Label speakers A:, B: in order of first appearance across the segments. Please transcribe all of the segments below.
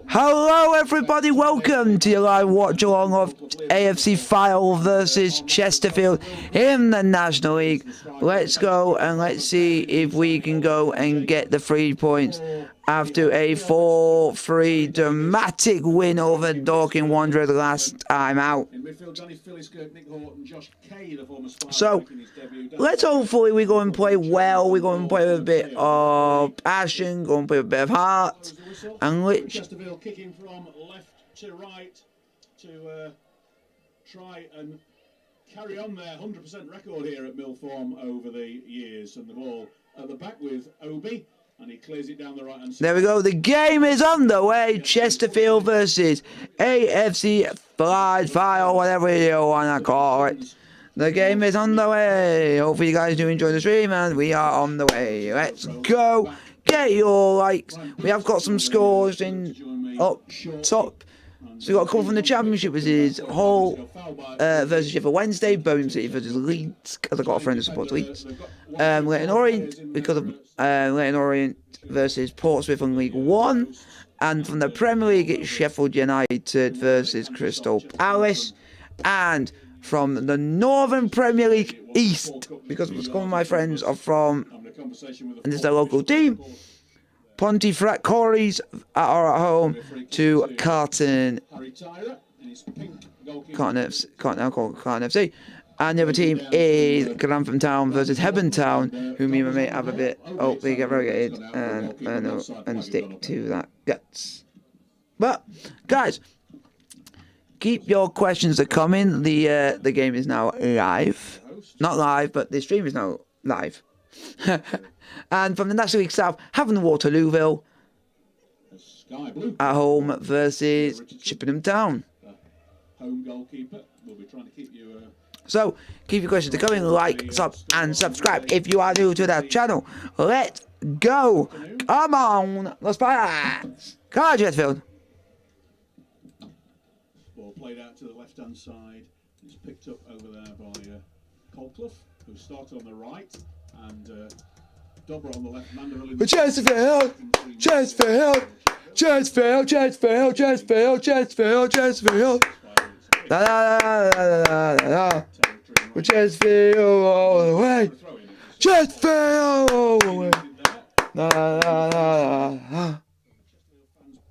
A: Hello everybody, welcome to your live watch along of AFC Fylde versus Chesterfield in the National League. Let's go and let's see if we can go and get the 3 points after a 4-3 dramatic win over Dorking Wanderers last time out. So let's hopefully we go and play well, we go and play with a bit of passion, go and play with a bit of heart. And
B: Chesterfield kicking from left to right to try and carry on their 100% record here at Millform over the years. And the ball at the back with Obi, and he clears it down the right hand side.
A: There we go. The game is underway. Chesterfield versus AFC Flyde, whatever you want to call it. The game is underway. Hopefully you guys do enjoy the stream, and we are on the way. Let's go. Get your likes. We have got some scores in up top. So we got a call from the Championship, which is Hull versus Sheffield Wednesday, Birmingham City versus Leeds, because I've got a friend who supports Leeds. Leighton Orient, because of Leighton Orient versus Portsmouth in League One. And from the Premier League, it's Sheffield United versus Crystal Palace. And from the Northern Premier League East, because some of my friends are from, and this is their local team, Pontefract Corries are at home to Carlton FC. And the other team is Grantham Town versus Hebburn Town, who me and my mate have a bit, hopefully get relegated and stick to that guts. But, guys, keep your questions coming. The game is now live. Not live, but the stream is now live. And from the National League South, having Waterlooville at home versus Chippenham Town.
B: Home goalkeeper will be trying to keep you.
A: So keep your questions coming, like, sub, and subscribe if you are new to that channel. Let's go! Come on, let's play. Come on, Chesterfield.
B: Ball played out to the left-hand side. It's picked up over there by Colclough, who started on the right, and Dobra on the left.
A: Chesterfield! Chesterfield! Chesterfield! Chesterfield! Chesterfield! Chesterfield! Chesterfield! La la la la la la. Chesterfield all the way. Chesterfield all the way. La la la la la.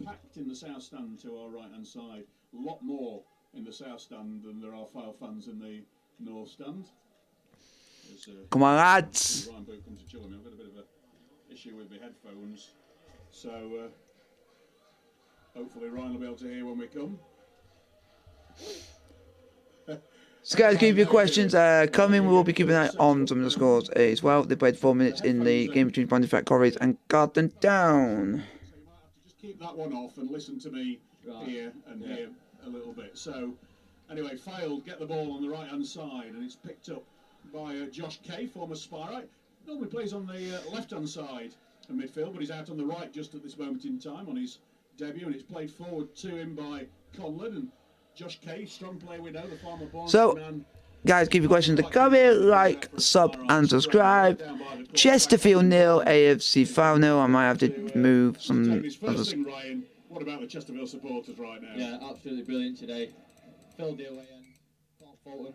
B: Packed in the south stand to our right-hand side. A lot more in the south stand than there are Fylde fans in the north stand.
A: Come on, lads.
B: Ryan Boot comes to chill me. I've got a bit of an issue with my headphones, so hopefully Ryan will be able to hear when we come.
A: So guys, keep your questions coming. We will be keeping an eye on some of the scores as well. They played 4 minutes in the game between Pontefract Corries and Carlton Town.
B: So you might have to just keep that one off and listen to me here and here a little bit. So anyway, Fylde get the ball on the right-hand side, and it's picked up by Josh Kay, former Spirite. Normally plays on the left-hand side of midfield, but he's out on the right just at this moment in time on his debut, and it's played forward to him by Conlon. And Josh Kay, strong player we know, the former Bournemouth man.
A: Guys, keep your questions coming, like, sub, and subscribe. Chesterfield 0, AFC Fylde 0. I might have to move some others.
B: Ryan, what about the Chesterfield supporters right now?
C: Yeah, absolutely brilliant today. Filled the away end. Fulton.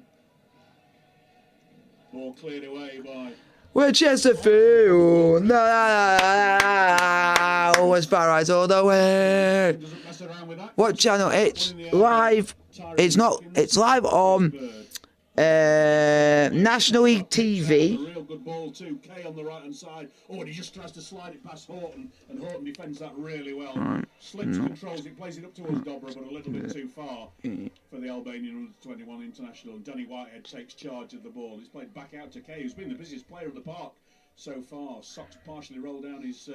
B: Ball cleared away by.
A: We're Chesterfield. No, always Barrites all the way. What channel? It's live. It's not. It's live on National League TV.
B: Real good ball too. Kay on the right hand side. Oh, and he just tries to slide it past Horton, and Horton defends that really well. Slips controls it, plays it up towards Dobra, but a little bit too far for the Albanian under-21 international. And Danny Whitehead takes charge of the ball. It's played back out to Kay, who's been the busiest player at the park so far. Socks partially rolled down his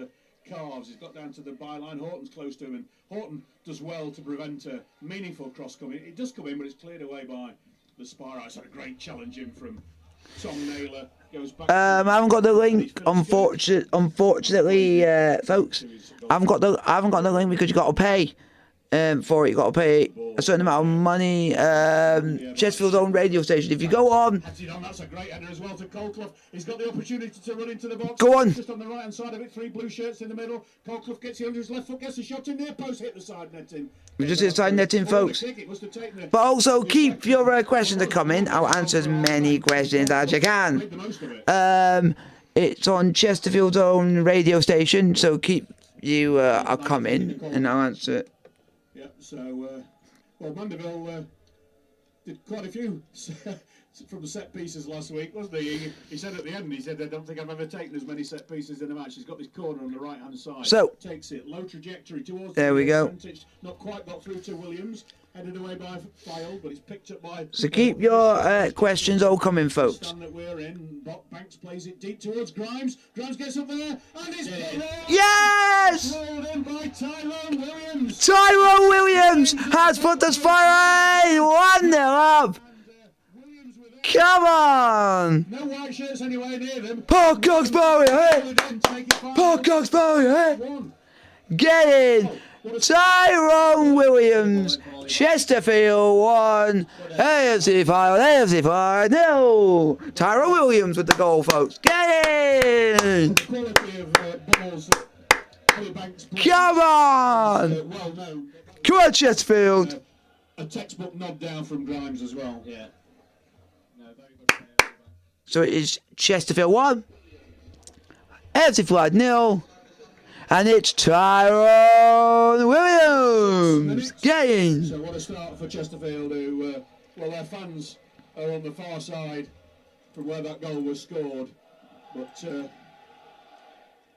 B: calves. He's got down to the byline. Horton's close to him, and Horton does well to prevent a meaningful cross coming. It does come in, but it's cleared away by the Spirites. Had a great challenge in from Tom Naylor. Goes back
A: I haven't got the link, unfortunately, folks. I haven't got the link because you got to pay. for it. You got to pay a certain amount of money. Chesterfield's own radio station. If you go on,
B: That's a great header as well to Colclough. He's got the opportunity to run into the box.
A: Go on.
B: Just on the right hand side of it, 3 blue shirts in the middle. Colclough gets it under his left foot, gets the shot in near post, hit the side netting.
A: we just hit side netting, folks. But also keep your questions coming. I'll answer as many questions as you can. It's on Chesterfield's own radio station, so keep you are coming, and I'll answer it.
B: Yeah, so, well, Mandeville did quite a few from the set pieces last week, wasn't he? He said at the end, he said, I don't think I've ever taken as many set pieces in a match. He's got this corner on the right hand side.
A: So,
B: takes it, low trajectory towards
A: there we go.
B: Not quite got through to Williams. Headed away by Fylde, but it's picked up by.
A: So keep your questions all coming, folks.
B: Stand that we're in. Banks plays it deep towards Grimes. Grimes gets up there, and it's
A: Yes!
B: rolled in by Tyrone Williams.
A: Tyrone Williams has put us forward 1-0 up. Come on!
B: No white shirts anywhere near them.
A: Paul Coxbury, hey! Paul Coxbury, hey! Get in! Tyrone Williams, Chesterfield 1, AFC Flyde 0. Tyrone Williams with the goal, folks. Get in! Come on! Come on, Chesterfield.
B: A textbook nod down from Grimes as well.
C: Yeah.
A: So it is Chesterfield 1, AFC Flyde 0. And it's Tyrone Williams getting.
B: So what a start for Chesterfield, who, well, their fans are on the far side from where that goal was scored. But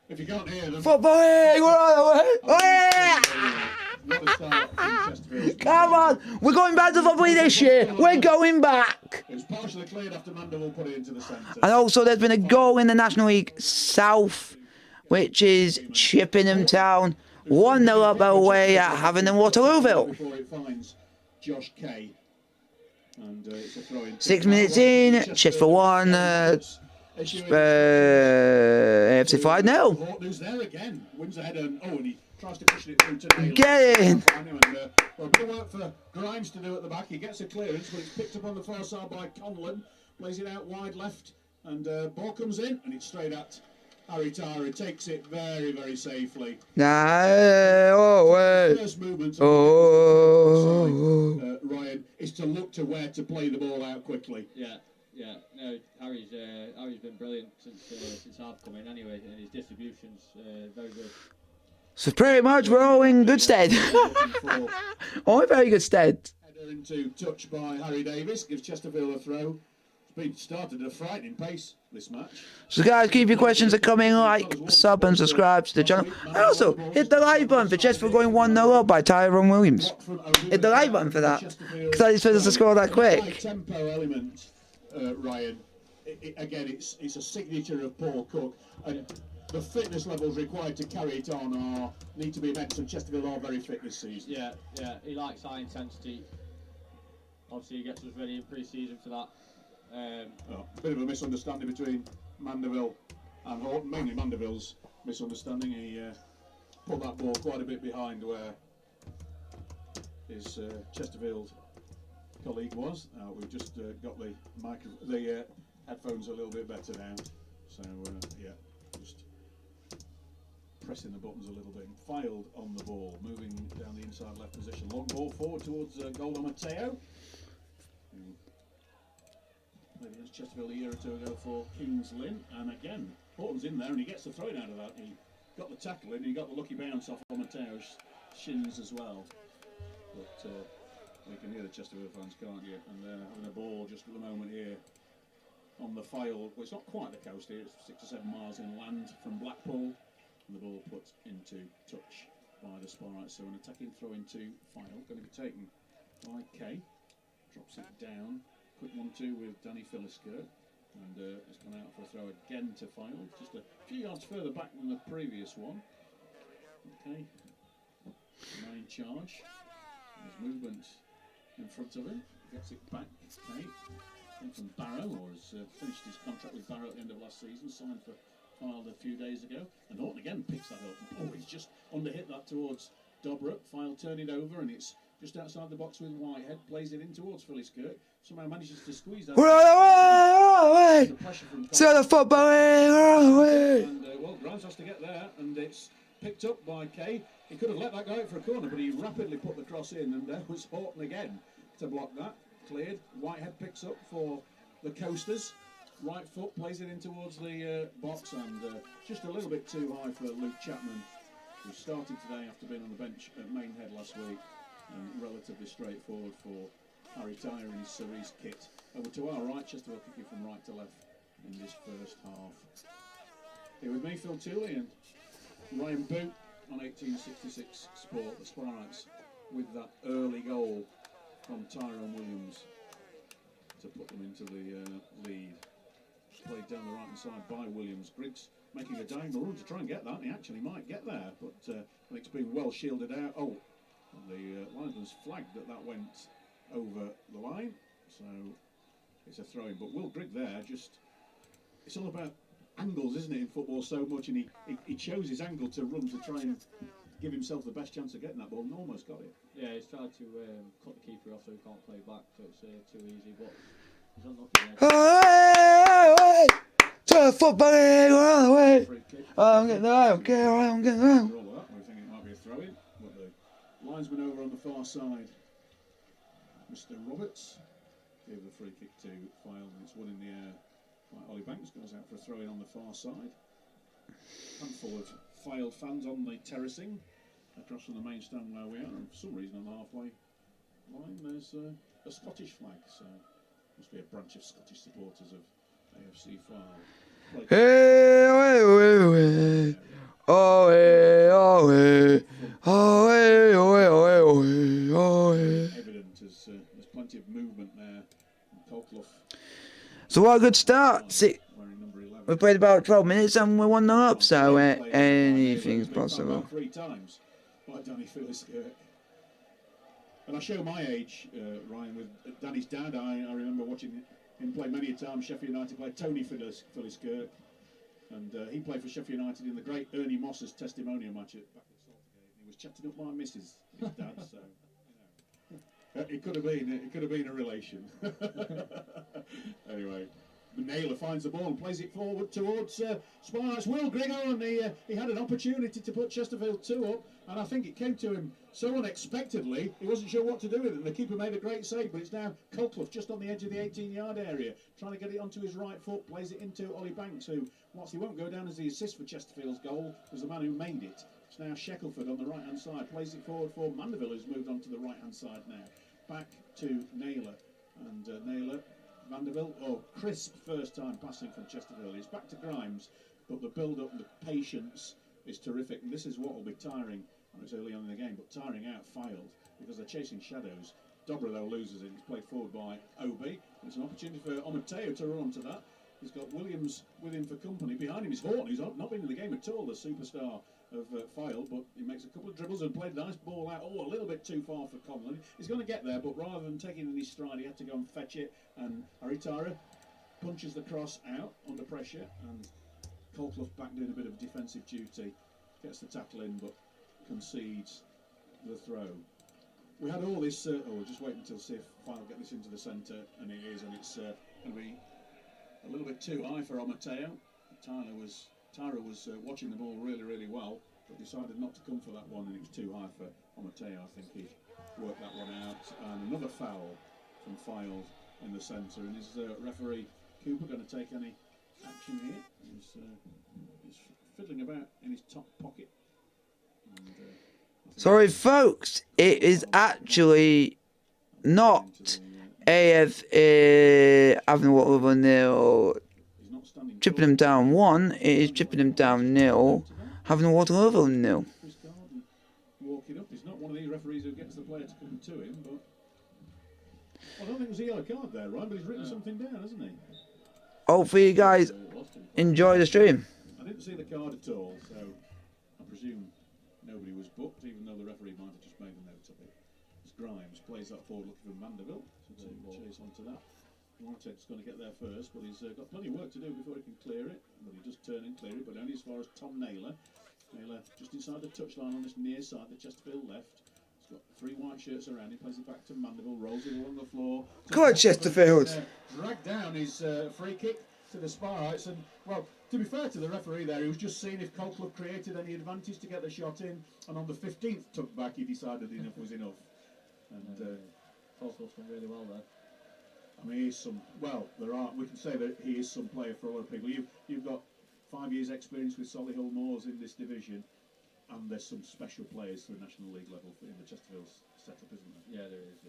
B: if you can't hear them,
A: Football!
B: what a start from Chesterfield.
A: Come on, we're going back to football this year. We're going back.
B: It was partially cleared after Mandeville put it into the centre.
A: And also, there's been a goal in the National League South, which is Chippenham Town 1-0 up away at Havant and Waterlooville.
B: Before it finds Josh Kay. And it's a throw in.
A: 6 minutes in, Chesterfield 1, AFC Flyde 0.
B: Who's there again? Wins ahead and he tries to push it through to Naylor.
A: Get in.
B: Well, a bit of work for Grimes to do at the back. He gets a clearance, but it's picked up on the far side by Conlon. Plays it out wide left, and ball comes in, and it's straight at Harry Tyra. Takes it very, very safely. First movement Ryan is to look to where to play the ball out quickly.
C: Yeah. No, Harry's been brilliant since I've come in anyway, and his distribution's very good.
A: So pretty much we're all in good stead. All in very good stead.
B: Header into touch by Harry Davis, gives Chesterfield a throw. It's been started at a frightening pace, this match.
A: So guys, keep your questions coming, like, sub and subscribe to the channel. And also, hit the like button for Chesterfield going 1-0 up by Tyrone Williams. Hit the like button for that, because I expect us to score that quick.
B: Tempo element, Ryan. Again, it's a signature of Paul Cook. And the fitness levels required to carry it on need to be immense, and Chesterfield are very fit this season.
C: Yeah, he likes high intensity. Obviously, he gets us ready in pre-season for that.
B: A bit of a misunderstanding between Mandeville and Horton, mainly Mandeville's misunderstanding. He put that ball quite a bit behind where his Chesterfield colleague was. We've just got the headphones a little bit better now, so yeah, just pressing the buttons a little bit. Fylde on the ball, moving down the inside left position. Long ball forward towards Goldo Mateo. Maybe against Chesterfield a year or two ago for Kings Lynn, and again Horton's in there and he gets the throw out of that. He got the tackle in, he got the lucky bounce off on Mateo's shins as well. But you can hear the Chesterfield fans, can't you? And they're having a ball just at the moment here on the Fylde. Well, it's not quite the coast here, it's 6 or 7 miles inland from Blackpool. And the ball put into touch by the Sparrites. So an attacking throw into Fylde, going to be taken by Kay. Drops it down. Quick 1-2 with Danny Phillisker. And it's gone out for a throw again to Fylde. Just a few yards further back than the previous one. Okay. Now in charge. There's movement in front of him. Gets it back. Okay. From Barrow, or has finished his contract with Barrow at the end of last season. Signed for Fylde a few days ago. And Horton again picks that up. Oh, he's just underhit that towards Dobra, Fylde turn it over, and it's just outside the box with Whitehead, plays it in towards Phillyskirk, somehow manages to squeeze that.
A: Run away!
B: The pressure from
A: To the football, run away!
B: and well, Grimes has to get there, and it's picked up by Kay. He could have let that go out for a corner, but he rapidly put the cross in, and there was Horton again to block that. Cleared. Whitehead picks up for the Coasters. Right foot plays it in towards the box, and just a little bit too high for Luke Chapman, who started today after being on the bench at Maidenhead last week, and relatively straightforward for Harry Tyre in his Cerise kit. Over to our right, Chesterfield kicking from right to left in this first half. Here with me, Phil Tooley and Ryan Boot on 1866 Sport, the Sprites, with that early goal from Tyrone Williams to put them into the lead. Played down the right hand side by Williams. Griggs making a diagonal run to try and get that. He actually might get there, but I think it's been well shielded out. Oh, the linesman's flagged that went over the line, so it's a throw in. But Will Grigg there, it's all about angles, isn't it, in football so much, and he chose his angle to run to try and give himself the best chance of getting that ball, and almost got it.
C: Yeah, he's tried to cut the keeper off so he can't play back, so it's too easy, but he's unlucky there.
A: To the football, run away! I'm getting there, okay, alright, I'm getting there.
B: For all that, we think it might be a throw in, but the linesman over on the far side, Mr. Roberts, gave the free kick to Fylde, and it's one in the air. Ollie Banks goes out for a throw in on the far side. Handful of Fylde fans on the terracing across from the main stand where we are, and for some reason on the halfway line there's a Scottish flag, so must be a branch of Scottish supporters of AFC Fylde.
A: Hey, oh, hey, oh, hey, oh, hey, oh, hey, oh, hey, oh, hey.
B: Evident as there's plenty of movement there. Colclough.
A: So what a good start.
B: Wearing number 11.
A: We played about 12 minutes and we're 1-0 up, so anything's possible.
B: 3 times by Danny Philliskirk. And I show my age, Ryan, with Danny's dad. I remember watching him play many a time. Sheffield United played Tony Philliskirk, and he played for Sheffield United in the great Ernie Moss's testimonial match back at Saltergate. He was chatting up my missus, his dad, so you know. It could have been a relation. Anyway, Naylor finds the ball and plays it forward towards Sparks. Will Grigg on. He had an opportunity to put Chesterfield 2 up, and I think it came to him so unexpectedly he wasn't sure what to do with it. And the keeper made a great save, but it's now Colclough just on the edge of the 18-yard area, trying to get it onto his right foot. Plays it into Ollie Banks, who, whilst he won't go down as the assist for Chesterfield's goal, was the man who made it. It's now Shackelford on the right-hand side. Plays it forward for Mandeville, who's moved on to the right-hand side now. Back to Naylor, and Naylor, Mandeville, crisp first time passing from Chesterfield. It's back to Grimes, but the build-up and the patience is terrific, and this is what will be tiring. I know it's early on in the game, but tiring out Fylde because they're chasing shadows. Dobra, though, loses it. It's played forward by Obi. It's an opportunity for Omateo to run onto that. He's got Williams with him for company. Behind him is Horton, who's not been in the game at all, the superstar of Fylde, but he makes a couple of dribbles and played a nice ball out. A little bit too far for Conlon. He's going to get there, but rather than taking it in his stride, he had to go and fetch it, and Haritara punches the cross out under pressure, and Colclough back doing a bit of defensive duty, gets the tackle in, but concedes the throw. We had all this, we'll just wait until see if Fylde get this into the centre, and it is, and it's going to be a little bit too high for Omateo. Tyra was watching the ball really, really well, but decided not to come for that one, and it was too high for Omateo. I think he worked that one out. And another foul from Fylde in the centre. And is referee Cooper going to take any action here? He's fiddling about in his top pocket. And,
A: Sorry, folks, it is actually not AFC having what over 1-0. Chipping him down 1, it is chipping him down 0, having a water over 0.
B: Walking up, he's not one of these referees who gets the player to come to him, but I don't think it was a yellow card there, Ryan, but he's written something down, hasn't he?
A: Hopefully you guys enjoy the stream.
B: I didn't see the card at all, so I presume nobody was booked, even though the referee might have just made a note of it. As Grimes plays that forward looking for Mandeville, so chase onto that. Martek's going to get there first, but he's got plenty of work to do before he can clear it. But he does turn and clear it, but only as far as Tom Naylor, Taylor just inside the touchline on this near side, the Chesterfield left. He's got 3 white shirts around him, plays it back to Mandeville, rolls it along the floor.
A: Come on, Chesterfield.
B: Dragged down his free kick to the spikes, and well, to be fair to the referee there, he was just seeing if Colclough created any advantage to get the shot in, and on the 15th tuck back, he decided enough was enough. And
C: Colclough's done really well there.
B: I mean, he's some. Well, we can say that he is some player for a lot of people. You've got 5 years' experience with Solihull Moors in this division, and there's some special players for the National League level in the Chesterfield setup, isn't there?
C: Yeah, there is.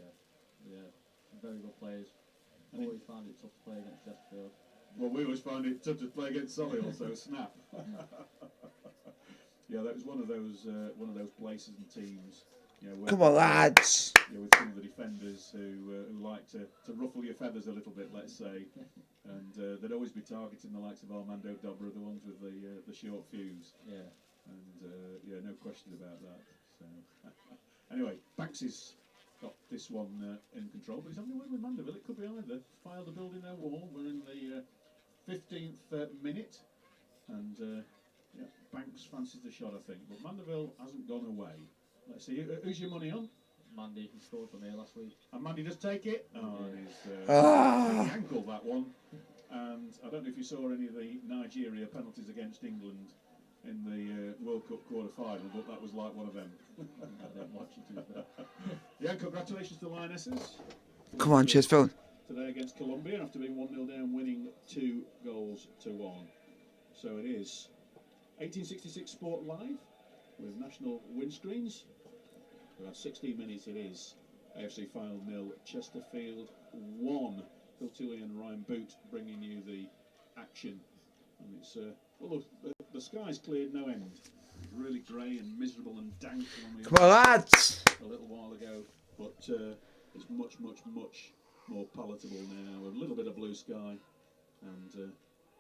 C: Yeah, some very good players. I always found it tough to play against Chesterfield.
B: Well, we always found it tough to play against Solihull, so snap. Yeah, that was one of those places and teams. You know,
A: Come on, lads.
B: You know, with some of the defenders who like to ruffle your feathers a little bit, let's say, and they'd always be targeting the likes of Armando Dobra, the ones with the short fuse.
C: Yeah.
B: And yeah, no question about that. So anyway, Banks has got this one in control, but he's having a win with Mandeville. It could be either. Fylde building their wall. We're in the 15th minute, and yeah, Banks fancies the shot, I think, but Mandeville hasn't gone away. Let's see, who's your money on?
C: Mandy, he scored for me last week.
B: And Mandy does take it. Oh, he's angled that one. And I don't know if you saw any of the Nigeria penalties against England in the World Cup quarter-final, but that was like one of them.
C: I didn't watch it.
B: Yeah, congratulations to the Lionesses.
A: Come on, Chesterfield.
B: Today against Colombia, after being 1-0 down, winning 2 goals to 1. So it is 1866 Sport Live with national windscreens. We've had 16 minutes. It is AFC Fylde 0, Chesterfield 1. Phil Tilley and Ryan Boot bringing you the action. And it's well, the sky's cleared no end. It was really grey and miserable and dank when we
A: Come on, lads.
B: a little while ago, but it's much more palatable now. A little bit of blue sky, and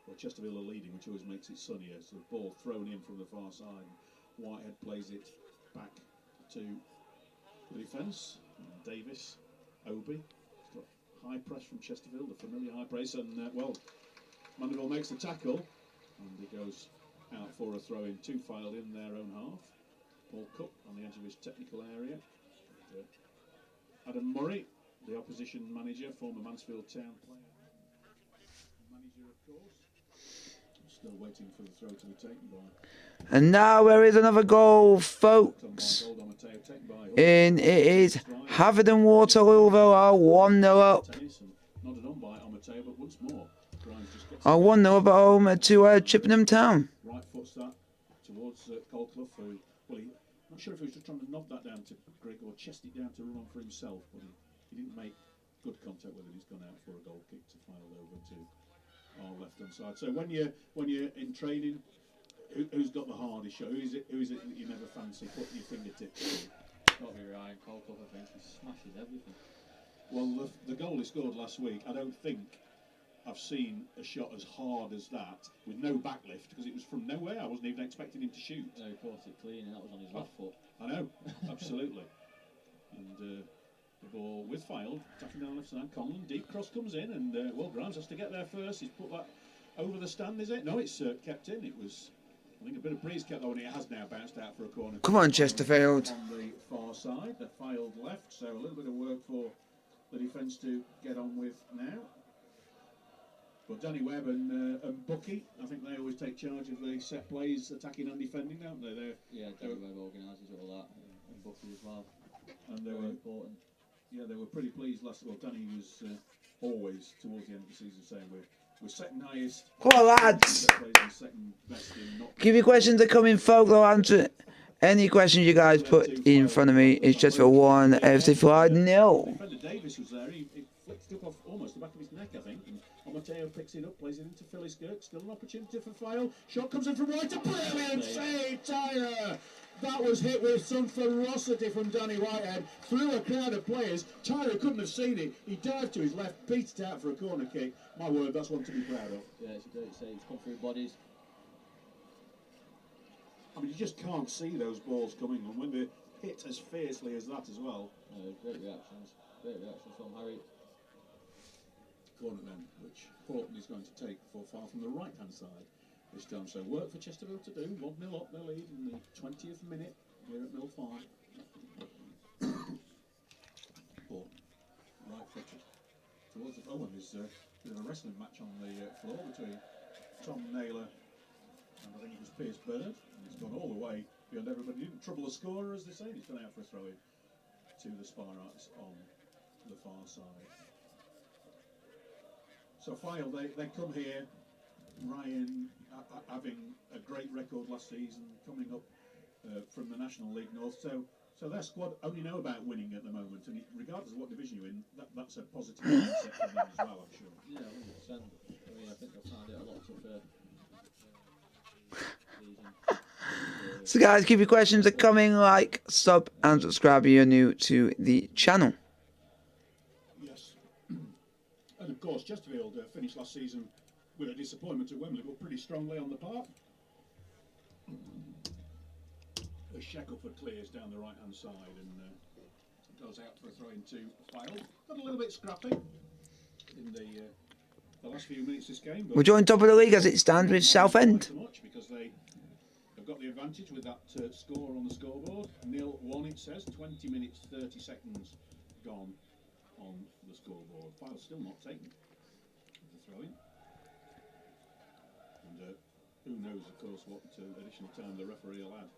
B: well, Chesterfield are leading, which always makes it sunnier. So the ball thrown in from the far side. Whitehead plays it back to the defence. Davis, Obi. He's got high press from Chesterfield, a familiar high press, and well, Mandeville makes the tackle, and he goes out for a throw-in to Fylde in their own half. Paul Cook on the edge of his technical area. Adam Murray, the opposition manager, former Mansfield Town player. Manager, of course. Still waiting for the throw to be taken by.
A: And now there is another goal, folks. And it is Haverden Waterloo are 1-0 up.
B: Nodded on by Amateo, but once more, Grimes just gets
A: Are 1-0 up at home to Chippenham Town.
B: right foots that towards Colclough, who, well, not sure if he was just trying to knock that down to Greg or chest it down to run on for himself, but he didn't make good contact with it. He's gone out for a goal kick to Fylde over to our left-hand side. So when you're in training, who's got the hardest shot? Who is it that you never fancy putting your fingertips to?
C: Got to be Ryan Colclough, I think. He smashes everything.
B: Well, the goal he scored last week, I don't think I've seen a shot as hard as that, with no backlift, because it was from nowhere. I wasn't even expecting him to shoot.
C: He caught it clean, and that was on his left foot.
B: I know, absolutely. And the ball with Fylde, tapping down the left side. Conlon, deep cross comes in, and well, Grimes has to get there first. He's put that over the stand, is it? No, it's kept in. It was, I think, a bit of breeze kept on. It has now bounced out for a corner.
A: Come on, Chesterfield.
B: On the far side, the Fylde left, so a little bit of work for the defence to get on with now. But Danny Webb and Bucky, I think they always take charge of the set plays, attacking and defending, don't they?
C: Yeah, Danny Webb organises all that, and Bucky as well.
B: And they were important. Yeah, they were pretty pleased last. Well, Danny was always towards the end of the season saying we're second highest.
A: Come on, lads.
B: Second best in not.
A: Give your questions that come in, folks. I'll answer any questions you guys put in front of me. It's Chesterfield 1, AFC Flyde 0.
B: Defender Davis was there. He flicked it up off almost the back of his neck, I think. And Amateo picks it up, plays it into Philly Skirk. Still an opportunity for Fylde. Shot comes in from right. A brilliant save, Tyler. That was hit with some ferocity from Danny Whitehead through a crowd of players. Tyler couldn't have seen it. He dived to his left, beat it out for a corner kick. My word, that's one to be proud of.
C: Yeah, it's a great save. It's come through bodies.
B: I mean, you just can't see those balls coming, and when they're hit as fiercely as that as well.
C: Great reactions. Great reactions from Harry.
B: Corner then, which Horton is going to take for far from the right-hand side. this time. So work for Chesterfield to do. 1-0 up their lead in the 20th minute here at Mill Farm. But right footed towards the floor. There's a bit of a wrestling match on the floor between Tom Naylor and I think it was Pierce Bird. And it's gone all the way beyond everybody. Didn't trouble the scorer, as they say. He's gone out for a throw in to the Sparrows on the far side. So Fylde, they come here. Ryan having a great record last season, coming up from the National League North. So their squad only know about winning at the moment, and regardless of what division you're in, that's a positive mindset for them as well, I'm sure.
C: Yeah, 100%. I mean, I think they'll find it a lot tougher.
A: So guys, keep your questions coming, like, sub and subscribe if you're new to the channel.
B: Yes. And of course, Chesterfield finished last season with a disappointment at Wembley, but pretty strongly on the park. As Shackelford clears down the right-hand side and goes out for a throw into Fylde. Got a little bit scrappy in the last few minutes of this game.
A: We're joined top of the league as it stands with Southend.
B: So much because they have got the advantage with that score on the scoreboard. 0-1 it says. 20 minutes 30 seconds gone on the scoreboard. Fylde still not taken the throw-in. And who knows, of course, what additional time the referee will add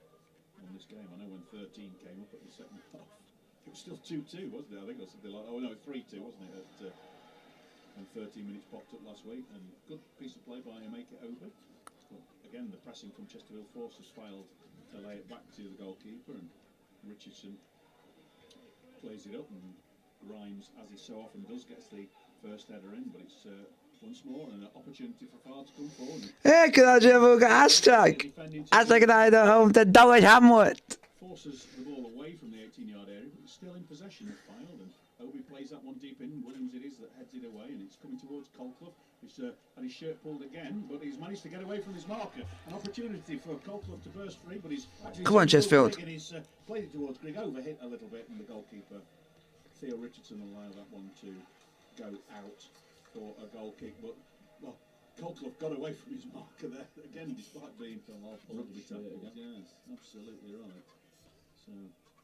B: on this game. I know when 13 came up at the second half, it was still 2-2, wasn't it? I think it was something like, oh no, 3-2, wasn't it? When 13 minutes popped up last week, and good piece of play by Obi. But again, the pressing from Chesterfield forces Fylde to lay it back to the goalkeeper, and Richardson plays it up, and Grimes, as he so often does, gets the first header in, but it's once more an opportunity for Fylde to come forward.
A: Hey, can I have a look at hashtag? Hashtag and I home to Dallas Hamlet.
B: Forces the ball away from the 18-yard area, but it's still in possession of Fylde, and Obi plays that one deep in. Williams it is that heads it away, and it's coming towards Colclough. He's had his shirt pulled again, but he's managed to get away from his marker. An opportunity for Colclough to burst free, but he's actually
A: Come on, Chesterfield.
B: He's played it towards Grigg, overhit a little bit, and the goalkeeper Theo Richardson allowed that one to go out for a goal kick, but well, Colclough got away from his marker there again, despite being rugby tackled. Yes, absolutely right. So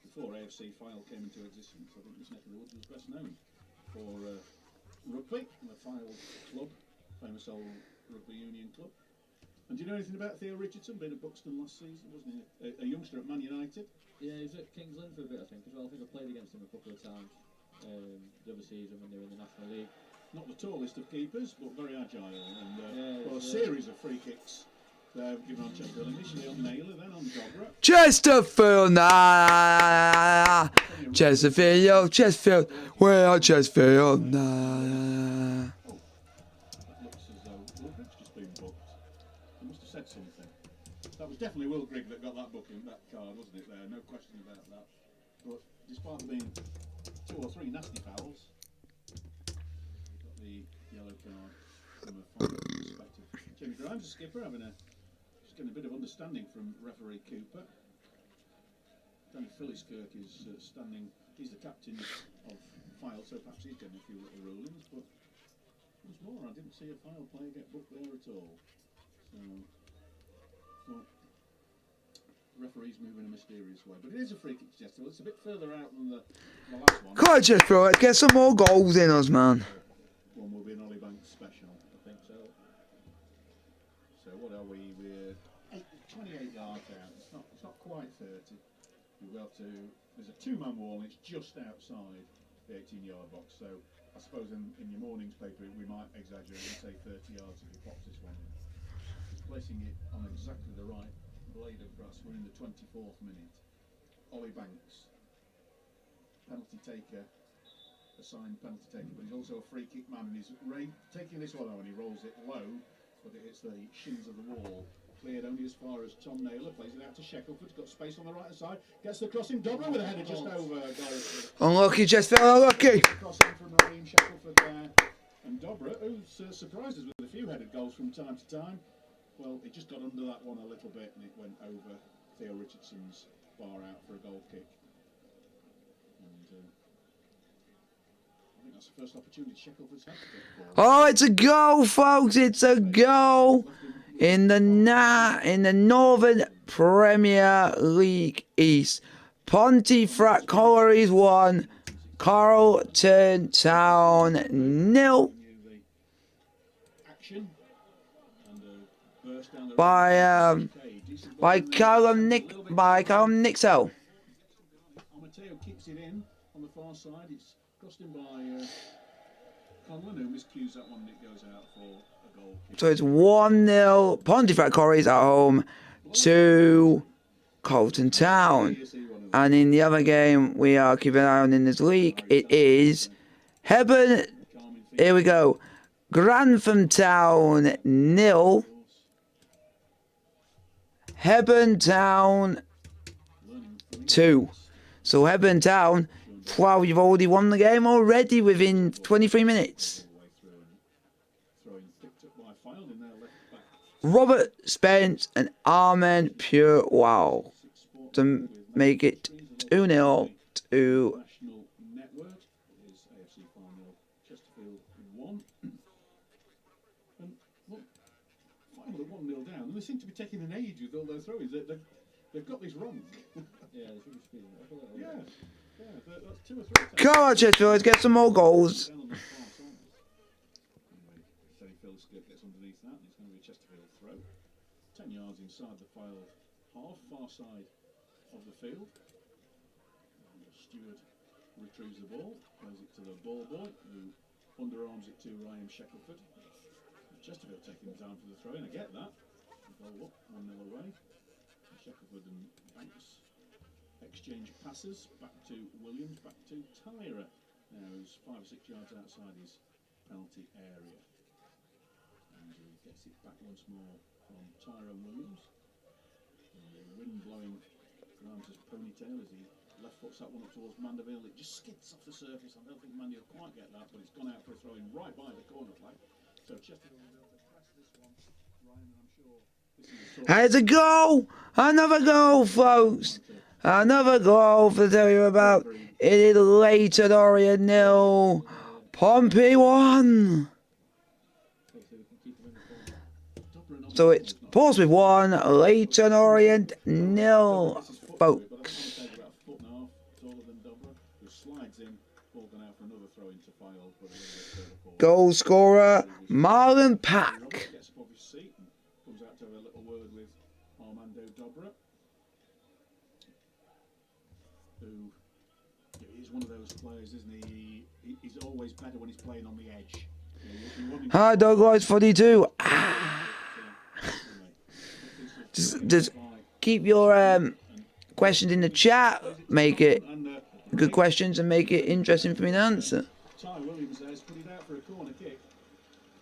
B: before AFC Fylde came into existence, I think this neck of the woods was best known for rugby, the Fylde club, famous old rugby union club. And do you know anything about Theo Richardson? Been at Buxton last season, wasn't he? A youngster at Man United.
C: Yeah, he was at Kings Lynn for a bit, I think, as well. I think I played against him a couple of times the other season when they were in the National League.
B: Not the tallest of keepers, but very agile, and well, a series of free kicks given on Chesterfield, initially on Naylor, then on Dobra.
A: Chesterfield, nah. Chesterfield, Chesterfield, where are Chesterfield, nah.
B: Oh, that looks as though Will Grigg's just been booked. He must have said something. That was definitely Will Grigg that got that booking, that card, wasn't it there? No question about that. But despite there being 2 or 3 nasty fouls, the yellow card from a final perspective. Jimmy Grimes, the skipper, just getting a bit of understanding from referee Cooper. Danny Philliskirk is standing, he's the captain of Fylde, so perhaps he's getting a few little rulings, but once more, I didn't see a Fylde player get booked there at all. So, well, the referee's moving in a mysterious way, but it is a free kick to Chesterfield. It's a bit further out than the last one.
A: Come on, Chesterfield, let's get some more goals in us, man.
B: One will be an Ollie Banks special, I think so. So what are we? We're 28 yards out. It's not quite 30. We've got to. There's a 2-man wall, and it's just outside the 18-yard box. So I suppose in your morning's paper we might exaggerate and say 30 yards if he pops this one in. He's placing it on exactly the right blade of grass. We're in the 24th minute. Ollie Banks, penalty taker. Assigned penalty taker, but he's also a free kick man, and he's taking this one on, and he rolls it low, but it hits the shins of the wall. Cleared only as far as Tom Naylor, plays it out to Shackelford, got space on the right hand side, gets the crossing, Dobra with a header just over goal.
A: Unlucky, Chesterfield, unlucky.
B: Crossing from Raheem Shackelford there, and Dobra, who's surprised us with a few headed goals from time to time. Well, he just got under that one a little bit, and it went over Theo Richardson's bar out for a goal kick. And I think that's the first opportunity Sheffield's had to get.
A: Oh, it's a goal, folks. It's a goal in the Northern Premier League East. Pontefract Collieries 1, Carlton Town 0.
B: Action and burst down the
A: By Callum Nixell.
B: Amateo kicks it in on the far side. It's crossed in by Conlon, who miscues that one, and it goes out for a goal kick.
A: So it's 1-0. Pontefract Collieries at home to Carlton Town. And in the other game we are keeping an eye on in this league, it is Hebburn. Here we go. Grantham Town 0. Hebburn Town 2. So Hebburn Town, wow, you've already won the game already within 23 minutes. Robert Spence and Armen Pure, wow, to make it 2-0 to
B: National Network is AFC Fylde, Chesterfield 1. And look, Fylde are 1-0 down, and they seem to be taking an age with all their throw-ins. They've got this wrong.
C: Yeah, they should be speeding up a little bit.
B: Yeah, that's 2 or 3.
A: Come on, Chesterfield, let's get some more goals.
B: Anyway, Chesterfield gets underneath that, and it's going to be a Chesterfield throw. 10 yards inside the Fylde half, far side of the field. And Stewart retrieves the ball, plays it to the ball boy, who underarms it to Ryan Shackelford. Chesterfield taking the time for the throw in. I get that. Goal up, 1-0 away. Shackelford and Banks exchange passes back to Williams, back to Tyra. Now who's 5 or 6 yards outside his penalty area. And he gets it back once more from Tyra Williams. And the wind blowing around his ponytail as he left foots that one up towards Mandeville. It just skids off the surface. I don't think Mandy will quite get that, but it's gone out for a throw in right by the corner flag. So Chesterfield will be able to press this one. Ryan, I'm sure.
A: It's a goal! Another goal, folks! Another goal to tell you about. It is Leighton Orient 0, Pompey 1. So it's Portsmouth 1, Leighton Orient 0, folks. Goal scorer, Marlon Pack.
B: One of those players, isn't he? He's always better when he's playing on the edge.
A: Hi, Dog Lights 42. Just keep your questions in the chat. Make it good questions and make it interesting for me to answer.
B: Ty Williams there's put it out for a corner kick.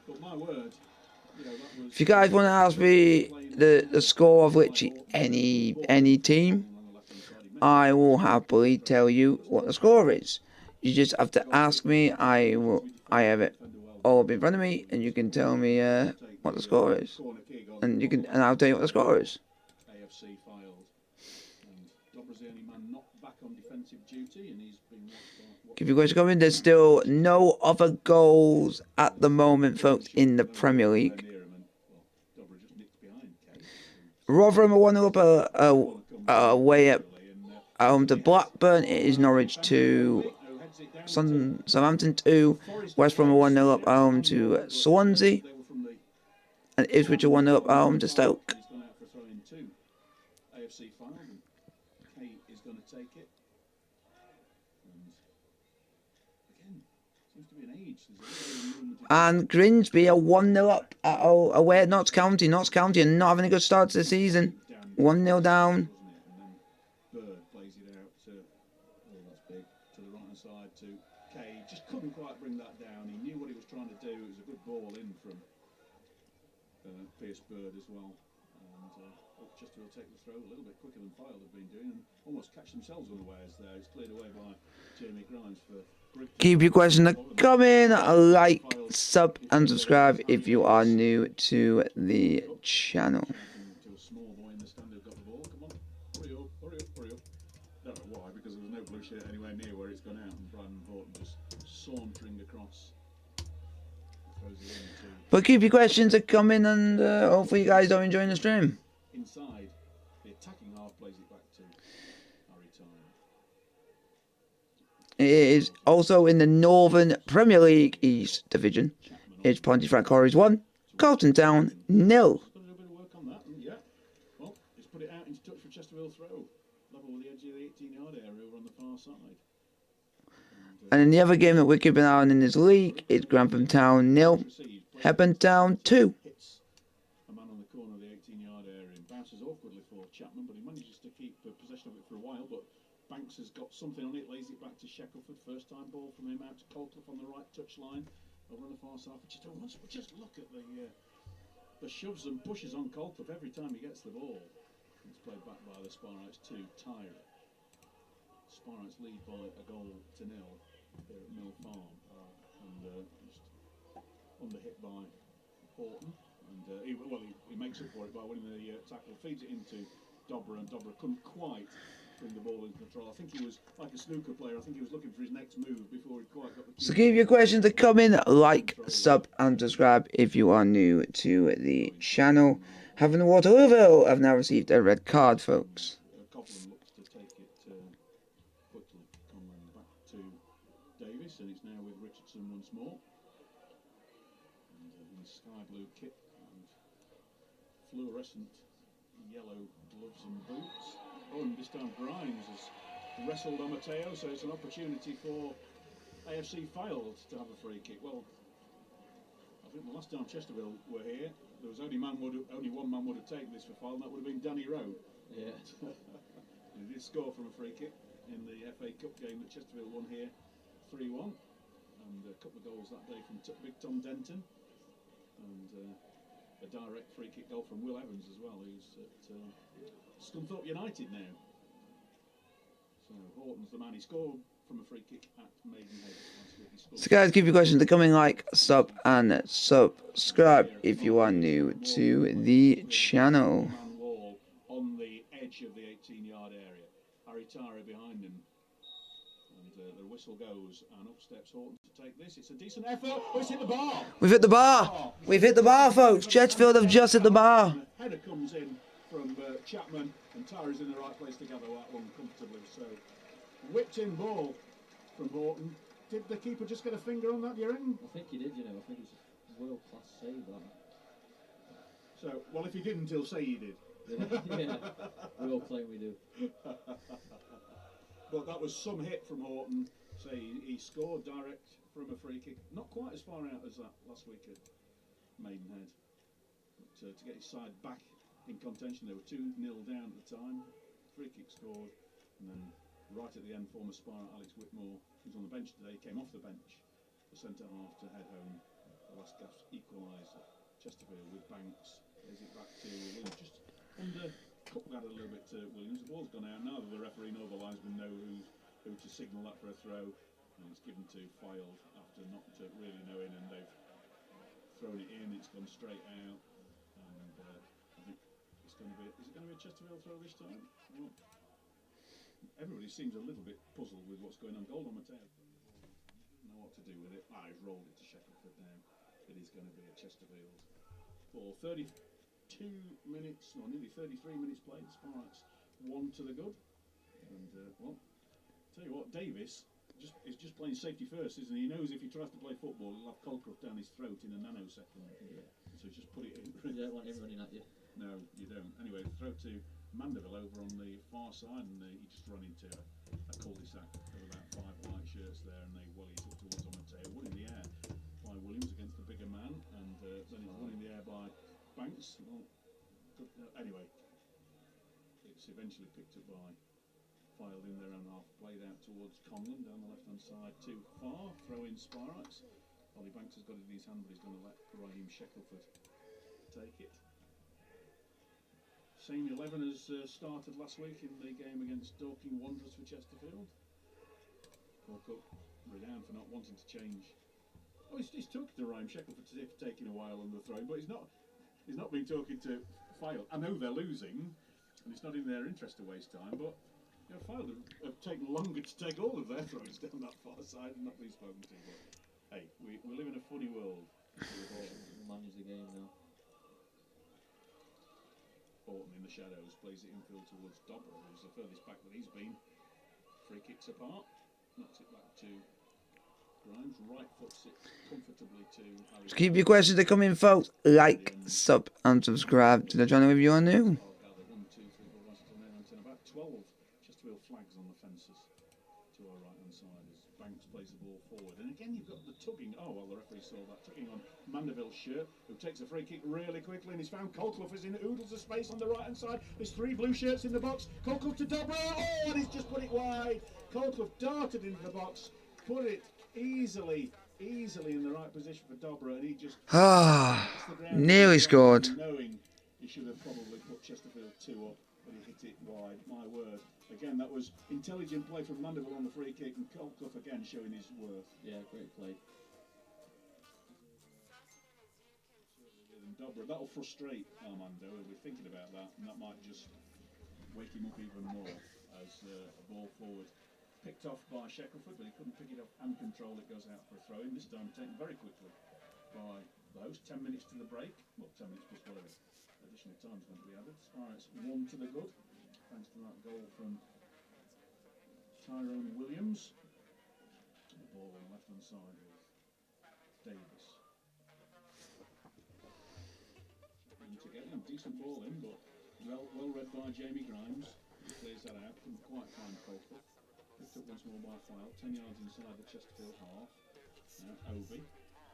B: But my word, that was,
A: if you guys want to ask me the score of literally any team, I will happily tell you what the score is. You just have to ask me. I have it all up in front of me, and you can tell me what the score is, and I'll tell you what the score is.
B: AFC Fylde, and Dobra's the only man not back on defensive duty, and he's been.
A: If you guys come in, there's still no other goals at the moment, folks, in the Premier League. Rotherham are 1-0 up away at home to Blackburn. It is Norwich 2, Southampton 2, West Brom are 1-0 up home to Swansea, and Ipswich are 1-0 up home to Stoke.
B: AFC Fylde, and Kate is going to take it. And again, seems to be an age.
A: And Grimsby are 1-0 up away at Notts County. Notts County are not having a good start to the season. 1-0 down. Side to Kay, just couldn't quite bring that down. He knew what he was trying to do. It was a good ball in from Pierce Bird as well. And Chesterfield take the throw a little bit quicker than Fylde have been doing, and almost catch themselves unawares there. It's cleared away by Jamie Grimes for. Keep your questions coming. Like, sub, and subscribe if you are new to the channel. To a small boy in the stand who got the ball. Come on, hurry up, hurry up, hurry up. Don't know why, because
B: because there was no blue shirt anywhere near where it's gone out, and Brian Horton just sauntering across. Throws it in to
A: But keep your questions coming, and hopefully you guys are enjoying the stream.
B: inside. The attacking half plays it back to Harry Tyler.
A: It is also in the Northern Premier League East Division. It's Pontefract Quarries 1, Colton Town 0.
B: Got a little bit of work on that, and yeah. Well, he's put it out into touch for Chesterfield throw. Level with the edge of the 18-yard area over on the far side.
A: And in the other game that we're keeping an eye on in this league, it's Grantham Town 0, Hebburn Town 2.
B: Hits a man on the corner of the 18-yard area and bounces awkwardly for Chapman, but he manages to keep possession of it for a while. But Banks has got something on it, lays it back to Shackelford. First time ball from him out to Colcliffe on the right touchline. Over on the far side. Just look at the shoves and pushes on Colcliffe every time he gets the ball. It's played back by the Sparrites to Tyra. Sparrites lead by a goal to 0 here at Mill Farm. And just under hit by Horton. And he makes up for it by winning the tackle. Feeds it into Dobra, and Dobra couldn't quite bring the ball into control. I think he was like a snooker player. I think he was looking for his next move before he quite got the cue.
A: So keep your questions coming, like, sub and subscribe if you are new to the channel. Having Waterlooville have now received a red card, folks.
B: Coughlin looks to take it quickly. Conran back to Davis, and it's now with Richardson once more. And in his sky blue kit and fluorescent yellow gloves and boots. Oh, and this time Grimes has wrestled on Mateo, so it's an opportunity for AFC Fylde to have a free kick. Well, I think the last time Chesterfield were here, there was only one man would have taken this for Fylde, and that would have been Danny Rowe.
C: Yeah.
B: He did score from a free kick in the FA Cup game that Chesterfield won here, 3-1, and a couple of goals that day from Big Tom Denton, and a direct free kick goal from Will Evans as well, who's at Scunthorpe United now. So Horton's the man. He scored from a free kick at Maidenhead last week.
A: So guys, keep your questions coming, like, sub and subscribe if you are new to the channel.
B: Man wall on the edge of the 18-yard area. Harry Tyra behind him. And the whistle goes, and up steps Horton to take this. It's a decent effort. Oh, it's hit the bar.
A: We've hit the bar. We've hit the bar, folks. Chesterfield have just hit the bar.
B: Header comes in from Chapman, and Tyra's in the right place to gather that one comfortably. So, whipped in ball from Horton. Did the keeper just get a finger on that, do you reckon?
C: I think he did, you know. I think it was a world-class save, that.
B: So, well, if he didn't, he'll say he did.
C: Yeah, we all claim we do.
B: But that was some hit from Horton. So he scored direct from a free kick. Not quite as far out as that last week at Maidenhead. But to get his side back in contention, they were 2-0 down at the time. Free kick scored. And then right at the end, former Sparrow Alex Whitmore, who's on the bench today, came off the bench. The centre half to head home. The last gasp equaliser. Chesterfield with Banks. Plays it back to Williams. Just under cup ladder a little bit to Williams. The ball's gone out. Neither the referee nor the linesman know who to signal that for a throw. And it's given to Fylde after not really knowing, and they've thrown it in. It's gone straight out. And I think it's going to be. Is it going to be a Chesterfield throw this time? Well, everybody seems a little bit puzzled with what's going on. Goal on Mateo. Know what to do with it. He's rolled it to Shackelford now. It is going to be a Chesterfield ball. 32 minutes, or nearly 33 minutes played. Sparks 1 to the good. And well, tell you what, Davis is just playing safety first, isn't he? He knows if he tries to play football, he'll have Colcliffe down his throat in a nanosecond. Yeah. So just put it in.
C: You don't want him running at you.
B: No, you don't. Anyway, throw to Mandeville over on the far side, and he just run into a cul-de-sac. There were about 5 white shirts there, and they wellied up towards Amateo. One in the air by Williams against the bigger man, and then it's one in the air by Banks. Well, anyway, it's eventually picked up by Fylde in their own half, played out towards Conlon down the left-hand side, too far. Throw in Sparrites. Ollie Banks has got it in his hand, but he's going to let Raheem Shackelford take it. Same 11 as started last week in the game against Dorking Wanderers for Chesterfield. Colcliffe renowned for not wanting to change. Oh, he's talking to Raheem Shackelford as if taking a while on the throw, but he's not been talking to Fylde. I know they're losing, and it's not in their interest to waste time, but Fylde have taken longer to take all of their throws down that far side and not been spoken to. But hey, we live in a funny world.
C: We'll manage the game now.
B: Horton in the shadows plays it infield towards Dobra, who's the furthest back that he's been. Free kicks apart, knocks it back to Grimes. Right foots it comfortably to Harry.
A: Just keep your questions to come in, folks. Like, sub, and subscribe to the channel if you are new.
B: 1, 2, 3, 4, 5, 6, 7, 8, 9, 10, about 12 Chesterfield flags on the fences to our right hand side as Banks plays the ball forward. And again, you've got the tugging. Oh, well, the referee saw that tugging on Mandeville's shirt, who takes a free kick really quickly, and he's found Colclough is in oodles of space on the right hand side. There's 3 blue shirts in the box. Colclough to Dobra. Oh, and he's just put it wide. Colclough darted into the box, put it easily in the right position for Dobra, and he just
A: nearly scored.
B: Knowing he should have probably put Chesterfield 2 up, but he hit it wide. My word. Again, that was intelligent play from Mandeville on the free kick, and Colclough again showing his worth.
C: Yeah, great play.
B: And Dobra, that'll frustrate Armando. He'll be thinking about that, and that might just wake him up even more as a ball forward. Picked off by Chesterfield, but he couldn't pick it up and control it. Goes out for a throw in. This time taken very quickly by the host. 10 minutes to the break. Well, 10 minutes plus whatever additional time is going to be added. It's 1 to the good, thanks to that goal from Tyrone Williams. The ball on the left hand side with Davis. And to get a decent ball in, but well read by Jamie Grimes. He clears that out. Couldn't quite find Colclough. Picked up once more by Fylde, 10 yards inside the Chesterfield half. Now Obi,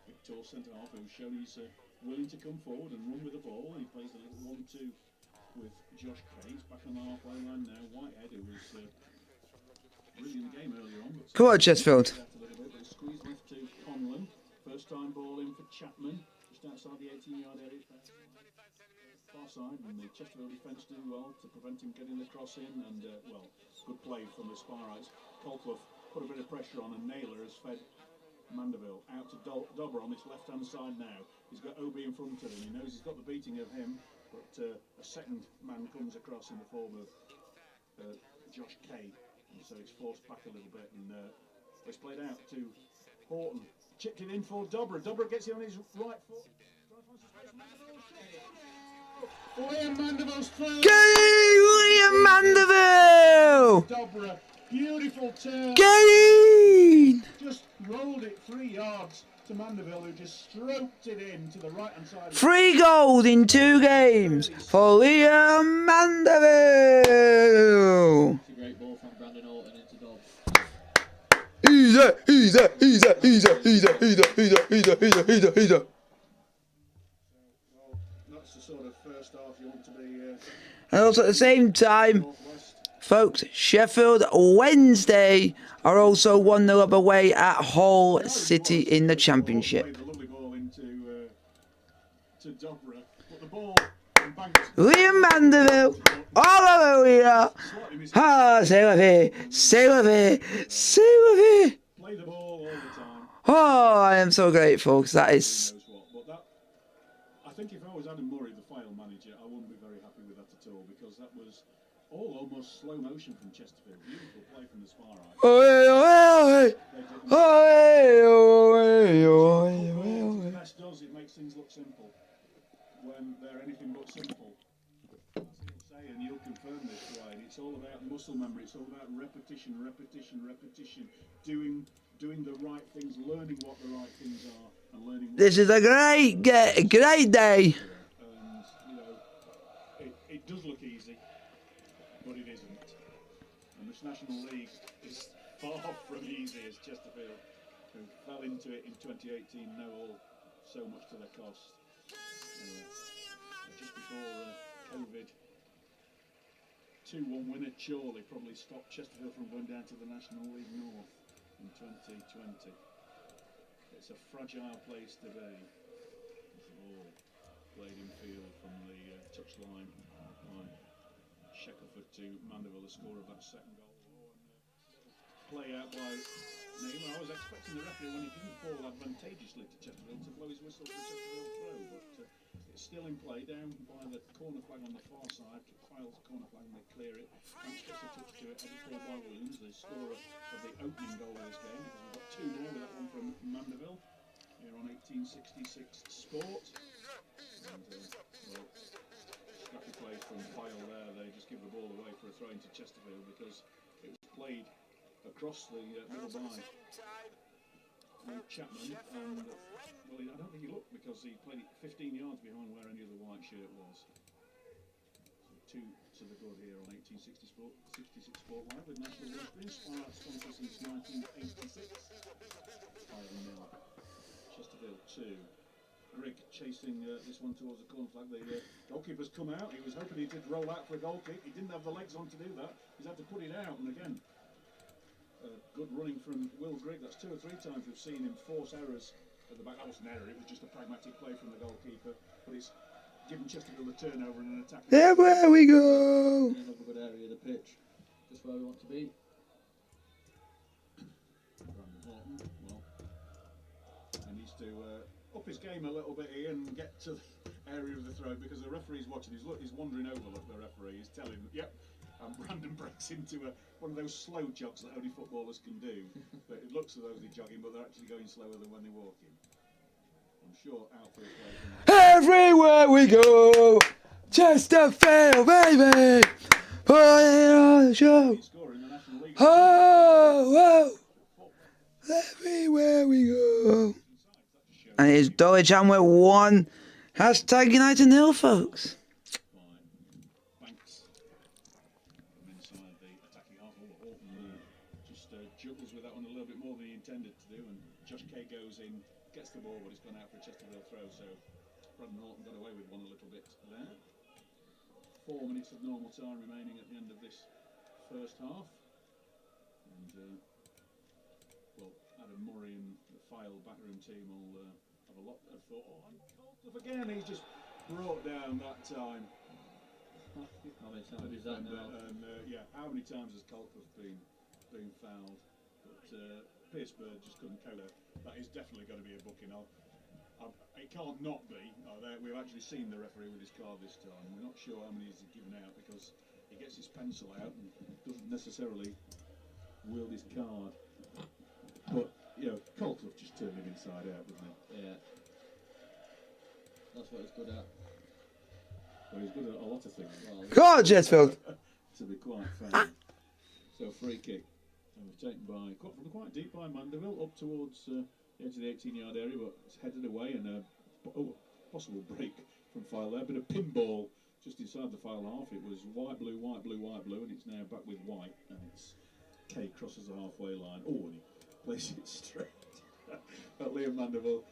B: big tall centre half, who's shown he's willing to come forward and run with the ball. He plays a little 1-2 with Josh Kay. He's back on the halfway line now. Whitehead, who was really in the game earlier on. But
A: Come on, Chesterfield.
B: Squeeze left to Conlon. First time ball in for Chapman, just outside the 18-yard area. Far side, and the Chesterfield defence do well to prevent him getting the cross in, and well, good play from the Sparrites. Colclough put a bit of pressure on, and Naylor has fed Mandeville out to Dobra on this left hand side now. He's got Obi in front of him, he knows he's got the beating of him, but a second man comes across in the form of Josh Kay, and so it's forced back a little bit, and it's played out to Horton. Chipped it in for Dobra. Dobra gets it on his right foot. Liam Mandeville's through.
A: Liam Mandeville!
B: Dobra, beautiful turn.
A: Get in!
B: Just rolled it 3 yards to Mandeville, who just stroked it in to the right hand side.
A: 3 goals in 2 games for Liam Mandeville.
C: It's a great ball from Brandon Horton into Dobbs.
A: Easy.
B: That's the sort of first half you want to be.
A: And also at the same time, folks, Sheffield Wednesday are also 1-0 up away at Hull City in the Championship.
B: The lovely ball into to Dobra, but the ball from Banks.
A: Liam Mandeville, hallelujah! Ah, say with it.
B: Play the ball all the time.
A: Oh, I am so grateful because that is.
B: But that, I think if I was Adam Murray, the Fylde manager, I wouldn't be very happy with that at all, because that was all almost slow motion from Chesterfield. Beautiful play from the Sparrites. What best does, it makes things look simple when they're anything but simple. That's what I say, and you'll confirm this, Flyde. It's all about muscle memory. It's all about repetition. Doing the right things, learning what the right things are, and learning.
A: This is a great day.
B: And you know, it does look easy, but it isn't. And this National League is far from easy as Chesterfield, who fell into it in 2018, know all so much to their cost. Just before COVID, 2-1 win at Chorley probably stopped Chesterfield from going down to the National League North in 2020. It's a fragile place to be. It's all played in field from the touchline by Shackelford to Mandeville, the score of that second goal. Play out by Naylor. I was expecting the referee, when he didn't fall advantageously to Chesterfield, to blow his whistle for a Chesterfield throw, but still in play down by the corner flag on the far side. Files the corner flag and they clear it. Banks gets a touch to it. Headed forward by Williams, the scorer of the opening goal of this game, because we've got two more with that one from Mandeville here on 1866 Sport. And, well, scrappy play from Fyle there. They just give the ball away for a throw into Chesterfield because it was played across the middle by Chapman, and well, I don't think he looked because he played it 15 yards behind where any of the white shirt was. So 2 to the good here on 1866 Sport Live with National Wrestling. Fylde sponsor since 1986. 5-0. Chesterfield 2. Grigg chasing this one towards the corner flag. The goalkeeper's come out. He was hoping he did roll out for a goal kick. He didn't have the legs on to do that. He's had to put it out, and again, good running from Will Grigg. That's 2 or 3 times we've seen him force errors at the back. That wasn't an error, it was just a pragmatic play from the goalkeeper. But it's given Chesterfield a turnover and an attack.
A: There we go.
C: Another good area of the pitch, just where we want to be.
B: Brandon Horton, well, he needs to up his game a little bit here and get to the area of the throw, because the referee's watching. He's wandering over the referee. He's telling, yep. And Brandon breaks into one of those slow jogs that only footballers can do. But it looks as though they're jogging, but they're actually going slower than when they're walking. I'm sure Alfred plays.
A: Everywhere we go, Chesterfield, baby, put it on the show. Oh, everywhere we go. And it's Dolly Jamwinga 1, hashtag United 0, folks.
B: Juggles with that one a little bit more than he intended to do, and Josh Kay goes in, gets the ball, but it's gone out for a Chesterfield throw, so Brandon Horton got away with one a little bit there. 4 minutes of normal time remaining at the end of this first half, and well, Adam Murray and the Fylde backroom team will have a lot of thought. Oh, and Colclough again, he's just brought down that time.
C: How many times is that now?
B: And yeah, how many times has Colclough been fouled? But Pierce Bird just couldn't cope. That is definitely going to be a booking. It can't not be. We've actually seen the referee with his card this time. We're not sure how many he's given out because he gets his pencil out and doesn't necessarily wield his card. But, you know, Colclough just turned him inside out, didn't he?
C: Yeah. That's what he's good at.
B: Well, he's good at a lot of things. Well,
A: Go on, Chesterfield.
B: To be quite fair. So free kick. And was taken by quite deep by Mandeville up towards the edge of the 18-yard area, but it's headed away, and a possible break from Fyle there. But a pinball just inside the Fyle half. It was white, blue, white, blue, white, blue, and it's now back with white, and it's Kay crosses the halfway line. Oh, and he plays it straight at Liam Mandeville,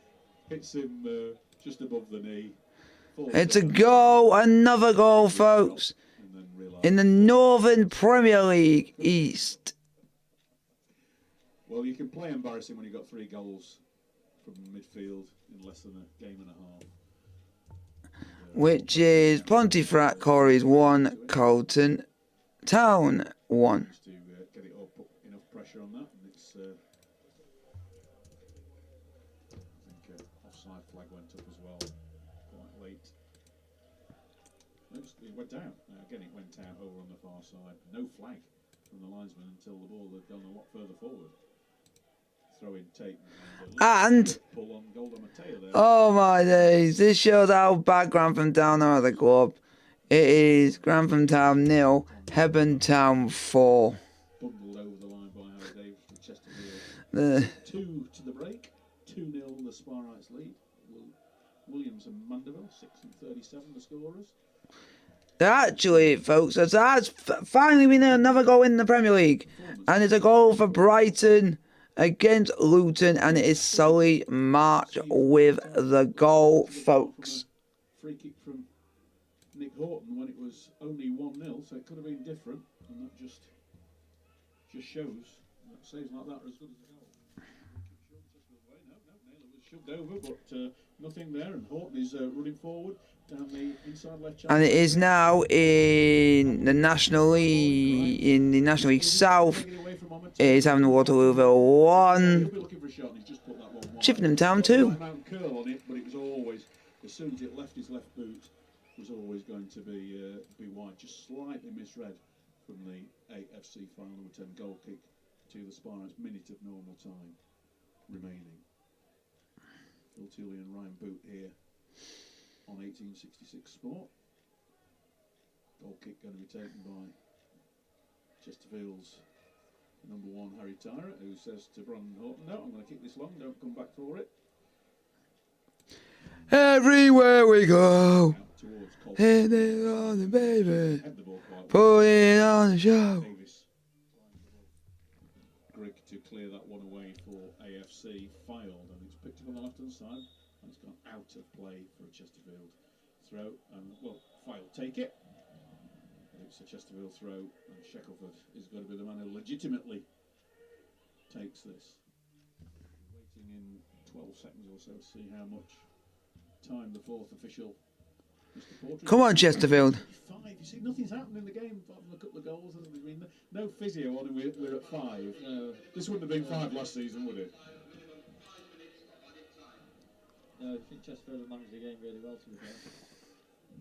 B: hits him just above the knee.
A: It's a goal, another goal, folks, in the Northern Premier League East.
B: Well, you can play embarrassing when you've got 3 goals from midfield in less than a game and a half.
A: Which is Pontefract Quarries 1, Colton Town 1.
B: To get it all, put enough pressure on that, and it's I think offside flag went up as well quite late. It went down. Again, it went out over on the far side. No flag from the linesman until the ball had gone a lot further forward. Throw in Tate
A: And
B: pull on Golda Mateo there.
A: oh my days, this shows how bad Grantham Town are at the club. It is Grantham Town 0, Hebburn Town 4.
B: Bundled over the line by Harry Davis with Chesterfield. 2 to the break, 2-0 the Sparrites lead. Williams and Mandeville, 6 and 37 the scorers.
A: Actually, folks, that's finally been another goal in the Premier League. And it's a goal for Brighton against Luton, and it is Solly March with the goal, folks.
B: Free kick from Nick Horton when it was only 1-0, so it could have been different, and that just shows that saves like that are as good as a goal. Naylor was shoved over, but nothing there, and Horton is running forward down the inside left channel.
A: And it is now in the National League South. It is having Waterlooville 1, Chippenham Town 2.
B: as soon as it left his left boot, was always going to be wide. Just slightly misread from the AFC Fylde return goal kick to the Spirits. Minute of normal time remaining. Phil Tooley and Ryan Boot here on 1866 Sport. Goal kick going to be taken by Chesterfield's number 1 Harry Tyra, who says to Brandon Horton, no, I'm going to kick this long, don't come back for it.
A: Everywhere we go, hit it on the baby, put it on the show.
B: Grigg to clear that one away for AFC Fylde, and it's picked up on the left hand side, and it's gone out of play for a Chesterfield throw, and well, Fylde take it. It's a Chesterfield throw, and Shackelford is going to be the man who legitimately takes this. Waiting in 12 seconds or so to see how much time the 4th official, Mr. Porter.
A: Come on, Chesterfield.
B: 5. You see, nothing's happened in the game apart from a couple of goals. There's been no physio on, and we're at 5. This wouldn't have been 5 last season, would it?
C: No, I think Chesterfield have managed the game really well, to be fair.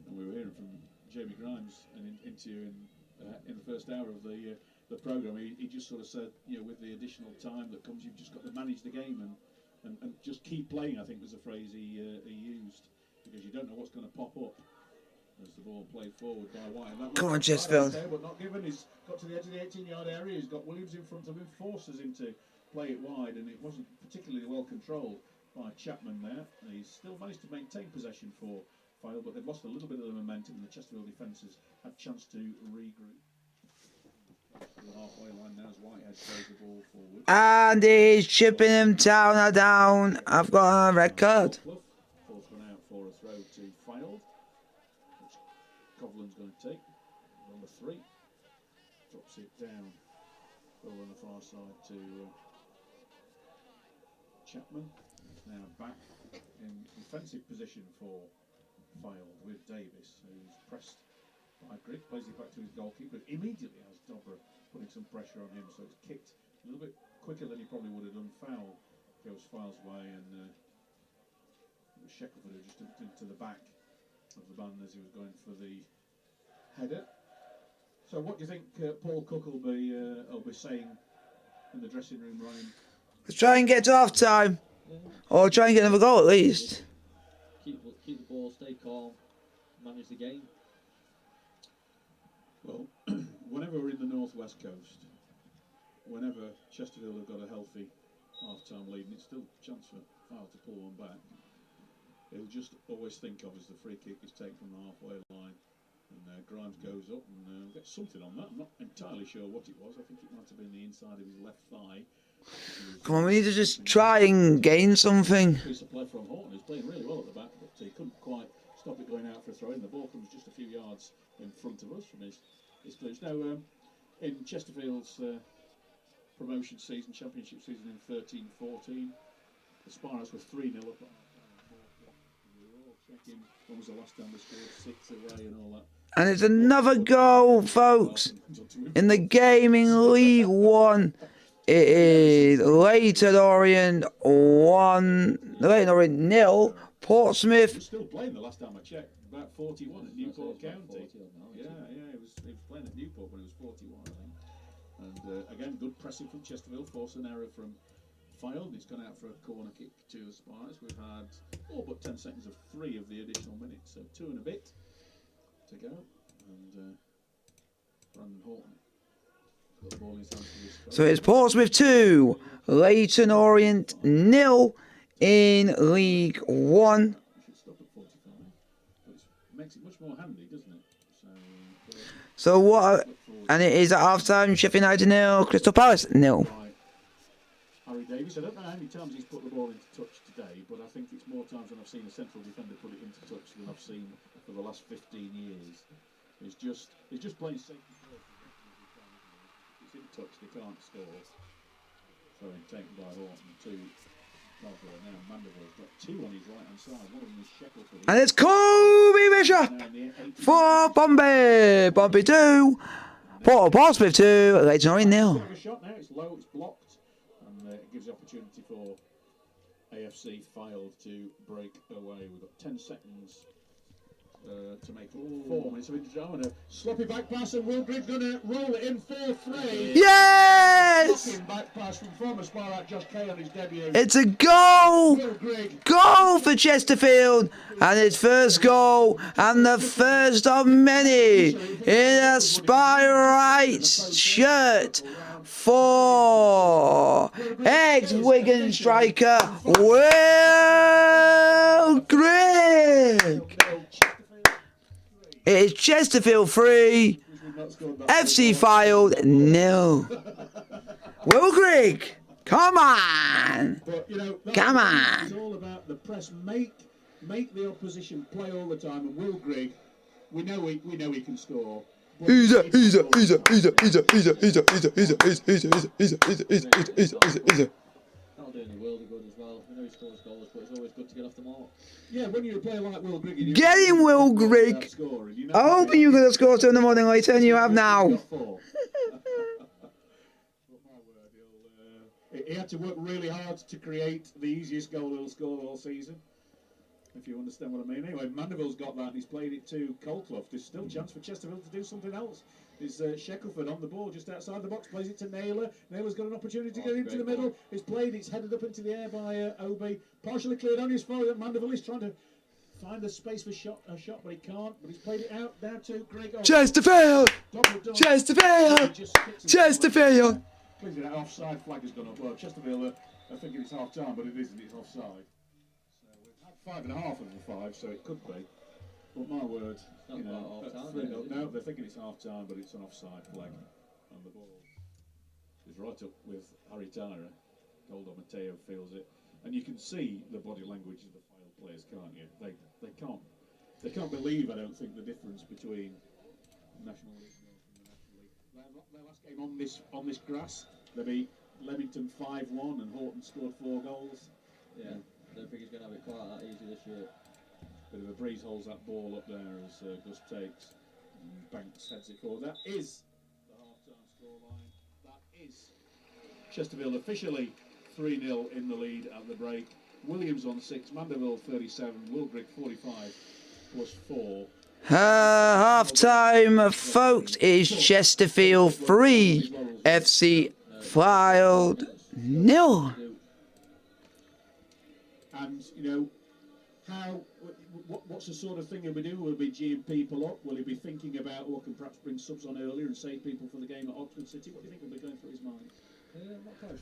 B: And we were hearing from Jamie Grimes and interview in the first hour of the programme. He just sort of said, you know, with the additional time that comes, you've just got to manage the game and just keep playing, I think was the phrase he used, because you don't know what's going to pop up as the ball played forward by White. And that
A: Come on, Chesterfield.
B: there, but not given. He's got to the edge of the 18-yard area. He's got Williams in front of him, forces him to play it wide, and it wasn't particularly well controlled by Chapman there. And he's still managed to maintain possession for Fylde, but they've lost a little bit of the momentum, and the Chesterfield defences had a chance to regroup. To the halfway line now as Whitehead throws the ball forward.
A: And he's chipping him down. I've got a red card.
B: Ball's gone out for a throw to Fylde, which Coughlin's going to take. Number 3 drops it down over on the far side to Chapman. It's now back in defensive position for Fylde with Davis, who's pressed by Grigg, plays it back to his goalkeeper. Immediately has Dobra putting some pressure on him, so it's kicked a little bit quicker than he probably would have done. Foul goes Fylde's way, and Shackelford who just jumped into the back of the band as he was going for the header. So what do you think Paul Cook will be saying in the dressing room, Ryan?
A: Let's try and get to half time, or try and get another goal at least.
C: Keep the ball, stay calm, manage the game.
B: Well, whenever we're in the northwest coast, whenever Chesterfield have got a healthy half-time lead, and it's still a chance for Fylde to pull one back, he'll just always think of as the free kick is taken from the halfway line, and Grimes goes up and gets something on that. I'm not entirely sure what it was. I think it might have been the inside of his left thigh.
A: Come on, we need to just try and gain something.
B: Piece of play from Horton, who's playing really well at the back, but he couldn't quite stop it going out for a throw in. The ball comes just a few yards in front of us from his clearance. Now, in Chesterfield's promotion season, championship season in 13-14, the Spirits were 3-0 up. We were all checking when was the last time they scored 6 away and all that.
A: And it's another goal, folks, in the game in League One. It is Leyton Orient 1, Leyton Orient 0, Portsmouth.
B: He was still playing the last time I checked, about 41 at Newport County. Yeah, he was playing at Newport when he was 41, I think. And again, good pressing from Chesterfield, forced an error from Fylde. It's gone out for a corner kick to the Spirits. We've had all but 10 seconds of 3 of the additional minutes, so 2 and a bit to go. And Brandon Horton.
A: So it's Portsmouth 2, Leyton Orient 0 in League One.
B: Makes it much more handy, doesn't it?
A: So what? And it is at half time. Sheffield United 0, Crystal Palace 0.
B: Harry Davis. I don't know how many times he's put the ball into touch today, but I think it's more times than I've seen a central defender put it into touch than I've seen for the last 15 years. He's just playing safety first. In touch, they can't score. So taken by Horton, 2. Now Mandeville's got 2 on his right hand side. One of them is Shackelford.
A: And it's Kobe Bishop for Bombay. Bombay 2, Portsmouth 2, Leyton Orient 0.
B: A shot now. It's low. It's blocked, and it gives the opportunity for AFC Fylde to break away. We've got 10 seconds to make 4 minutes of injury. And a sloppy back pass, and Will Grigg going to roll it in 4-3.
A: Yes!
B: Sloppy back pass from former Sparrow Josh Kay on his debut.
A: It's a goal!
B: Will Grigg.
A: Goal for Chesterfield, and his first goal, and the first of many in a Spy Rights shirt for ex-Wigan striker Will Grigg. It is Chesterfield 3, FC Fylde 0. Will Grigg, come on!
B: But, you know,
A: Come on!
B: It's all about the press. Make the opposition play all the time. And Will Grigg, we know he can score.
A: He's a.
C: Not doing the world of good as well. We know he scores goals, but it's always good to get off the mark.
B: Yeah, when you're a player like Will Grigg,
A: Get him, Will Grigg. I hope you're going to score 2 in the morning later, and you have now.
B: He had to work really hard to create the easiest goal he'll score all season, if you understand what I mean. Anyway, Mandeville's got that, and he's played it to Colclough. There's still a chance for Chesterfield to do something else. Is Shackelford on the ball just outside the box, plays it to Naylor. Naylor's got an opportunity to get into the middle. It's played, it's headed up into the air by Obi. Partially cleared on his forward. Mandeville is trying to find a space for a shot, but he can't. But he's played it out now to Greg.
A: Chesterfield! Chesterfield! Chesterfield!
B: Please, that offside flag has gone up. Well, Chesterfield are thinking it's half time, but it isn't. It's offside. So we've had 5.5 of the 5, so it could be. But my word, you know, no, they're thinking it's half time, but it's an offside flag, and the ball is right up with Harry Tyra. Goldo Mateo feels it, and you can see the body language of the Fylde players, can't you? They can't believe, I don't think, the difference between National League North and the National League. Their last game on this grass, they beat Leamington 5-1, and Horton scored 4 goals.
C: Yeah, I don't think he's going to have it quite that easy this year.
B: Bit of a breeze holds that ball up there as Gus takes, and Banks heads it forward. That is the half-time scoreline. That is Chesterfield officially 3-0 in the lead at the break. Williams on 6, Mandeville 37, Will Grigg 45 plus 4.
A: Half-time, folks, is Chesterfield 3, FC Flyde 0.
B: And, you know, what's the sort of thing he'll be doing? Will he be geeing people up? Will he be thinking about, oh, I can perhaps bring subs on earlier and save people for the game at Oxford City? What do you think will be going through his mind?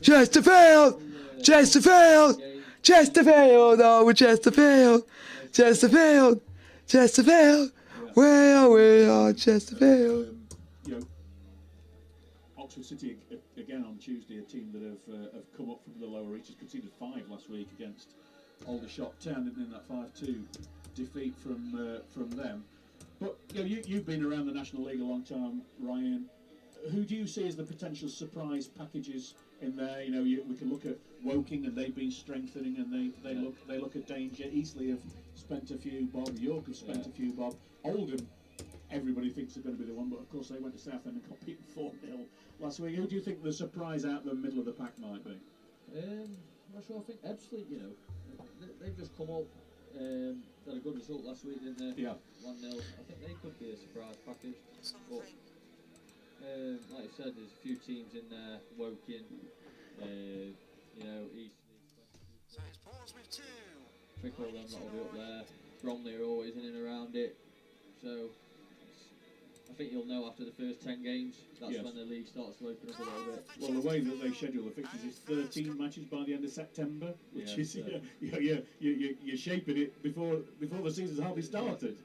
A: Chesterfield! Chesterfield! Chesterfield! Oh, Chesterfield! Chesterfield! Chesterfield! Where we are, Chesterfield.
B: You know, Oxford City again on Tuesday, a team that have come up from the lower reaches, conceded 5 last week against Aldershot Town in that 5-2 defeat from them. But you know, you've been around the National League a long time, Ryan. Who do you see as the potential surprise packages in there? You know, we can look at Woking, and they've been strengthening, and they look at danger. Eastleigh have spent a few bob. York have spent a few bob. Oldham, everybody thinks they're going to be the one, but of course they went to Southend and got beaten 4-0 last week. Who do you think the surprise out the middle of the pack might be?
C: Not sure. I think Ebbsfleet, you know, they've just come up. Had a good result last week, didn't they? Yeah. 1-0. I think they could be a surprise package. But like I said, there's a few teams in there. Woking, you know, Eastleigh. So it's pause with 2. I think all them that'll be up there. Bromley are always in and around it. So I think you'll know after the first 10 games. That's when the league starts to open up a little bit.
B: Well, the way that they schedule the fixtures is 13 matches by the end of September, which is you're shaping it before the season's hardly started.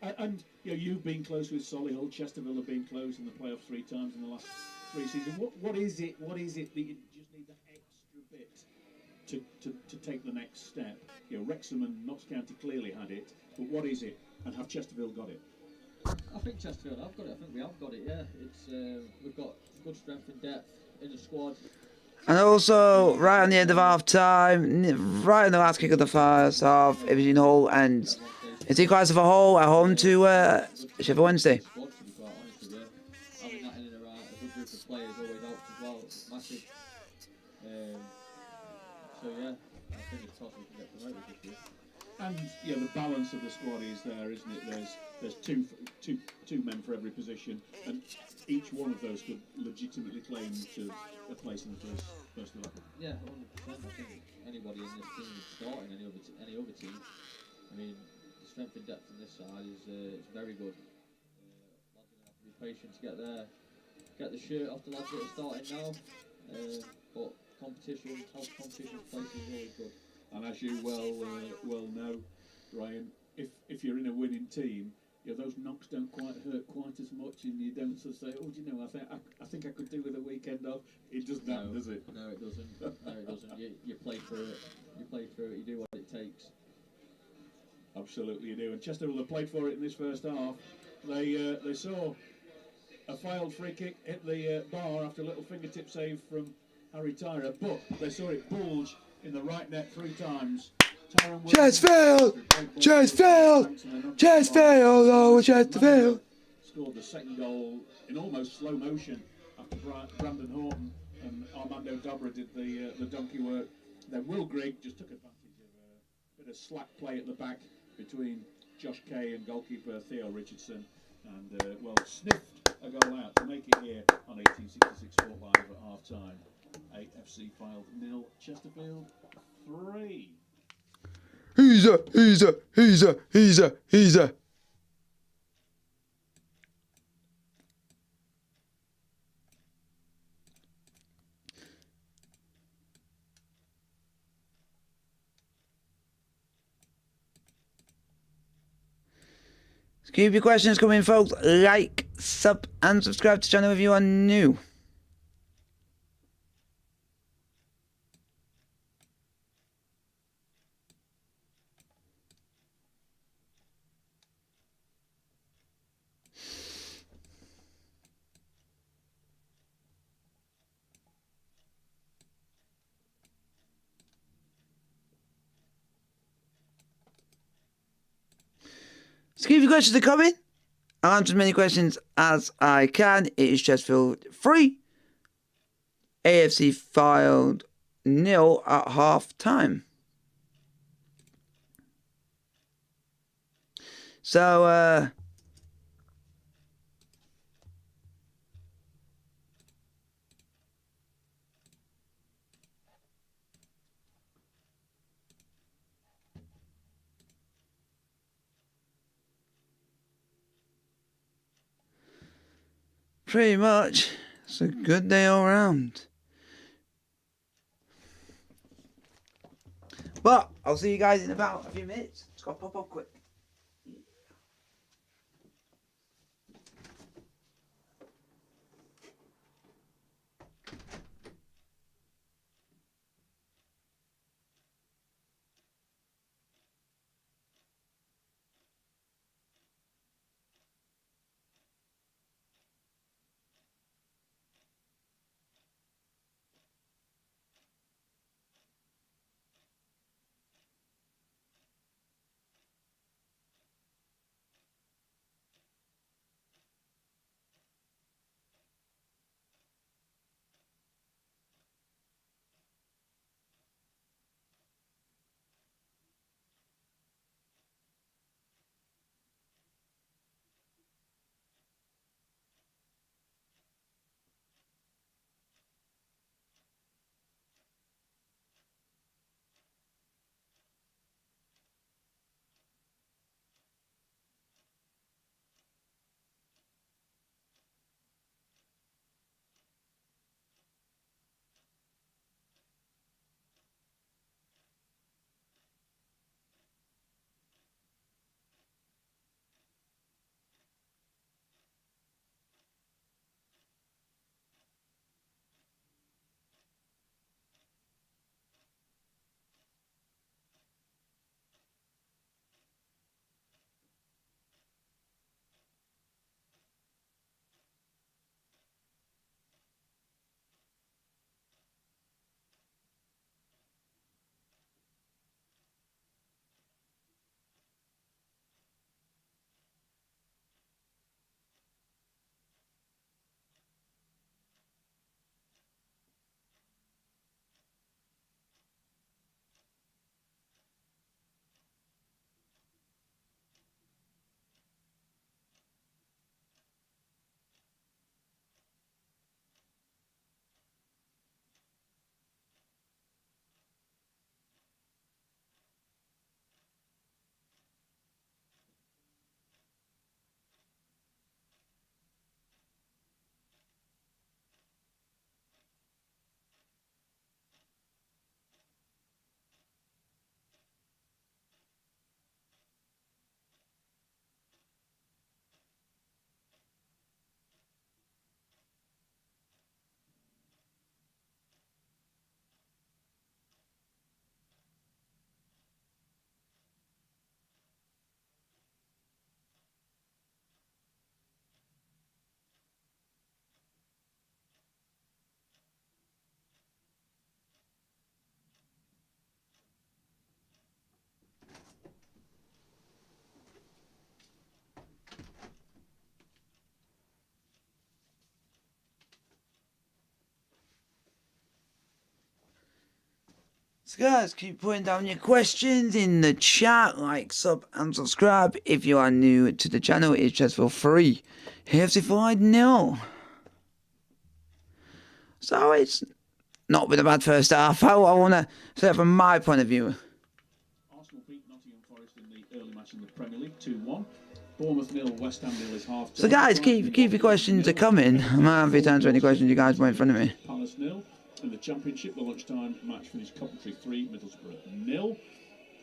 B: And you know, you've been close with Solihull. Chesterfield have been close in the playoffs 3 times in the last 3 seasons. What is it that you just need that extra bit to take the next step? You know, Wrexham and Notts County clearly had it, but what is it, and have Chesterfield got it?
C: I think Chesterfield have got it. I think we have got it. Yeah, it's we've got good strength and depth in the squad.
A: And also, right on the end of half time, right in the last kick of the first half, it was in Hull and it's equalised for Hull at home to Sheffield Wednesday.
C: Squad, to be quite honest with you, having that in and around a good group of players always helps as well. It's massive. So yeah, I think it's possible to get promoted this year.
B: And yeah, the balance of the squad is there, isn't it? There's two men for every position, and each one of those could legitimately claim to a place in the first 11.
C: Yeah, 100%. I think anybody in this team would start in any other team. I mean, the strength and depth on this side is very good. Lads are going to have to be patient to get the shirt off the lads that are starting now. But competition, health competition place is always good.
B: And as you well know, Ryan, if you're in a winning team, you know, those knocks don't quite hurt quite as much, and you don't sort of say, oh, do you know, I think I could do with a weekend off. It doesn't happen, does it?
C: No, it doesn't. No, it doesn't. You play through it. You play through it. You do what it takes.
B: Absolutely, you do. And Chesterfield have played for it in this first half. They saw a failed free kick hit the bar after a little fingertip save from Harry Tyra, but they saw it bulge in the right net 3 times.
A: Chesterfield! Chesterfield! Chesterfield! Oh, Chesterfield!
B: Scored the second goal in almost slow motion after Brandon Horton and Armando Dobra did the donkey work. Then Will Grigg just took advantage of a bit of slack play at the back between Josh Kay and goalkeeper Theo Richardson, and well, sniffed a goal out to make it here on 1866 Fort Live at half time. AFC Fylde 0, Chesterfield 3.
A: He's a. Keep your questions coming, folks. Like, sub, and subscribe to the channel if you are new. So keep your questions coming. I'll answer as many questions as I can. It is Chesterfield 3. AFC Fylde 0 at half time. So, pretty much, it's a good day all round. But I'll see you guys in about a few minutes. Just gotta pop up quick. So guys, keep putting down your questions in the chat, like, sub and subscribe. If you are new to the channel, it's Chesterfield 3, AFC Flyde 0. So it's not been a bad first half. I want to say from my point of view.
B: Arsenal beat Nottingham Forest in the early match in the Premier League 2-1. Bournemouth 0, West Ham 0 is half time.
A: So guys, keep your questions coming. I'm happy to answer any questions you guys put in front of me.
B: Palace 0. In the Championship, the lunchtime match finished Coventry 3, Middlesbrough 0.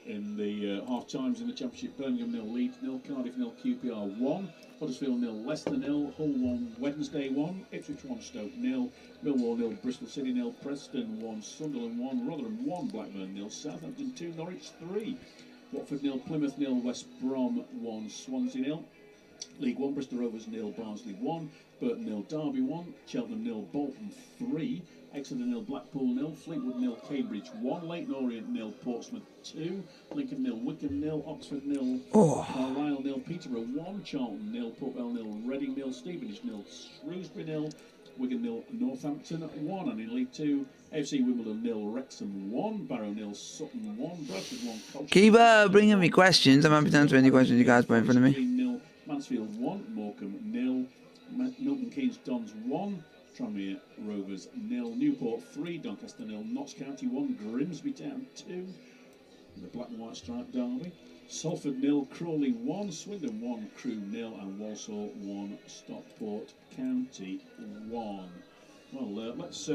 B: In the half times in the Championship, Birmingham 0, Leeds 0, Cardiff 0, QPR 1, Huddersfield 0, Leicester 0, Hull 1, Wednesday 1, Ipswich 1, Stoke 0, Millwall 0, Bristol City 0, Preston 1, Sunderland 1, Rotherham 1, Blackburn 0, Southampton 2, Norwich 3, Watford 0, Plymouth 0, West Brom 1, Swansea 0. League 1, Bristol Rovers 0, Barnsley 1, Burton 0, Derby 1, Cheltenham 0, Bolton 3, Exeter 0, Blackpool 0, Fleetwood 0, Cambridge 1, Leyton Orient 0, Portsmouth 2, Lincoln 0, Wickham 0, Oxford 0, Carlisle 0, Peterborough 1, Charlton 0, Port Vale 0, Reading 0, Stevenage 0, Shrewsbury 0, Wigan 0, Northampton 1, and in League 2, AFC Wimbledon 0, Wrexham 1, Barrow 0, Sutton 1, Bradford 1, Colchester.
A: Keep bringing me questions. I'm happy to answer any questions you guys put in front of me.
B: Mansfield 1, Morecambe 0, Milton Keynes Dons 1, Tranmere Rovers 0, Newport 3, Doncaster 0, Notts County 1, Grimsby Town 2, the Black and White Stripe Derby, Salford 0, Crawley 1, Swindon 1, Crewe 0, and Walsall 1, Stockport County 1. Well, let's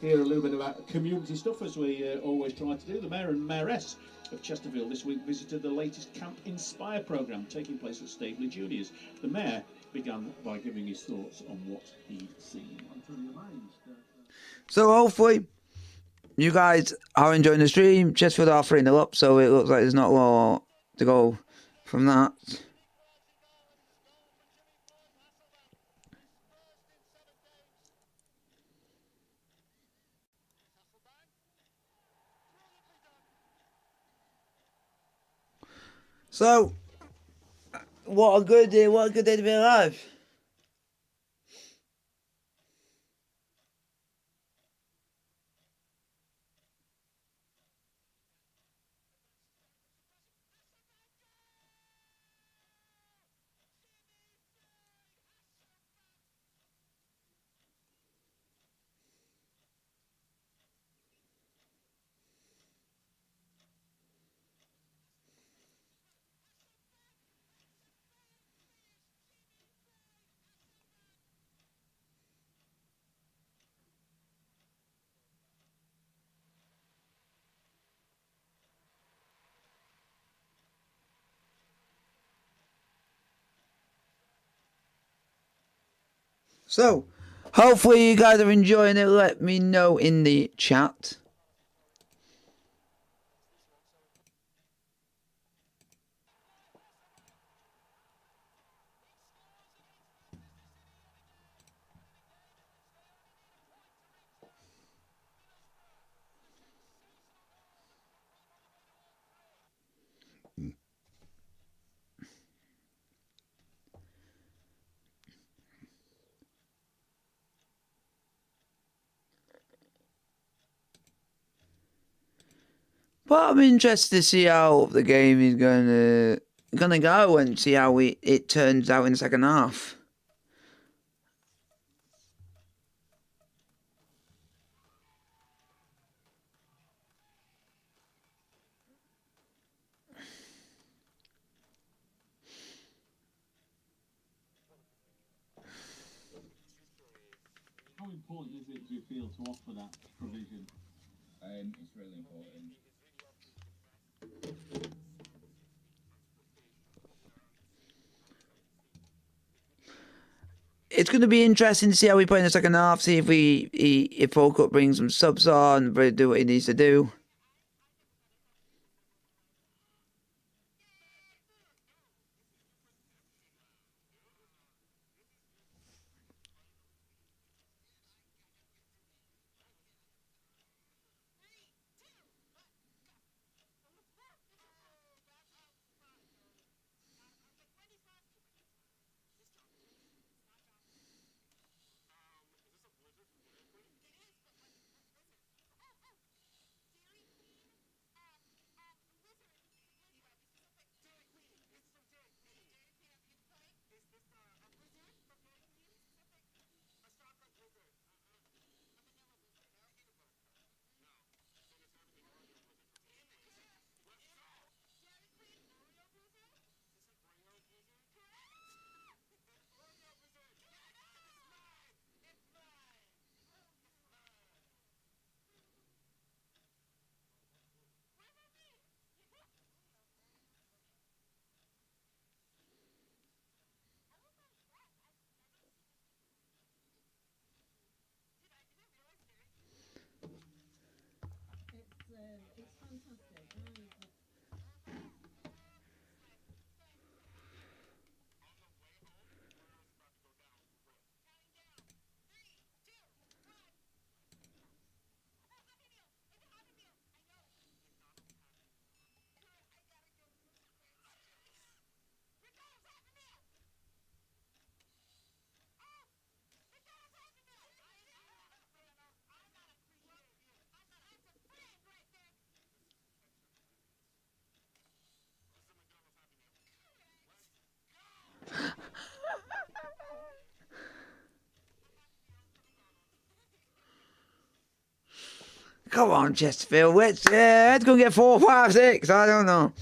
B: hear a little bit about community stuff, as we always try to do. The Mayor and Mayoress of Chesterfield this week visited the latest Camp Inspire programme taking place at Staveley Juniors. The Mayor began by giving his thoughts on what he'd seen.
A: So hopefully you guys are enjoying the stream. Chesterfield are 3-0 up, so it looks like there's not a lot to go from that. So, what a good day to be alive. So, hopefully you guys are enjoying it. Let me know in the chat. But I'm interested to see how the game is gonna go and see how it turns out in the second half.
B: How important is it, do you feel, to offer that provision?
D: It's really important.
A: It's going to be interesting to see how we play in the second half. See if Falkut brings some subs on, but do what he needs to do. Come on, Chesterfield. Let's go get 4, 5, 6. I don't know.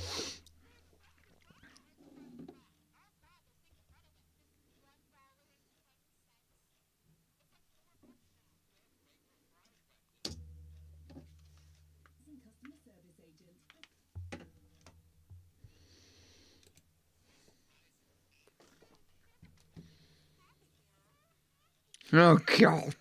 A: Oh, God.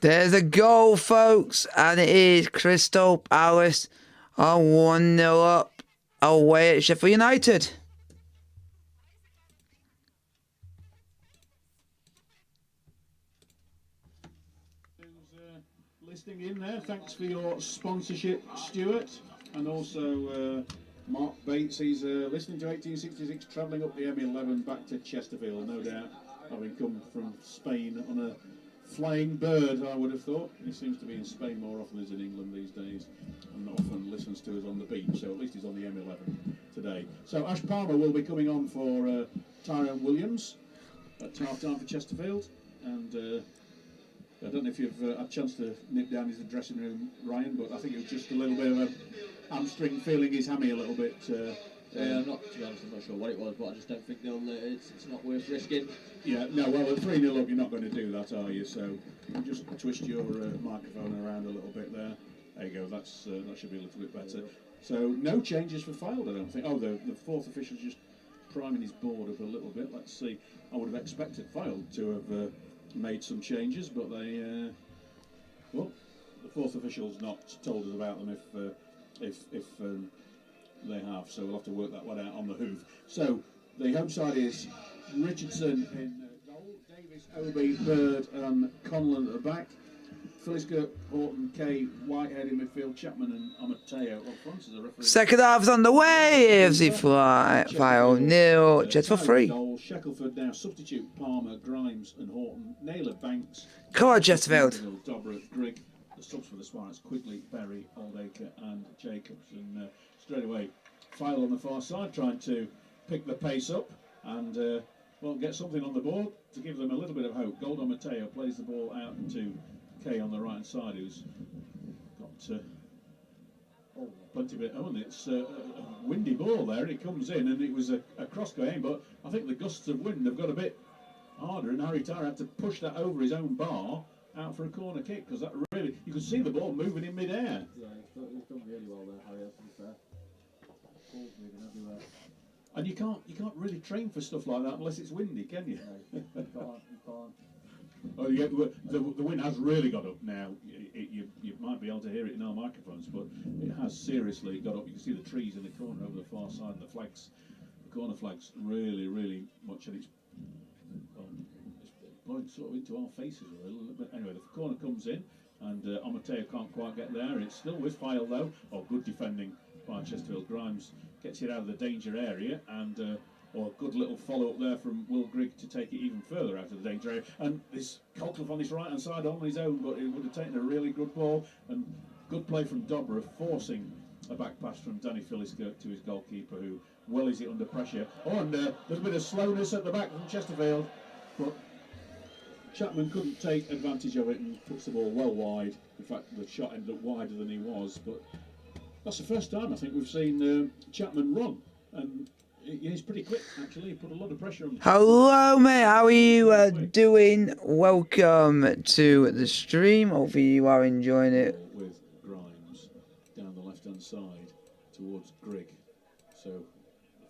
A: There's a goal, folks, and it is Crystal Palace are 1-0 up away at Sheffield United.
B: Listening in there, thanks for your sponsorship, Stuart, and also Mark Bates. He's listening to 1866, travelling up the M11 back to Chesterfield, no doubt, having come from Spain on a flying bird, I would have thought. He seems to be in Spain more often than he's in England these days, and often listens to us on the beach, so at least he's on the M11 today. So Ash Palmer will be coming on for Tyrone Williams at half-time for Chesterfield, and I don't know if you've had a chance to nip down his dressing room, Ryan, but I think it was just a little bit of a hamstring feeling his hammy a little bit.
C: I'm not, to be honest, I'm not sure what it was, but I just don't think it's not worth risking.
B: Yeah, no, well, at 3-0 up, you're not going to do that, are you? So just twist your microphone around a little bit there. There you go, that should be a little bit better. So no changes for Fylde, I don't think. Oh, the fourth official's just priming his board up a little bit. Let's see. I would have expected Fylde to have made some changes, but they well, the fourth official's not told us about them if they have, so we'll have to work that one out on the hoof. So the home side is Richardson in goal, Davis, Obi, Bird and Conlon at the back, Philliska, Horton, Kay, Whitehead in midfield, Chapman and Amateo up front as a referee.
A: Second half's on the way. AFC Flyde 0-0. Chesterfield 3.
B: Shackelford now substitute Palmer, Grimes and Horton. Naylor, Banks.
A: Come on, Chesterfield.
B: Dobra, Grigg. The subs for the Sparks, Quigley, Berry, Oldacre and Jacobs. And straight away, Fylde on the far side trying to pick the pace up and well, get something on the board to give them a little bit of hope. Goldo Mateo plays the ball out to Kay on the right hand side, who's got plenty of it. Oh, and it's a windy ball there. It comes in, and it was a cross going, but I think the gusts of wind have got a bit harder, and Harry Tyra had to push that over his own bar out for a corner kick, because that really, you could see the ball moving in mid-air.
C: Yeah, he's done really well there, Harry, to be fair. Ball's moving everywhere.
B: And you can't really train for stuff like that unless it's windy, can you?
C: No, you can't.
B: Well, the wind has really got up now. You might be able to hear it in our microphones, but it has seriously got up. You can see the trees in the corner over the far side, and the flags, the corner flags, really much, and it's blowing sort of into our faces a little bit. Anyway, the corner comes in, and Amateo can't quite get there. It's still with Fylde though. Oh, good defending by Chesterfield. Grimes gets it out of the danger area, and or a good little follow-up there from Will Grigg to take it even further out of the danger area. And this Colcliffe on his right-hand side on his own, but it would have taken a really good ball. And good play from Dobra, forcing a back pass from Danny Philliska to his goalkeeper, who wellies it under pressure. Oh, and there's a bit of slowness at the back from Chesterfield, but Chapman couldn't take advantage of it and puts the ball well wide. In fact, the shot ended up wider than he was, but that's the first time I think we've seen Chapman run, and he's pretty quick actually. He put a lot of pressure on.
A: Hello, mate. How are you doing? Welcome to the stream. Hopefully you are enjoying it.
B: With Grimes down the left-hand side towards Grigg. So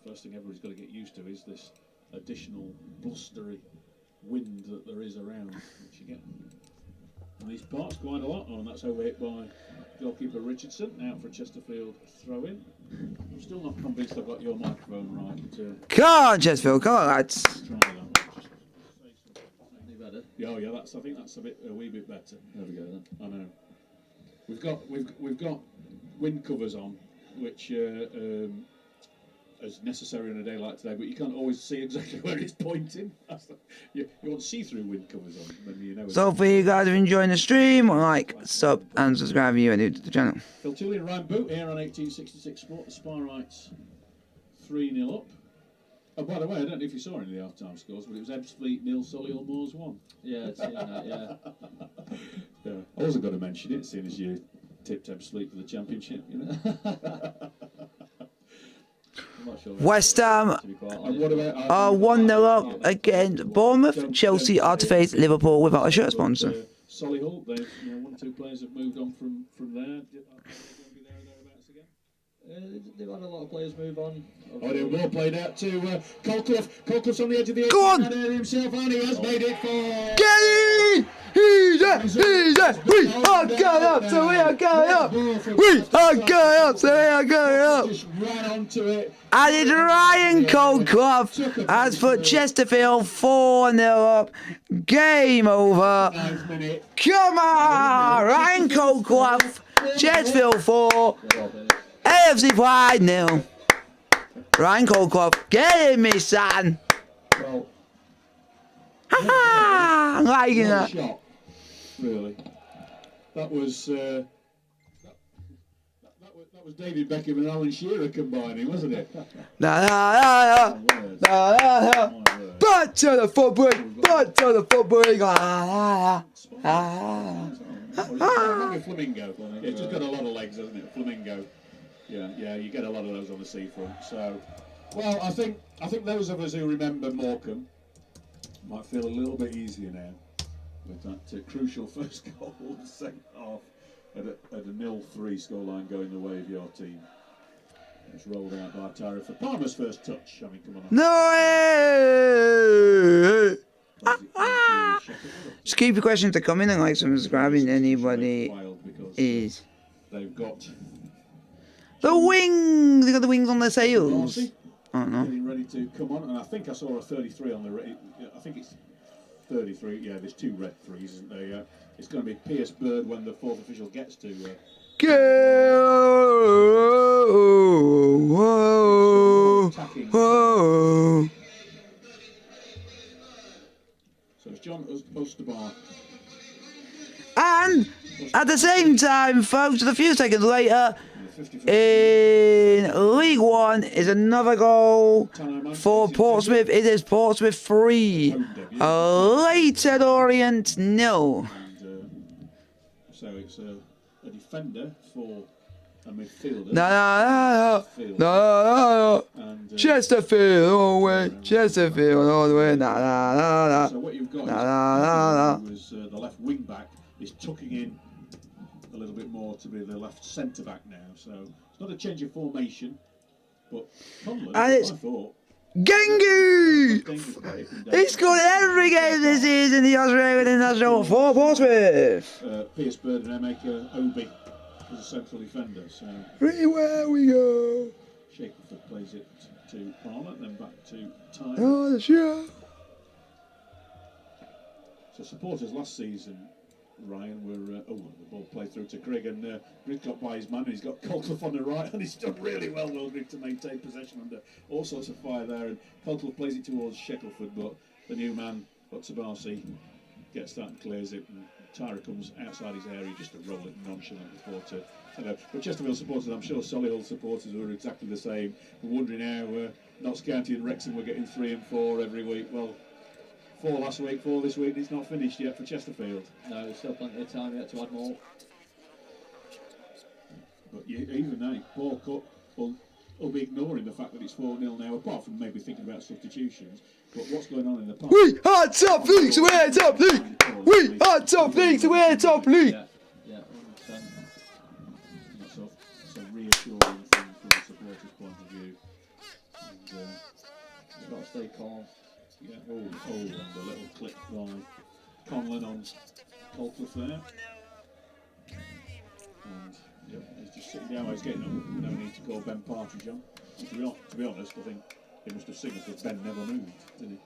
B: the first thing everybody's got to get used to is this additional blustery wind that there is around, which you get in these parts quite a lot. Oh, and that's overhit by goalkeeper Richardson. Now for Chesterfield throw in. I'm still not convinced I've got your microphone right.
A: Come on, Chesterfield, come on, lads.
B: Try that.
C: Any better?
B: Yeah, oh yeah, I think that's a wee bit better.
C: There we go then.
B: I know. We've got wind covers on, which is necessary on a day like today, but you can't always see exactly where it's pointing. You want see-through wind covers on, then you know.
A: So hopefully you guys are enjoying the stream. Like, sub, and subscribe if you're new to the channel.
B: Phil Tooley and Ryan Boot here on 1866 Sport. The Sparrites 3-0 up. Oh, by the way, I don't know if you saw any of the half-time scores, but it was Ebbs Fleet 0, Solihull Moors 1.
C: Yeah, I'd seen that, yeah.
B: Yeah. I wasn't going to mention it, seeing as you tipped Ebbs Fleet for the championship, you know.
C: I'm not sure.
A: West Ham
B: And what about
A: are 1-0 up against Bournemouth. Chelsea are to face Liverpool without a shirt sponsor.
B: Solihull, they've, one or two players have moved on from there. Are they going to be there or thereabouts again?
C: They've had a lot of players move on.
B: Oh, they were more played out to Colclough. Colclough's on the edge of the
A: Go on!
B: area himself, and he has made it for...
A: Get in! He's it! We are going up, so we are going up! We are going up, so we are going up!
B: Just ran onto it.
A: And it's Ryan Colclough has put Chesterfield 4-0 up. Game over.
B: 9th minute.
A: Come on! Ryan Colclough, Chesterfield 4, AFC Flyde 0. Ryan Colclough, get in, me son!
B: Well,
A: Ha ha! I'm liking
B: what a
A: that.
B: shot, really. That was... That was David Beckham and Alan Shearer combining, wasn't it?
A: Da da da da da da. Butt to the footbridge, butt to the footbridge. Ah, ah, ah.
B: Flamingo. It's just got a lot of legs, hasn't it? Flamingo. Yeah, you get a lot of those on the seafront. So, well, I think those of us who remember Morecambe might feel a little bit easier now with that crucial first goal of the second half at a 0-3 scoreline going the way of your team. It's rolled out by Tyra for Palmer's first touch. I mean, come on.
A: No way! Just keep your questions to come in and like subscribing. Anybody is.
B: They've got
A: The wings! They got the wings on their sails. I don't know.
B: getting ready to come on, and I think I saw a 33 on the. I think it's 33. Yeah, there's 2 red 3s, isn't there? It's going to be Pierce Bird when the 4th official gets to.
A: Go! Whoa! Whoa!
B: So it's John Osterbar.
A: And at the same time, folks, a few seconds later, in League One is another goal for Portsmouth. It is Portsmouth 3, Leighton Orient 0.
B: So it's a defender for a midfielder.
A: No.
B: And,
A: Chesterfield all the way. Chesterfield all the way.
B: So what you've got is the left wing back is tucking in a little bit more to be the left centre back now. So it's not a change of formation, but Conlon,
A: And it's
B: I thought.
A: Gengi! He scored every game this season, the Australian international for Portsmouth.
B: Pierce Bird and Emeka Obi as a central defender. So
A: Where we go.
B: Shakerford plays it to Palmer, then back to Tyler.
A: Oh, the show.
B: So supporters last season, Ryan, were the ball played through to Grigg, and Grigg got by his man, and he's got Colclough on the right, and he's done really well, Grigg, to maintain possession under all sorts of fire there. And Colclough plays it towards Shackelford, but the new man, Otsabasi, gets that and clears it, and Tyra comes outside his area just to roll it nonchalantly forward to. But Chesterfield supporters, I'm sure Solihull supporters were exactly the same. We're wondering how Notts County and Wrexham were getting 3 and 4 every week. Well, 4 last week, 4 this week. It's not finished yet for Chesterfield.
C: No, there's still plenty of time yet to add more.
B: But even now, Paul Cook will be ignoring the fact that it's 4-0 now, apart from maybe thinking about substitutions. But what's going on in the park?
A: We are top league, so we're top league. We are top league, so we're top league.
C: Yeah, 100%.
B: That's a reassuring thing from the supporters' point of view. And,
C: You've got to stay calm.
B: yeah, and a little clip by Conlon on Colcliffe there. And yep, he's just sitting down while he's getting up. No need to call Ben Partridge on. To be honest, I think he must have signalled that Ben never moved, didn't he?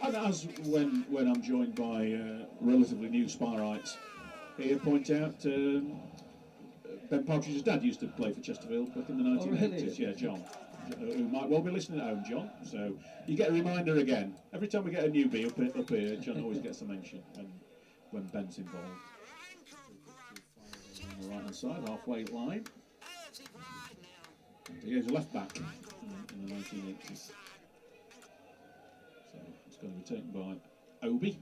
B: And as when I'm joined by relatively new Spyrites here, point out Ben Partridge's dad used to play for Chesterfield back in the 1980s.
C: Oh, really?
B: Yeah, John. Who might well be listening at home, John. So you get a reminder again. Every time we get a newbie up here, John always gets a mention when Ben's involved. On the right hand side, halfway line. And he was a left back in the 1980s. So it's going to be taken by Obi.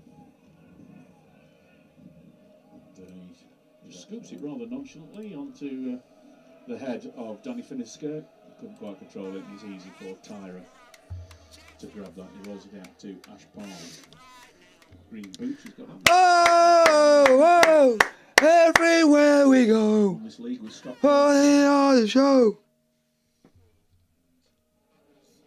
B: And he just scoops it rather nonchalantly onto the head of Danny Finisker. Couldn't quite control it, and it's easy for Tyra to grab that. He rolls it out to Ash Palmer. Green boots, he's got them.
A: Oh, everywhere we go.
B: This league was stopped.
A: Putting on the show.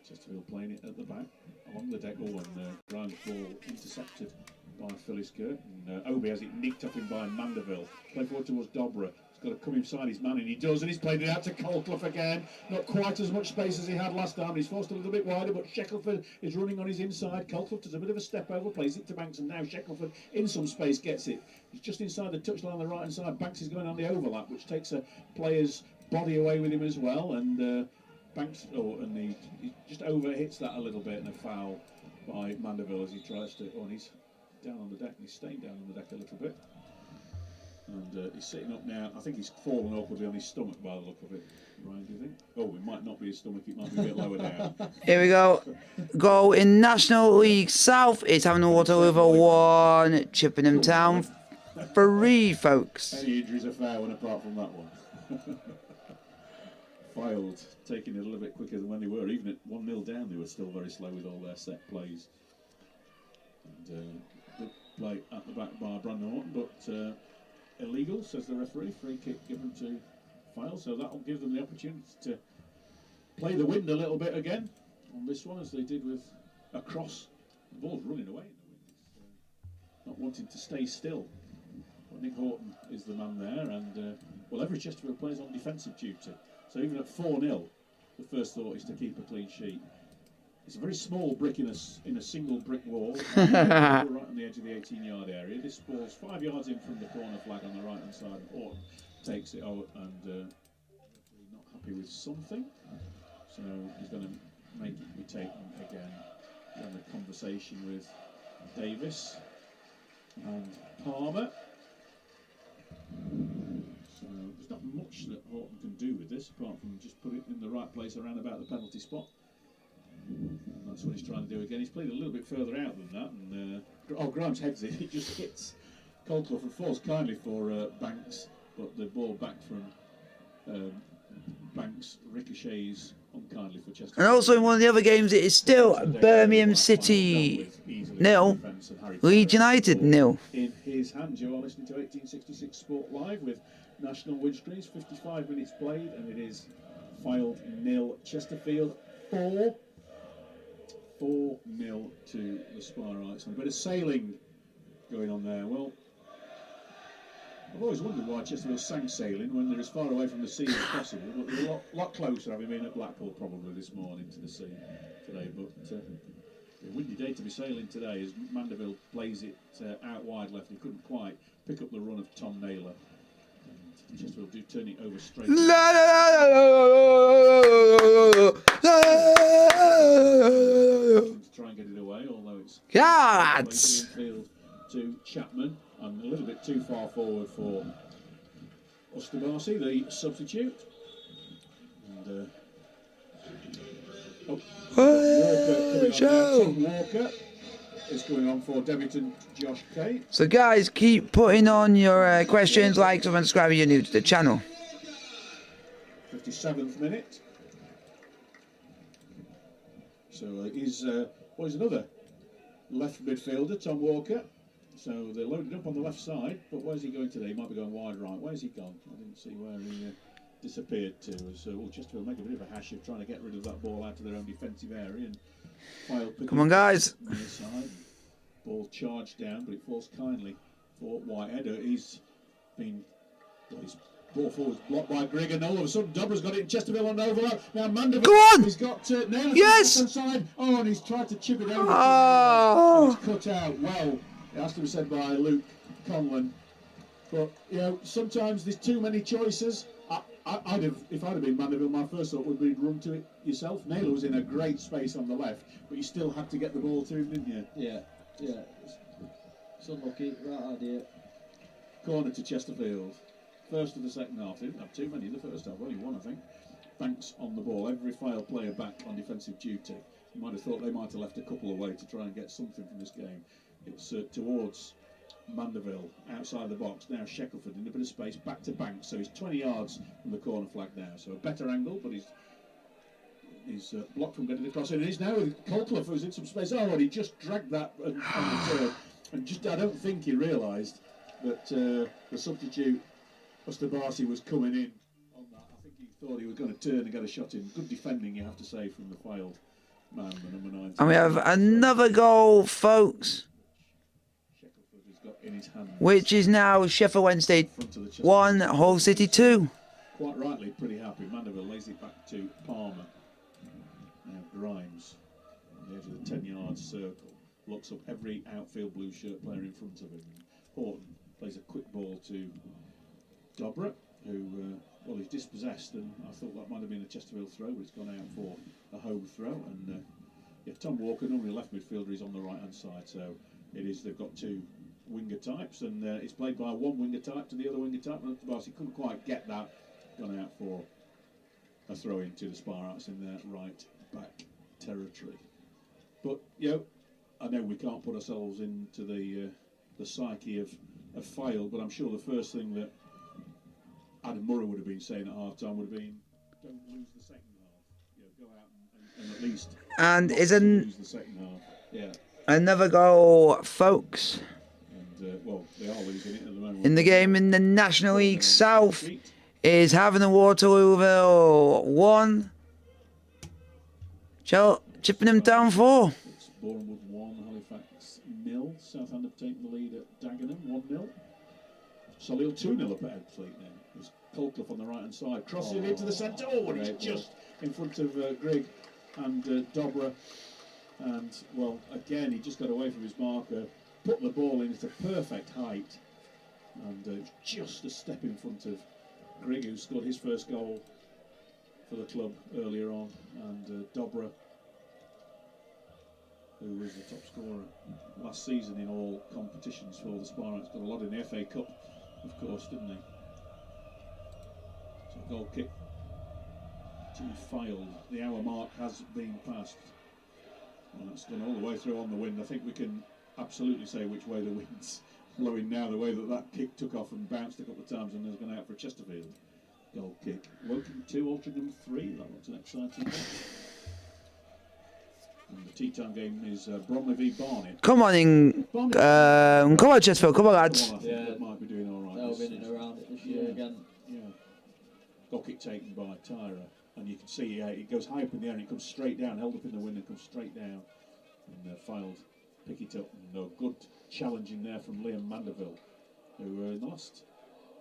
B: Chesterfield playing it at the back, along the deck, and Grimes' ball intercepted by Filisker. And Obi has it nicked up him by Mandeville. Play forward towards Dobra. He's got to come inside his man, and he does, and he's played it out to Colcliffe again. Not quite as much space as he had last time. He's forced a little bit wider, but Shackelford is running on his inside. Colcliffe does a bit of a step over, plays it to Banks, and now Shackelford in some space gets it. He's just inside the touchline on the right hand side. Banks is going on the overlap, which takes a player's body away with him as well, and Banks, he just over hits that a little bit, and a foul by Mandeville as he tries to. Oh, and he's down on the deck, and he's staying down on the deck a little bit. And he's sitting up now. I think he's fallen awkwardly on his stomach by the look of it. Ryan, do you think? Oh, it might not be his stomach, it might be a bit lower down.
A: Here we go. Goal in National League South. It's Having Water with a 1. Chippenham Town 3, folks.
B: Any injuries are fair one apart from that one. Fylde taking it a little bit quicker than when they were. Even at 1-0 down, they were still very slow with all their set plays. And good play at the back by Brandon Orton, but illegal, says the referee. Free kick given to Fylde, so that'll give them the opportunity to play the wind a little bit again on this one, as they did with a cross. The ball's running away in the wind. It's, not wanting to stay still. But Nick Horton is the man there, and well, every Chesterfield plays on defensive duty. So even at 4-0, the first thought is to keep a clean sheet. It's a very small brick in a single brick wall, right on the edge of the 18-yard area. This ball's 5 yards in from the corner flag on the right-hand side. Orton takes it out, and not happy with something, so he's going to make it be taken again. In the conversation with Davis and Palmer. So there's not much that Horton can do with this, apart from just put it in the right place around about the penalty spot. And that's what he's trying to do again. He's played a little bit further out than that, and Grimes heads it. It just hits Colcliffe and falls kindly for Banks, but the ball back from Banks ricochets unkindly for Chesterfield.
A: And also in one of the other games, it is still Birmingham City 0, Leeds United 0.
B: In his hands, you are listening to 1866 Sport Live with national windscreens. 55 minutes played, and it is Fylde 0, Chesterfield 4. 4-0 to the Spyrites. And a bit of sailing going on there. Well, I've always wondered why Chesterfield sang sailing when they're as far away from the sea as possible, but they're a lot closer, having been at Blackpool probably this morning to the sea today. But a windy day to be sailing today as Mandeville plays it out wide left. He couldn't quite pick up the run of Tom Naylor. And Chesterfield do turn it over straight. To try and get it away, although it's
A: Cards!
B: infield to Chapman, and a little bit too far forward for Osterbasi, the substitute. And Tom Walker is going on for debutant Josh Kate.
A: So guys, keep putting on your questions, like, subscribe if you're new to the channel.
B: 57th minute. So he's another left midfielder, Tom Walker. So they're loaded up on the left side, but where's he going today? He might be going wide right. Where's he gone? I didn't see where he disappeared to. So Chesterfield make a bit of a hash of trying to get rid of that ball out of their own defensive area. And Fylde
A: Come on, guys.
B: on the side. Ball charged down, but it falls kindly for Whitehead. He's been, well, his ball forward's blocked by Grigg, and all of a sudden Dobra's got it in Chesterfield on the overlap. Now Mandeville,
A: Go on!
B: He's got Naylor
A: Yes!
B: on the side. Oh, and he's tried to chip it over.
A: Oh!
B: And it's cut out. Well, it has to be said by Luke Conlon. But, you know, sometimes there's too many choices. I'd have, if I'd have been Mandeville, my first thought would be run to it yourself. Naylor was in a great space on the left, but you still had to get the ball to him, didn't you?
C: Yeah. It's unlucky, right idea.
B: Corner to Chesterfield. First of the second half. They didn't have too many in the first half, only one, I think. Banks on the ball. Every Fylde player back on defensive duty. You might have thought they might have left a couple away to try and get something from this game. It's towards Mandeville, outside the box. Now Shackelford in a bit of space, back to Banks. So he's 20 yards from the corner flag now. So a better angle, but he's blocked from getting across. And he's now with Colclough, who's in some space. Oh, and he just dragged that on the turn. And just, I don't think he realised that the substitute, Osterbarsi, was coming in on that. I think he thought he was going to turn and get a shot in. Good defending, you have to say, from the Fylde man, the number 9.
A: And we have another goal, folks,
B: in his hand,
A: which is now Sheffield Wednesday 1, Hull City 2.
B: Quite rightly pretty happy. Mandeville lays it back to Palmer. Now Grimes on the edge of the 10-yard circle. Looks up every outfield blue shirt player in front of him. Horton plays a quick ball to Dobra, who, well, he's dispossessed, and I thought that might have been a Chesterfield throw, but it's gone out for a home throw. And yeah, Tom Walker, normally left midfielder, is on the right-hand side, so it is, they've got two winger types, and it's played by one winger type to the other winger type, and he couldn't quite get that. Gone out for a throw into the Sparrats in their right back territory. But, you know, I know we can't put ourselves into the psyche of Fylde, but I'm sure the first thing that Adam Murray would have been saying at half-time would have been, don't lose the second half. You know, go out and at least
A: And is
B: lose the second half. Yeah.
A: another goal, folks,
B: And, well, they are losing it at the moment.
A: in the game in the National League South is Havant and Waterlooville 1, Chippenham Town 4.
B: It's Bournemouth 1, Halifax 0. Southampton have taken the lead at Dagenham 1-0. Solihull 2-0 up at Ebbsfleet now. There's Colclough on the right hand side, crossing into the centre. Oh, and it's just in front of Grigg and Dobra. And, well, again, he just got away from his marker, put the ball in at a perfect height, and just a step in front of Grigg, who scored his first goal for the club earlier on, and Dobra, who was the top scorer last season in all competitions for the Sparrats. Got a lot in the FA Cup, of course, didn't he? So goal kick to Fylde. The hour mark has been passed. Well, that's gone all the way through on the wind. I think we can absolutely say which way the wind's blowing now, the way that kick took off and bounced a couple of times and has gone out for Chesterfield. Goal kick. Woking 2, Altrincham 3. That looks an exciting game. And the tea time game is Bromley v Barnet.
A: Come on in, come on Chesterfield, come on lads.
B: I think that might be doing all right.
C: They'll be in and around it this year again.
B: Yeah. Goal kick taken by Tyra. And you can see it goes high up in the air and it comes straight down, held up in the wind and comes straight down. And Fylde pick it up. And a good challenge in there from Liam Mandeville, who in the last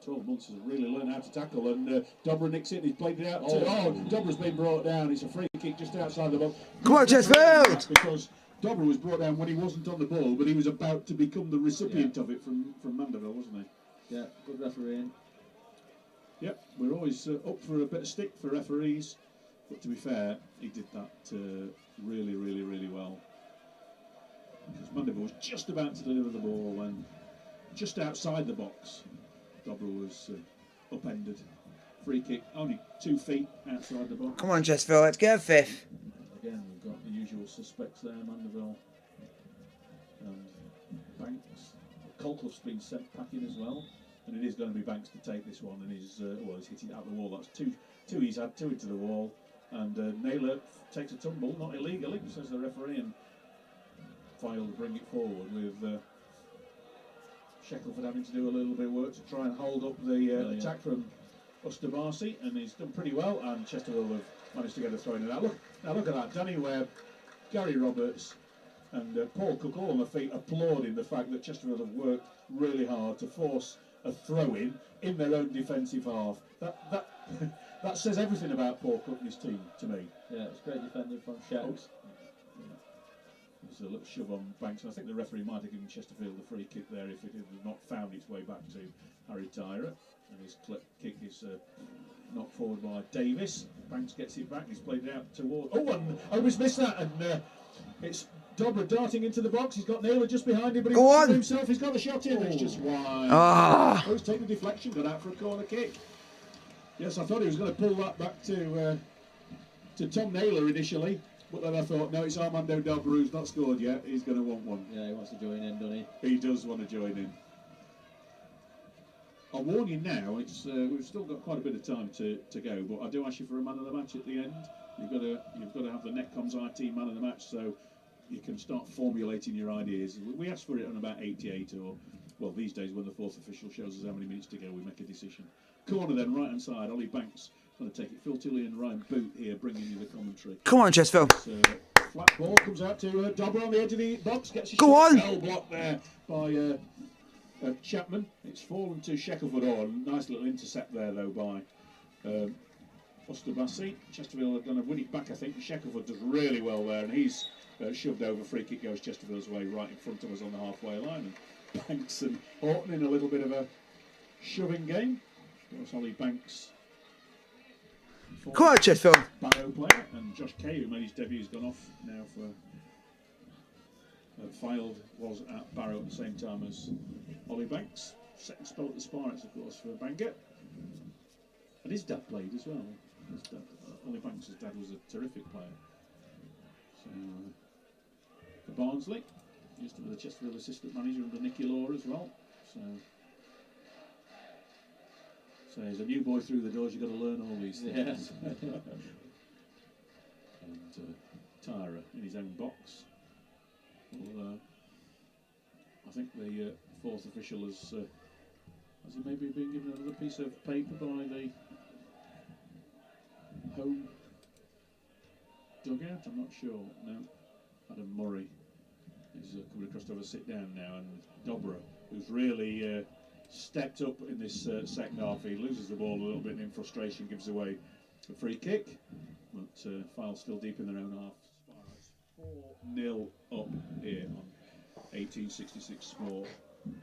B: 12 months has really learned how to tackle. And Dobra nicks it, he's played it out. Dobra's been brought down. It's a free kick just outside the box.
A: Come on, Chesterfield!
B: Because Dobra was brought down when he wasn't on the ball, but he was about to become the recipient of it from Mandeville, wasn't he?
C: Yeah, good refereeing.
B: Yep, we're always up for a bit of stick for referees, but to be fair, he did that really, really, really well. Because Mandeville was just about to deliver the ball, and just outside the box, Dobra was upended. Free kick, only 2 feet outside the box.
A: Come on Chesterfield, let's get a fifth.
B: Again, we've got the usual suspects there, Mandeville and Banks. Colclough's been sent packing as well. And it is going to be Banks to take this one, and he's hit it out the wall. That's two he's had, 2 into the wall, and Naylor takes a tumble, not illegally, says the referee, and Fylde bring it forward with Shackelford having to do a little bit of work to try and hold up the attack from Osterbarsi, and he's done pretty well, and Chesterfield have managed to get a throw in. Now look at that, Danny Webb, Gary Roberts, And Paul Cook all on the feet applauding the fact that Chesterfield have worked really hard to force a throw-in their own defensive half. That says everything about Paul Cook and his team to me.
C: Yeah, it's great defending from Shacks.
B: There's a little shove on Banks, and I think the referee might have given Chesterfield the free kick there if it had not found its way back to Harry Tyra. And his kick is knocked forward by Davis. Banks gets it back, and he's played it out toward... Oh, and I almost missed that, and it's Dobra darting into the box. He's got Naylor just behind him, but he's himself. He's got the shot in. It's just wide.
A: Ah.
B: Oh, he's taken the deflection, got out for a corner kick. Yes, I thought he was going to pull that back to Tom Naylor initially, but then I thought, no, it's Armando Dobra who's not scored yet. He's going to want one.
C: Yeah, he wants to join in, doesn't he?
B: He does want to join in. I'll warn you now. It's we've still got quite a bit of time to go, but I do ask you for a man of the match at the end. You've got to have the Netcoms IT man of the match, so you can start formulating your ideas. We asked for it on about 88, or well, these days when the fourth official shows us how many minutes to go, we make a decision. Corner then, right hand side, Ollie Banks going to take it. Phil Tilley and Ryan Boot here bringing you the commentary.
A: Come on, Chesterfield.
B: Flat ball comes out to Dobra on the edge of the box. Gets his
A: Go on.
B: well blocked there by Chapman. It's fallen to Shackelford. Oh, nice little intercept there though by Osterbasi. Chesterfield are going to win it back, I think. Shackelford does really well there, and he's shoved over. Free kick goes Chesterfield's way, right in front of us on the halfway line. And Banks and Horton in a little bit of a shoving game. Of course, Ollie Banks.
A: Come on, Chesterfield.
B: Barrow player, and Josh Kay, who made his debut, has gone off now for Fylde, was at Barrow at the same time as Ollie Banks. Second spell at the Sparks, of course, for Bangor. And his dad played as well. Ollie Banks' dad was a terrific player. So, for Barnsley, used to be the Chesterfield assistant manager under Nicky Law as well. So as a new boy through the doors, you've got to learn all these things. Yes. And Tyra in his own box. Well, I think the fourth official has he maybe been given another piece of paper by the home dugout? I'm not sure. No, Adam Murray is coming across to have a sit down now, and Dobra, who's really stepped up in this second half. He loses the ball a little bit and in frustration gives away a free kick, but Fylde still deep in their own half. Sparrows 4-0 up here on 1866 Sport.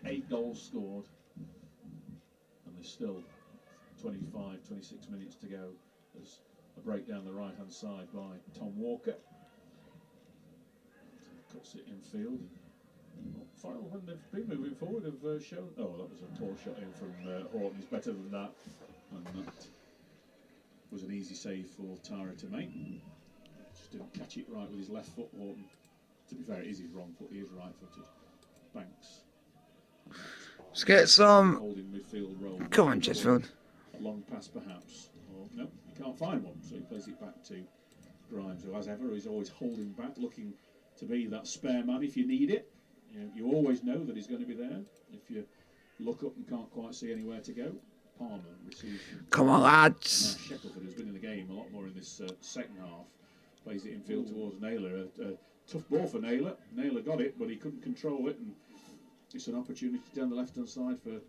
B: 8 goals scored, and there's still 25, 26 minutes to go. There's a break down the right hand side by Tom Walker. Cuts it infield. Fylde, when they've been moving forward, have shown. Oh, that was a poor shot in from Horton. He's better than that, and that was an easy save for Tyra to make. Just didn't catch it right with his left foot. Horton, to be fair, it is his wrong foot. He is right-footed. Banks.
A: Let's get some.
B: Holding midfield role.
A: Come on, Chesterfield.
B: A long pass, perhaps. Or no, he can't find one, so he plays it back to Grimes, who, as ever, is always holding back, looking to be that spare man if you need it. You always know that he's going to be there. If you look up and can't quite see anywhere to go, Palmer receives.
A: Come on, lads.
B: Shackelford, who's been in the game a lot more in this second half, plays it infield towards Naylor. A tough ball for Naylor. Naylor got it, but he couldn't control it, and it's an opportunity down the left-hand side for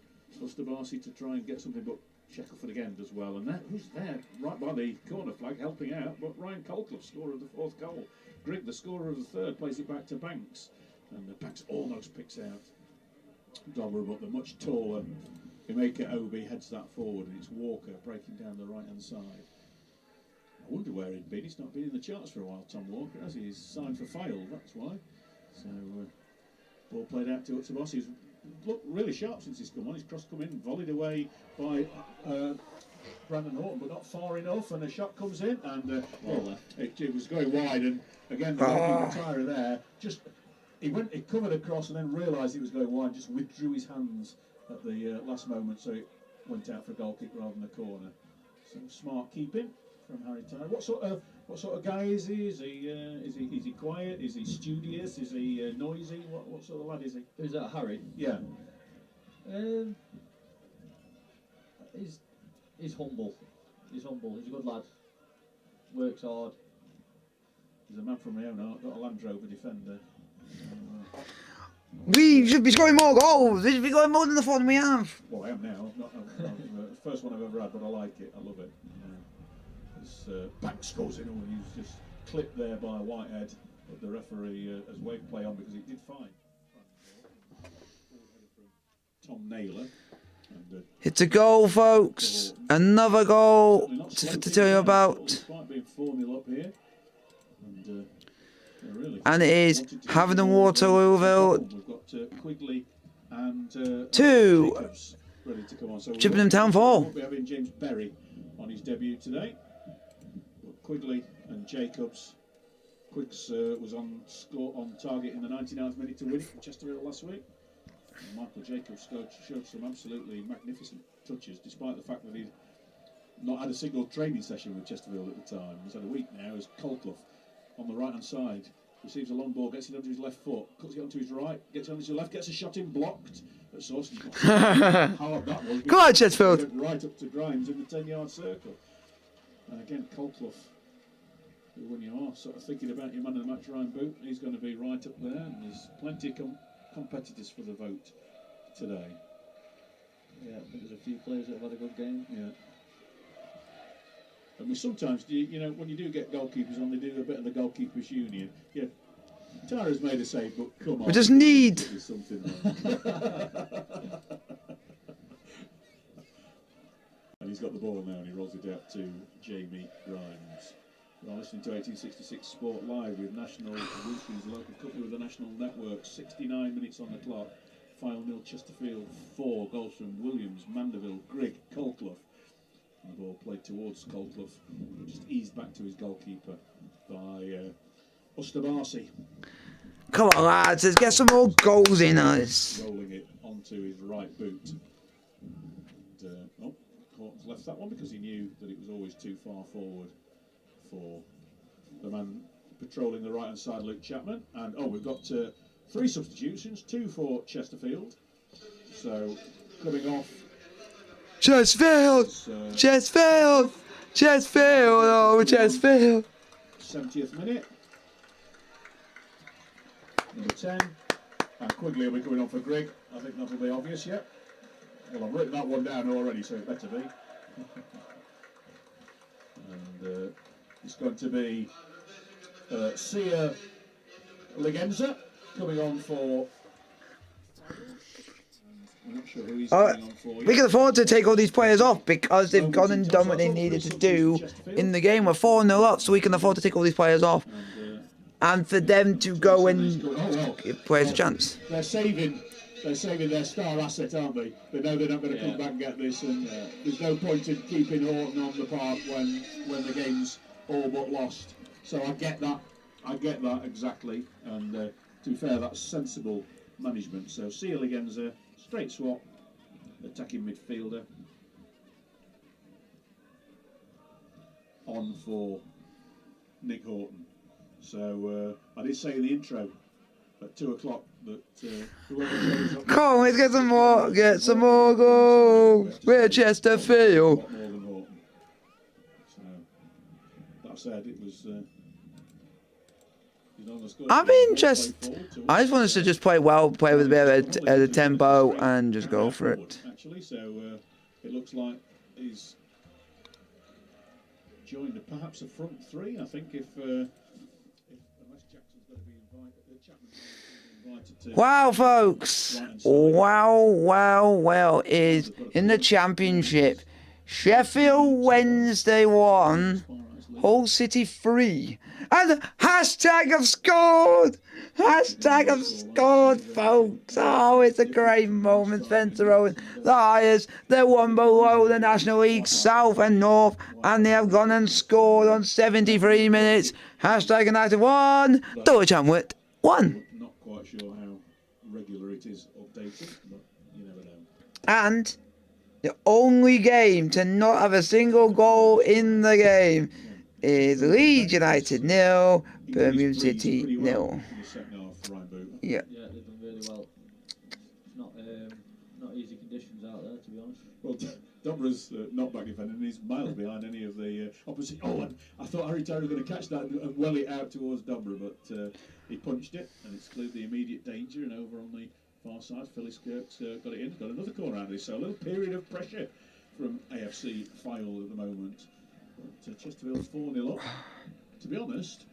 B: Osterbasi to try and get something, but Shackelford again does well. And who's there right by the corner flag helping out? But Ryan Colcliffe, scorer of the fourth goal. Grigg, the scorer of the third, plays it back to Banks. And Banks almost picks out Dobra, but the much taller Emeka Obi heads that forward, and it's Walker breaking down the right-hand side. I wonder where he'd been. He's not been in the charts for a while, Tom Walker, has he? He's signed for Fylde, that's why. So, ball played out to Otsabos. He's looked really sharp since he's come on. His cross come in, volleyed away by Brandon Horton, but not far enough, and the shot comes in, and it was going wide, and again, the Tyra there, just... He covered across and then realised he was going wide, just withdrew his hands at the last moment, so it went out for a goal kick rather than a corner. So smart keeping from Harry Tyra. What sort of guy is he? Is he quiet? Is he studious? Is he noisy? What sort of lad is he?
C: Who's that, Harry?
B: Yeah.
C: He's humble. He's humble. He's a good lad. Works hard.
B: He's a man from my own heart. Got a Land Rover Defender.
A: We should be scoring more goals. We should be scoring more than the 4 we have.
B: Well, I am now. The first one I've ever had, but I like it. I love it. Banks goes in and he's just clipped there by Whitehead, but the referee has waved play on because it did fine. Tom Naylor.
A: It's a goal, folks. Another goal to tell you about.
B: Despite being 4-0 up here.
A: And it is Havant and Waterlooville.
B: We've got Quigley and
A: 2.
B: ready to come on. So
A: Chippenham Town 4.
B: We'll be having James Berry on his debut today. Quigley and Jacobs. Quiggs was on target in the 99th minute to win it for Chesterfield last week. And Michael Jacobs showed some absolutely magnificent touches, despite the fact that he'd not had a single training session with Chesterfield at the time. He's had a week now as Colclough on the right-hand side. Receives a long ball, gets it onto his left foot, cuts it onto his right, gets it onto his left, gets a shot in blocked at Sawson. How hard that was.
A: Come on, Chesterfield.
B: Right up to Grimes in the 10-yard circle. And again, Colclough, who when you are sort of thinking about your man of the match, Ryan Boot, he's going to be right up there. And there's plenty of competitors for the vote today.
C: Yeah, I think there's a few players that have had a good game.
B: Yeah. And we sometimes, you know, when you do get goalkeepers on, they do a bit of the goalkeepers' union. Yeah, Tara's made a save, but come on.
A: We just need.
B: There's something And he's got the ball now, and he rolls it out to Jamie Grimes. We're listening to 1866 Sport Live with National Wilson's local company with the National Network. 69 minutes on the clock. Fylde 0, Chesterfield 4. Goals from Williams, Mandeville, Grigg, Colclough. And the ball played towards Colclough, just eased back to his goalkeeper by Ustabasi.
A: Come on, lads, let's get some more goals in us.
B: Rolling it onto his right boot. And, Horton's left that one because he knew that it was always too far forward for the man patrolling the right-hand side, Luke Chapman. And, we've got 3 substitutions, 2 for Chesterfield. So, coming off.
A: Chesterfield! Chesterfield! Chesterfield! Oh, Chesterfield!
B: 70th minute. Number 10. And Quigley will be coming on for Grigg. I think that'll be obvious yet. Well, I've written that one down already, so it better be. And it's going to be Sia Legenza coming on for. I'm not sure who he's coming on for.
A: We can afford to take all these players off because they've gone and done what they needed to do in the game. We're 4-0 up, so we can afford to take all these players off. And for them to go and give players a chance.
B: They're saving their star asset, aren't they? They know they're not going to come back and get this, and there's no point in keeping Horton on the park when the game's all but lost. So I get that exactly, and to be fair, that's sensible management. So Sia Legenza, straight swap, attacking midfielder, on for Nick Horton. So I did say in the intro at 2 o'clock that whoever shows up.
A: Come on, let's get some more goals. We're Chesterfield.
B: More than Horton. So that said, it was.
A: I'm interested. I just want us to just play well, play with a bit of a tempo, and just go for it.
B: Actually, so it looks like he's joined perhaps a front 3. I think if unless Jackson's going to be invited to.
A: Wow, folks! Wow! Is in the Championship, Sheffield Wednesday 1, Hull City 3. And hashtag have scored! Hashtag have scored, folks! Oh, it's a great moment. Spencer Owen, the highest. They're one below the National League South and North, and they have gone and scored on 73 minutes. Hashtag United 1, Dulwich Hamlet 1.
B: Not quite sure how regular it is updated, but you never know.
A: And the only game to not have a single goal in the game is Leeds United 0, Birmingham City 0. Yeah.
C: Yeah, they've done really well. Not easy conditions out there, to be honest.
B: Well, Dobra's knockback defender, and he's miles behind any of the opposite. Oh, and I thought Harry Taylor was going to catch that and well it out towards Dobra, but he punched it and it's cleared the immediate danger. And over on the far side, Philly Skirk's got it in, got another corner out of this. So a little period of pressure from AFC Fylde at the moment. But Chesterfield's 4-0 up. To be honest,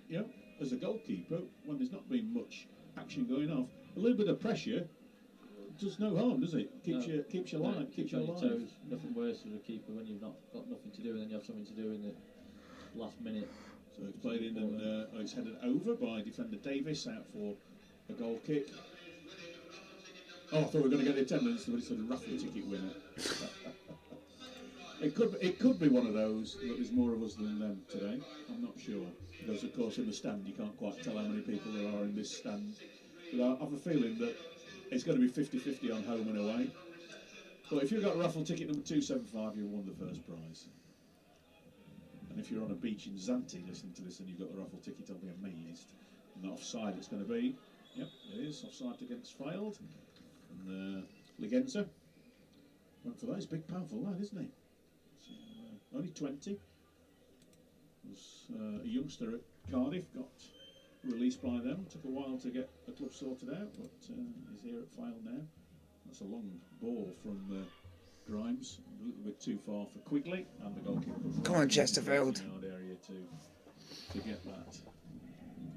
B: you know, as a goalkeeper, when there's not been much action going off, a little bit of pressure does no harm, does it? Keeps you alive. Keeps you alive.
C: Toes. Nothing worse as a keeper when you've not got nothing to do and then you have something to do in the last minute.
B: So it's played in and it's headed over by defender Davis out for a goal kick. Oh, I thought we were going to get the attendance, but it's a raffle ticket winner. It could be one of those, but there's more of us than them today. I'm not sure. Because of course in the stand you can't quite tell how many people there are in this stand. But I have a feeling that it's going to be 50-50 on home and away. But if you've got raffle ticket number 275, you've won the first prize. And if you're on a beach in Zante listening to this and you've got the raffle ticket, I'll be amazed. And the offside it's going to be. Yep, it is. Offside against Fylde. And Ligenza went for that. He's a big, powerful lad, isn't he? So, only 20. Was a youngster at Cardiff, got released by them. Took a while to get the club sorted out, but he's here at Fylde now. That's a long ball from Grimes, a little bit too far for Quigley, and the goalkeeper.
A: Come on, Chesterfield.
B: Area to get that.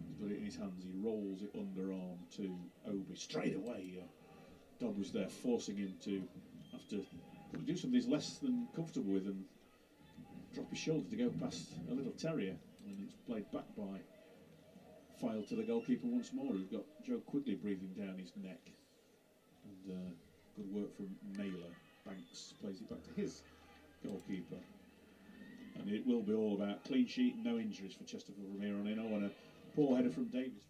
B: He's got it in his hands. He rolls it underarm to Obi straight away. Dobb was there, forcing him to have to do something he's less than comfortable with and drop his shoulder to go past a little terrier, and it's played back by Fylde to the goalkeeper once more, who's got Joe Quigley breathing down his neck. And good work from Naylor. Banks plays it back to his goalkeeper. And it will be all about clean sheet and no injuries for Chesterfield from here on in. Oh, and a poor header from Davis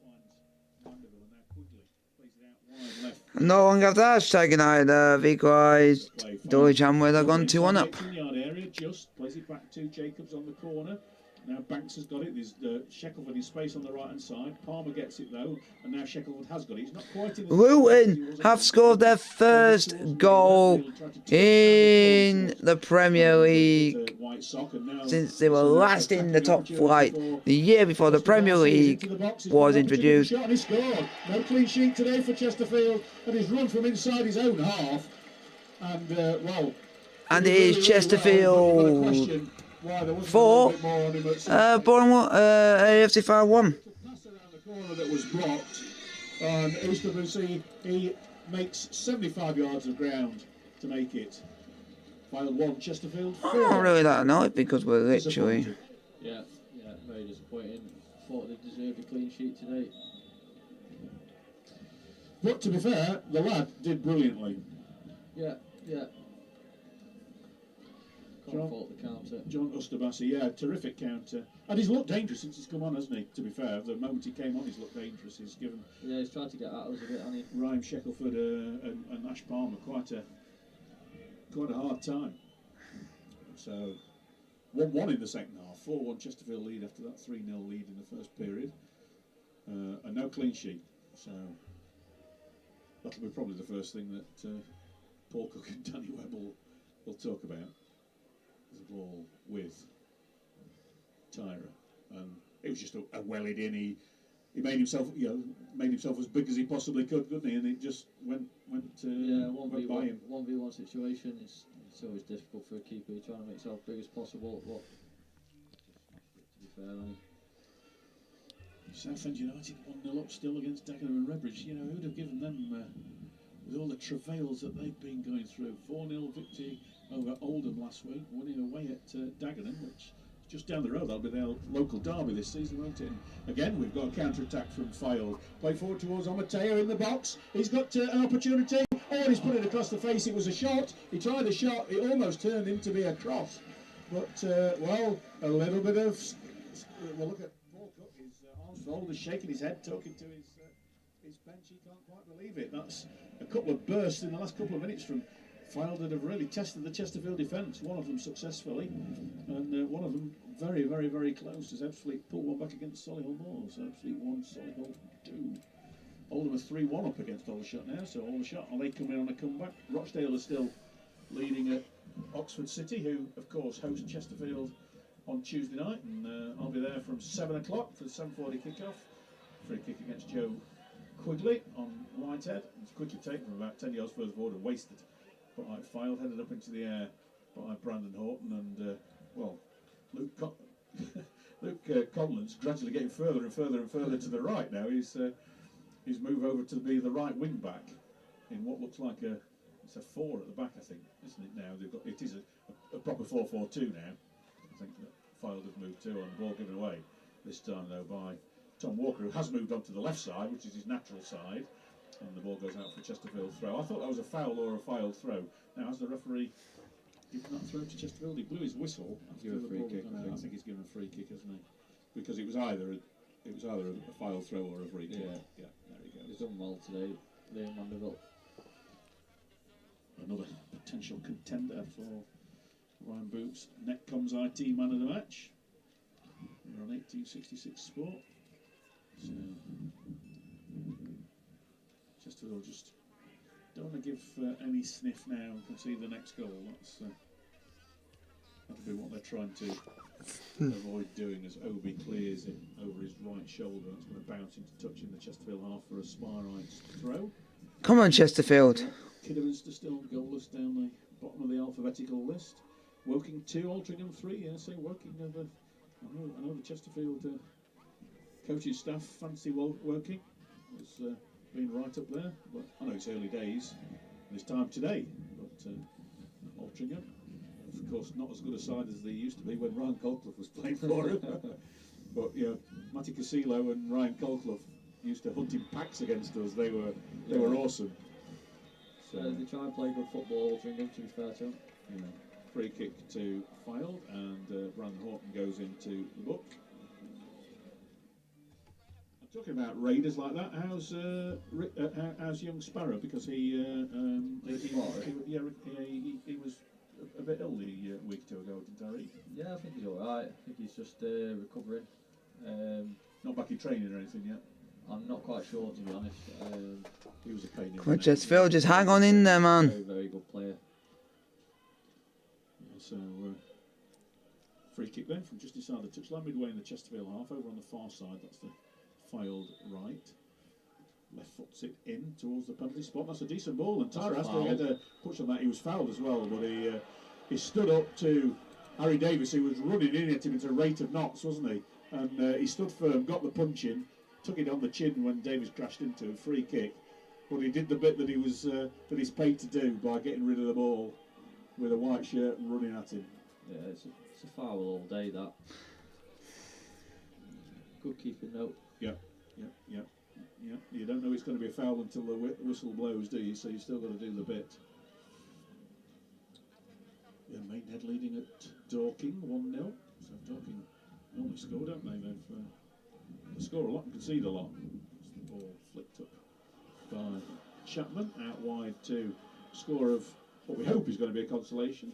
B: finds Vanderbilt, and now Quigley plays it out wide left.
A: No one got that taken either because Jamwinga gone 2-1 up.
B: 18-yard area, just plays it back to Jacobs on the corner. Now Banks has got it. There's Shackelford in space on the right hand side. Palmer gets it though, and now Shackelford has got it. He's not quite in the
A: Luton have scored their first goal in the Premier League since they were last in the top flight the year before the Premier League was introduced.
B: And he scored. No clean sheet today for Chesterfield, and he's run from inside his own half. And well,
A: and it is Chesterfield 4, Bournemouth, AFC Fylde 1.
B: Pass around the corner that was blocked, and HWC, he makes 75 yards of ground to make it. Fylde 1, Chesterfield 4.
A: I'm not really that annoyed because we're literally.
C: Yeah, very disappointing. Thought they deserved a clean sheet today.
B: But to be fair, the lad did brilliantly.
C: Yeah. Can't fault the counter.
B: John Ustabasi, yeah, terrific counter. And he's looked dangerous since he's come on, hasn't he? To be fair, the moment he came on, he's looked dangerous. He's given.
C: Yeah, he's tried to get at us a bit, hasn't he?
B: Ryan Shackelford and Ash Palmer quite a hard time. So 1-1 in the second half, 4-1 Chesterfield lead after that 3-0 lead in the first period, and no clean sheet. So that'll be probably the first thing that Paul Cook and Danny Webb will talk about. The ball with Tyra, and it was just a wellied in. He made himself, as big as he possibly could, couldn't he? And it just went by him.
C: 1v1 situation. It's always difficult for a keeper. You're trying to make yourself big as possible. But to be fair,
B: Southend United 1-0 up still against Dagenham and Redbridge. You know, who'd have given them with all the travails that they've been going through? 4-0 victory over Oldham last week, winning away at Dagenham, which is just down the road. That'll be their local derby this season, won't it? And again, we've got a counter-attack from Fylde. Play forward towards Amateo in the box. He's got an opportunity. Oh, he's put it across the face. It was a shot. He tried a shot. It almost turned into be a cross. But, well, a little bit of... Well, look at Paul Cook. His arms folded, shaking his head, talking to his bench. He can't quite believe it. That's a couple of bursts in the last couple of minutes from Fylde that have really tested the Chesterfield defence. One of them successfully, and one of them very, very, very close as Ebbsfleet pulled one back against Solihull Moors. Ebbsfleet 1, Solihull 2. Oldham are 3-1 up against Aldershot now, so Aldershot, are they coming on a comeback? Rochdale are still leading at Oxford City, who of course host Chesterfield on Tuesday night, and I'll be there from 7 o'clock for the 7:40 kickoff. Free kick against Joe Quigley on Whitehead. It's quickly taken from about 10 yards further forward and wasted. But like Fylde, headed up into the air by Brandon Horton, and well, Luke Conlon's gradually getting further and further and further to the right now. He's moved over to be the right wing back in what looks like it's a 4 at the back, I think, isn't it now? It is a proper 4-4-2 now. I think that Fylde have moved to, and the ball given away this time though by Tom Walker, who has moved on to the left side, which is his natural side, and the ball goes out for Chesterfield throw. I thought that was a foul or a Fylde throw. Now, has the referee given that throw to Chesterfield? He blew his whistle.
C: Give a free kick.
B: I think he's given a free kick, hasn't he? Because it was either a Fylde throw or a free kick. Yeah, there he goes.
C: He's done well today, Liam Vanderbilt.
B: Another potential contender for Ryan Boots' Netcom's IT man of the match. We're on 1866 Sport. So Chesterfield just don't want to give any sniff now and concede the next goal. That'll be what they're trying to avoid doing, as Obi clears it over his right shoulder. It's going to bounce into touch in the Chesterfield half for a Spire-Rights throw.
A: Come on, Chesterfield.
B: Kidderminster still goalless down the bottom of the alphabetical list. Woking 2, Altrincham 3. Yeah, so Woking I know the Chesterfield coaching staff fancy Woking. It's been right up there, but I know it's early days. It's time today, but Altrincham, of course, not as good a side as they used to be when Ryan Colclough was playing for him. But yeah, Matty Casillo and Ryan Colclough used to hunt in packs against us. They were awesome. So
C: they try and play good football, Altrincham, to be fair to them.
B: Yeah. Free kick to Fylde, and Brandon Horton goes into the book. I'm talking about raiders like that. How's young Sparrow? Because he was a bit ill the week or two ago, didn't I read?
C: Yeah, I think he's alright. I think he's just recovering.
B: Not back in training or anything yet?
C: I'm not quite sure, to be honest.
B: He was a pain in the
A: Come on,
B: neck.
A: Chesterfield, just hang on in there, man.
C: Very, very good player.
B: So, free kick then from just inside the touchline, midway in the Chesterfield half, over on the far side. That's the Fylde right. Left foot's it in towards the penalty spot. That's a decent ball, and Tyra has to get a push on that. He was fouled as well, but he stood up to Harry Davis, who was running in at him at a rate of knots, wasn't he? And he stood firm, got the punch in, took it on the chin when Davis crashed into him. Free kick, but he did the bit that that he's paid to do by getting rid of the ball with a white shirt and running at him.
C: Yeah, it's a foul all day, that. Good keeping note.
B: Yeah. You don't know it's going to be a foul until the whistle blows, do you? So you still got to do the bit. Yeah, Maidenhead leading at Dorking 1-0. So Dorking normally score, don't they? They score a lot and concede a lot. The ball flicked up by Chapman out wide to score of what we hope is going to be a consolation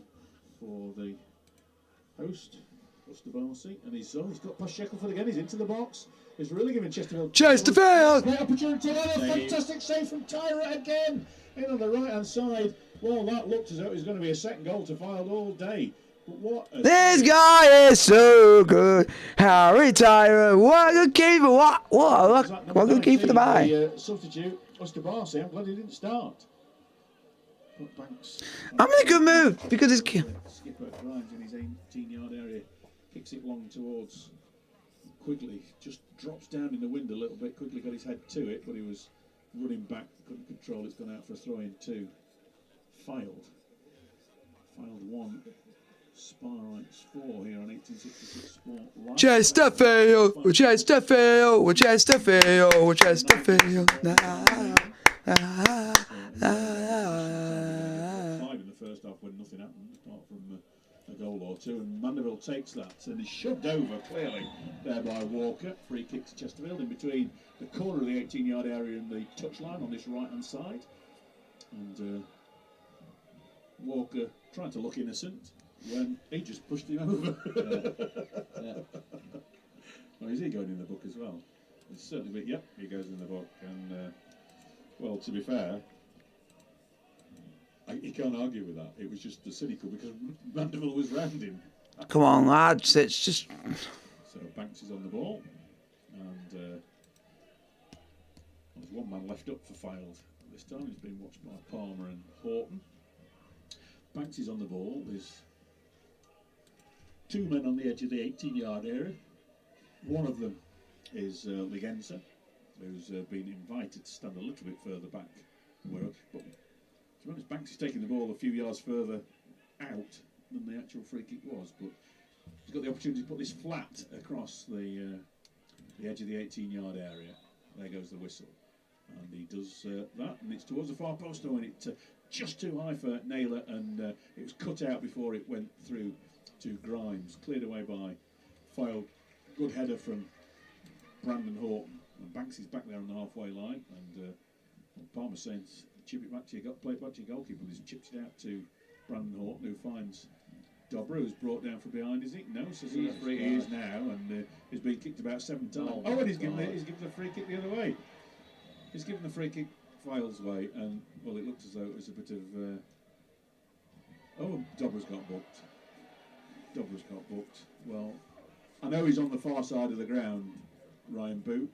B: for the host, Buster Barcy, and he's got past Shackelford again. He's into the box. He's really giving Chesterfield great opportunity. And a fantastic save from Tyra again in on the right hand side. Well, that looked as though it was going to be a second goal to Fylde all day. But what
A: This guy is so good. Harry Tyra, what a good keeper. What a good keeper to buy.
B: The substitute, Buster Barcy. I'm glad he didn't start. Banks.
A: I'm in a good mood because it's.
B: Skipper Grimes in his 18-yard area kicks it long towards Quigley. Just drops down in the wind a little bit. Quigley got his head to it, but he was running back, couldn't control. It's gone out for a throw in to Fylde. Fylde 1, Spire-Rights 4 here on 1866 Sport Live.
A: Chesterfield.
B: Five in the first half when nothing happened apart from a goal or two, and Mandeville takes that and is shoved over clearly there by Walker. Free kick to Chesterfield in between the corner of the 18-yard area and the touchline on this right hand side, and Walker trying to look innocent when he just pushed him over.
C: Yeah.
B: Well, is he going in the book as well? It's certainly, yep, he goes in the book, and well, to be fair, You can't argue with that. It was just cynical because Mandeville was round him.
A: Come on, lads. It's just...
B: So Banks is on the ball. And there's one man left up for Fylde. This time he's being watched by Palmer and Horton. Banks is on the ball. There's two men on the edge of the 18-yard area. One of them is Ligenza, who's been invited to stand a little bit further back. But to be honest, Banks is taking the ball a few yards further out than the actual free kick was. But he's got the opportunity to put this flat across the edge of the 18-yard area. There goes the whistle. And he does that, and it's towards the far post, and it just too high for Naylor, and it was cut out before it went through to Grimes, cleared away by Fylde. Good header from Brandon Horton, and Banks is back there on the halfway line, and Palmer's saying, chip it back to your play it back to your goalkeeper, and he's chipped it out to Brandon Horton, who finds Dobra, who's brought down from behind, is he? No, says the referee he is now, and he's been kicked about 7 times. Oh, and he's given the free kick the other way. He's given the free kick Fylde's way, and well, it looked as though it was a bit of. Oh, Dobra's got booked. Dobra's got booked. Well, I know he's on the far side of the ground, Ryan Boot,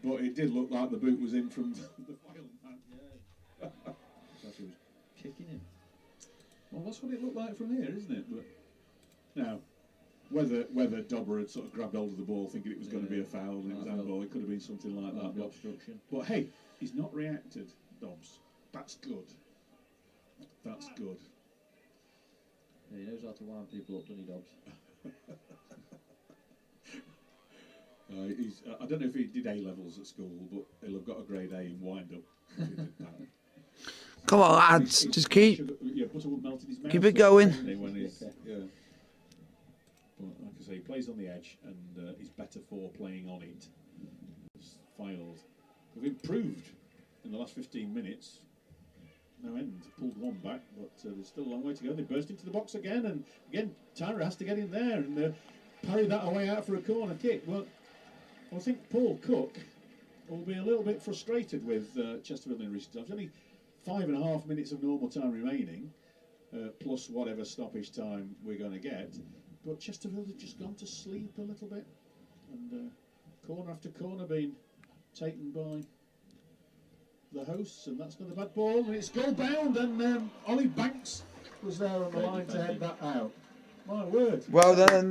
B: but it did look like the boot was in from the Fylde man. Yeah. He was kicking him. Well, that's what it looked like from here, isn't it? But now, whether Dobra had sort of grabbed hold of the ball thinking it was going to be a foul and it was handball, it could have been something like that. But hey, he's not reacted, Dobbs. That's good. That's good.
C: Yeah, he knows how to wind people up, doesn't he, Dobbs?
B: I don't know if he did A levels at school, but he'll have got a grade A in wind up. If he did that.
A: Come on, lads. Just keep it going.
B: Yeah. But like I say, he plays on the edge, and he's better for playing on it. Fylde. We've improved in the last 15 minutes. No end. Pulled one back, but there's still a long way to go. They burst into the box again, and again, Tyra has to get in there and parry that away out for a corner kick. Well, I think Paul Cook will be a little bit frustrated with Chesterfield in recent times. Only 5.5 minutes of normal time remaining, plus whatever stoppage time we're going to get. But Chesterfield have just gone to sleep a little bit, and corner after corner being taken by the hosts, and that's not a bad ball, and it's goal bound, and Ollie Banks was there on the line to head that out. My word.
A: Well done,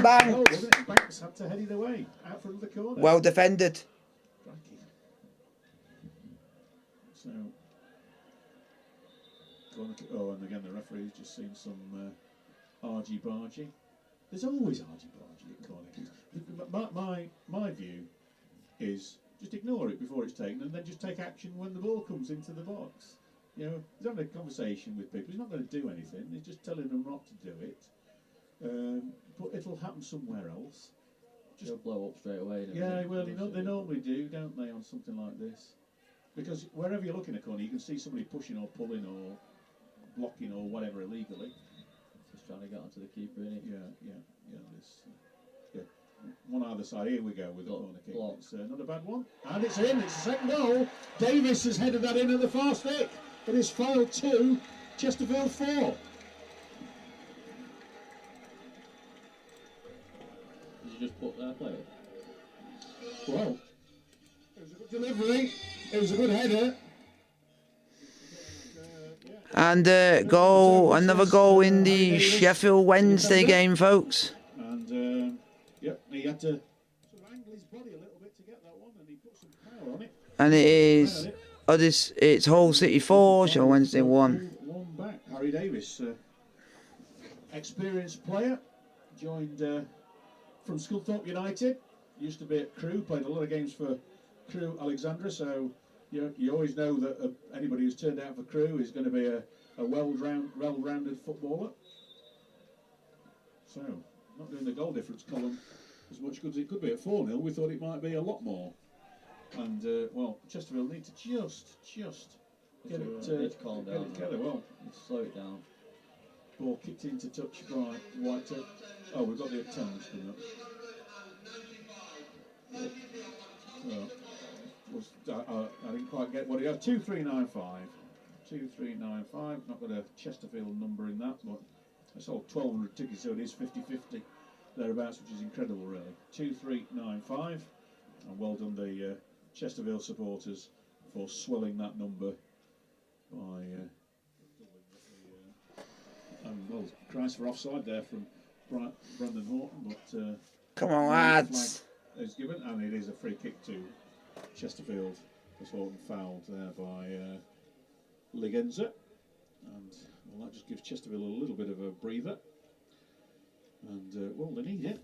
A: Banks.
B: Banks had to head it away, out from the corner.
A: Well defended.
B: So, oh, and again the referee's just seen some argy-bargy. There's always argy-bargy at corner kicks. My view is just ignore it before it's taken, and then just take action when the ball comes into the box. You know, he's having a conversation with people. He's not going to do anything. He's just telling them not to do it. But it'll happen somewhere else.
C: Just He'll blow up straight away.
B: Yeah, well, they normally do, don't they, on something like this? Because wherever you look in a corner, you can see somebody pushing or pulling or blocking or whatever illegally.
C: Just trying to get onto the keeper, isn't he?
B: Yeah. One either side. Here we go with the corner kick. It's not a bad one. And it's in. It's the second goal. Davis has headed that in at the far stick. It is Fylde 2, Chesterfield 4.
C: Did you just put that player?
B: Well, it was a good delivery. It was a good header.
A: And another goal in the Sheffield Wednesday game, folks.
B: And he had to sort of angle his body a little bit to get that one, and he put some power on it.
A: And it is, it's Hull City 4, Sheffield Wednesday 1.
B: One back. Harry Davis, experienced player, joined from Sculthorpe United. Used to be at Crewe, played a lot of games for Crewe Alexandra, so you always know that anybody who's turned out for Crewe is going to be a well-rounded footballer. So, not doing the goal difference column as much good as it could be at 4-0. We thought it might be a lot more. And, well, Chesterfield need to just get it together. Well,
C: slow it down.
B: Ball kicked into touch by White. Oh, we've got the attendance coming up. I didn't quite get what he had. 2-3-9-5. 2395. Not got a Chesterfield number in that, but I sold 1,200 tickets, so it is 50-50 thereabouts, which is incredible, really. 2395, and well done the Chesterfield supporters for swelling that number by. And well, cries for offside there from Brandon Horton, but
A: Come on, lads.
B: is given, and it is a free kick to Chesterfield. As Horton fouled there by Ligenza, and well, that just gives Chesterfield a little bit of a breather. And well, they need it.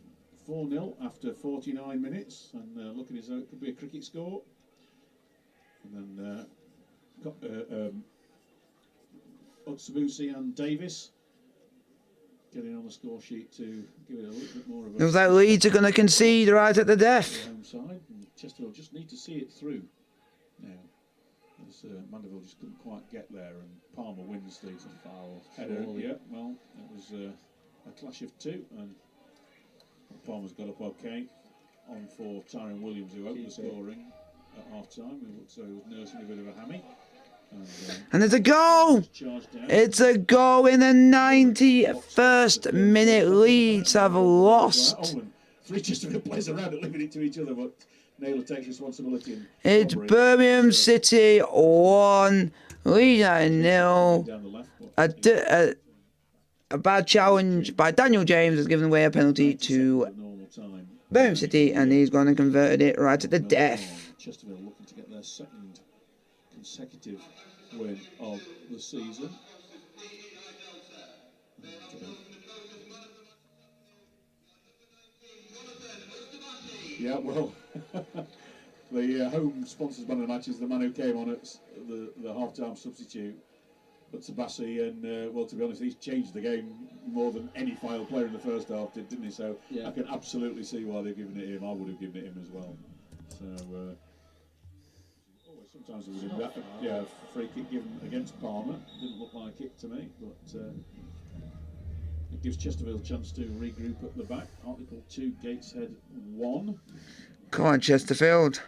B: 4-0 after 49 minutes, and looking as though it could be a cricket score. And then Otsubusi and Davis getting on the score sheet to give it a little bit more of a.
A: Looks like Leeds are going to concede right at the death.
B: Home side, and Chesterfield just need to see it through now. As Mandeville just couldn't quite get there, and Palmer wins the foul header. Yeah, well, it was a clash of two, and Palmer's got up okay on for Tyrone Williams, who opened the scoring at half time. So he was nursing a bit of a hammy.
A: And there's a goal! It's a goal in the 91st minute. Leeds have lost.
B: Three Chesterfield players around it, leaving it to each other, but Naylor takes responsibility.
A: It's Birmingham City 1, Leeds 0. A bad challenge by Daniel James has given away a penalty to Birmingham City, and he's going to convert it right at the death.
B: Chesterfield looking to get their second consecutive win of the season. Yeah, well, the home sponsors man of the match is the man who came on at the half-time substitute, but Tabassi, and well, to be honest, he's changed the game more than any Fylde player in the first half did, didn't he? So yeah. I can absolutely see why they've given it him. I would have given it him as well. So sometimes there was a free kick given against Palmer. Didn't look like it to me, but it gives Chesterfield a chance to regroup at the back. Article 2, Gateshead 1.
A: Come on, Chesterfield.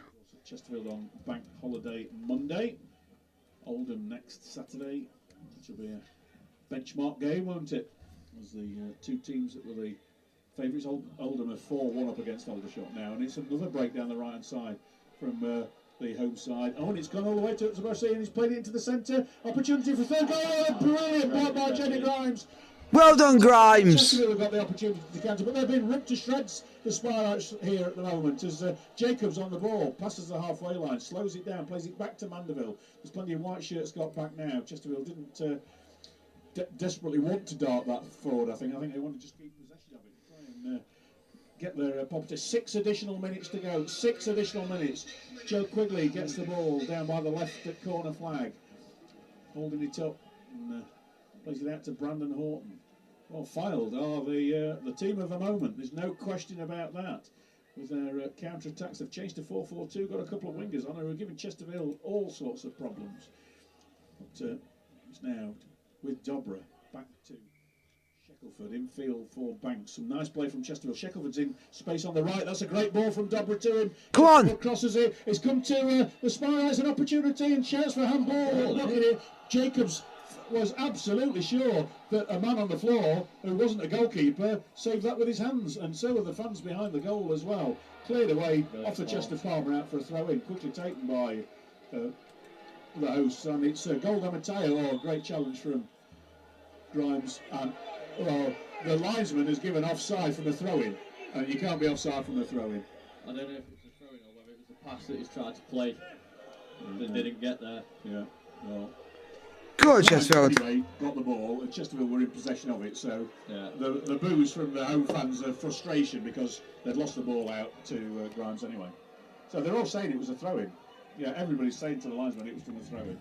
B: Chesterfield on bank holiday Monday. Oldham next Saturday. Which will be a benchmark game, won't it? As the two teams that were the favourites. Oldham are 4-1 up against Aldershot now, and it's another break down the right hand side from the home side. Oh, and it's gone all the way to Tabassi, and he's played it into the centre. Opportunity for third goal. Oh, brilliant block by Jenny Grimes.
A: Well done, Grimes.
B: Chesterfield have got the opportunity to counter, but they've been ripped to shreds, the Sparrows here at the moment, as Jacobs on the ball, passes the halfway line, slows it down, plays it back to Mandeville. There's plenty of white shirts got back now. Chesterfield didn't desperately want to dart that forward, I think. They want to just keep possession of it, try and get their property. 6 additional minutes to go, 6 additional minutes. Joe Quigley gets the ball down by the left corner flag, holding it up, and plays it out to Brandon Horton. Well, Fylde are the team of the moment. There's no question about that. With their counter-attacks, they've changed to 4-4-2, got a couple of wingers on who are giving Chesterfield all sorts of problems. But it's now with Dobra back to Shackelford, infield for Banks. Some nice play from Chesterfield. Shackelford's in space on the right. That's a great ball from Dobra to him.
A: Come on!
B: Crosses it. It's come to the Sparrows, an opportunity, and shouts for handball. Look at it. Jacobs was absolutely sure that a man on the floor who wasn't a goalkeeper saved that with his hands, and so were the fans behind the goal as well. Cleared away off the chest of Palmer out for a throw in, quickly taken by the hosts, and it's Golda Mateo. Oh, great challenge from Grimes, and the linesman has given offside from a throw in, and you can't be offside from a throw in.
C: I don't know if it's a throw in or whether it was a pass that he's tried to play that didn't get there.
B: Yeah, well.
A: Good, Chesterfield.
B: Anyway, got the ball, and Chesterfield were in possession of it, so yeah. The boos from the home fans are frustration because they'd lost the ball out to Grimes anyway. So they're all saying it was a throw-in. Yeah, everybody's saying to the linesman it was from a throw-in.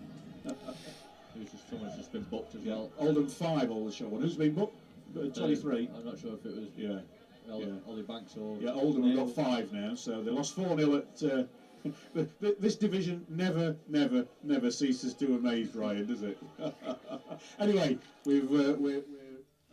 C: Someone's just been booked as well.
B: Oldham 5 all the shot one. Who's been booked? 23.
C: I'm not sure if it was Ollie Banks or...
B: Yeah, Oldham have got 5 now, so they lost 4-0 at... this division never ceases to amaze Ryan, does it? Anyway, we're a minute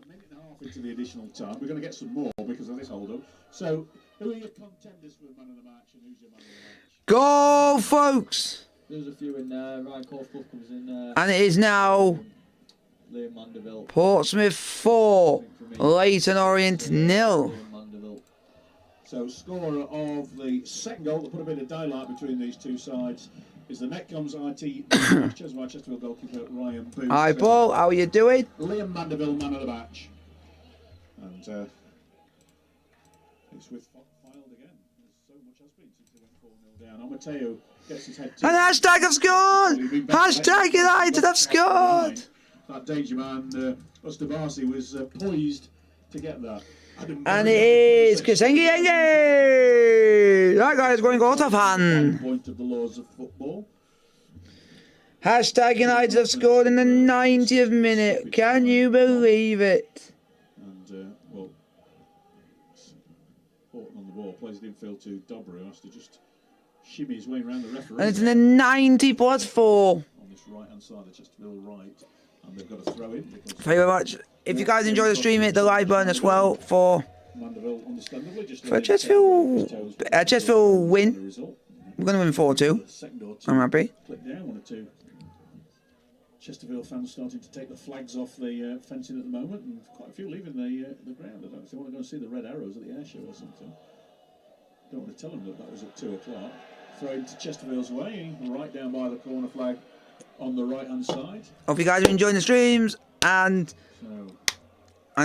B: and a half into the additional time. We're going to get some more because of this hold-up. So, who are your contenders for man of the match, and who's your man of the match?
A: Go, folks!
C: There's a few in there. Ryan Corfclough comes in there.
A: And it is now
C: Liam Mandeville.
A: Portsmouth 4, Leyton Orient 0.
B: So, scorer of the second goal to put a bit of daylight between these two sides is the net comes IT Chesterfield goalkeeper Ryan Booth.
A: Hi Paul, how are you doing?
B: Liam Mandeville, man of the match. And it's with Fylde again. So much has been since they went 4-0 down. Amateo gets his head to...
A: And hashtag have scored! Hashtag United have scored!
B: That danger man, Ustabasi, was poised to get that.
A: And it is Kasengi Yenge! That guy's going out of hand.
B: Point of the laws of football.
A: Hashtag United have scored in the 90th minute. Can you believe it?
B: And, well, Horton on the ball, plays it infield to Dobra, who has to just shimmy his way around the referee.
A: And it's in the 90 plus 4.
B: On this right-hand side, the Chesterfield right. And they've got to throw in.
A: Thank you very much. If you guys enjoy the stream, hit the like button as well for Chesterfield win. We're going to win 4-2. I'm happy.
B: Click down, 1 or 2. Chesterfield fans starting to take the flags off the fencing at the moment, and quite a few leaving the ground. I don't know if they want to go and see the red arrows at the air show or something. Don't want to tell them that was at 2 o'clock. Thrown to Chesterfield's way, right down by the corner flag on the right-hand side.
A: Hope you guys are enjoying the streams and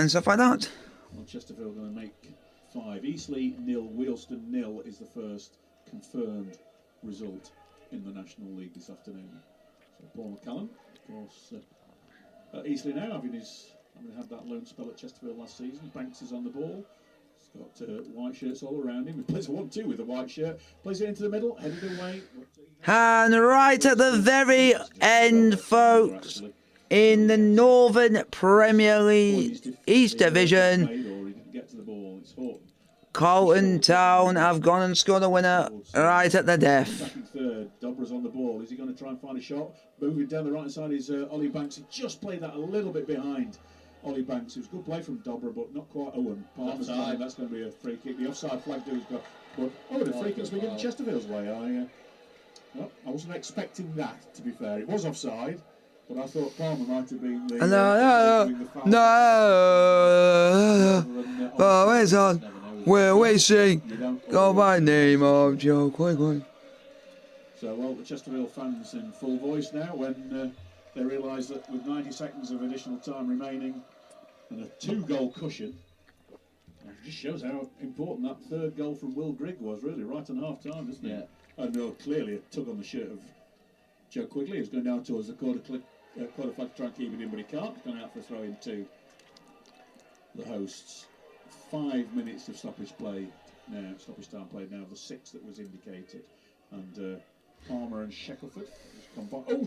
A: stuff like that.
B: Well, Chesterfield going to make 5. Eastleigh 0, Wheelston 0 is the first confirmed result in the National League this afternoon. So Paul McCallum, of course, at Eastleigh now, having had that loan spell at Chesterfield last season. Banks is on the ball. He's got white shirts all around him. He plays a 1-2 with a white shirt. Plays it into the middle, headed away.
A: And right at the very end, folks, in the Northern Premier League East Division, Carlton Town have gone and scored a winner right at the death.
B: Third, Dobra's on the ball. Is he going to try and find a shot? Moving down the right side is Ollie Banks. He just played that a little bit behind Ollie Banks. It was a good play from Dobra, but not quite. Owen Palmer's line. That's going to be a free kick. The offside flag has got. But the free kick's been given Chesterfield's way. I wasn't expecting that, to be fair. It was offside, but I thought Palmer might have been the...
A: Oh, where's on? We're wishing. Go by name of Joe. Quick.
B: So, well, the Chesterfield fans in full voice now when they realise that with 90 seconds of additional time remaining and a 2-goal cushion, it just shows how important that third goal from Will Grigg was, really, right on half-time, doesn't it? I know, clearly a tug on the shirt of Joe Quigley, who's going down towards the quarter flag to try and keep it in, but he can't. He's gone out for a throw-in to the hosts. 5 minutes of stoppage time played now, the 6 that was indicated. And Palmer and Shackelford just come by. Oh,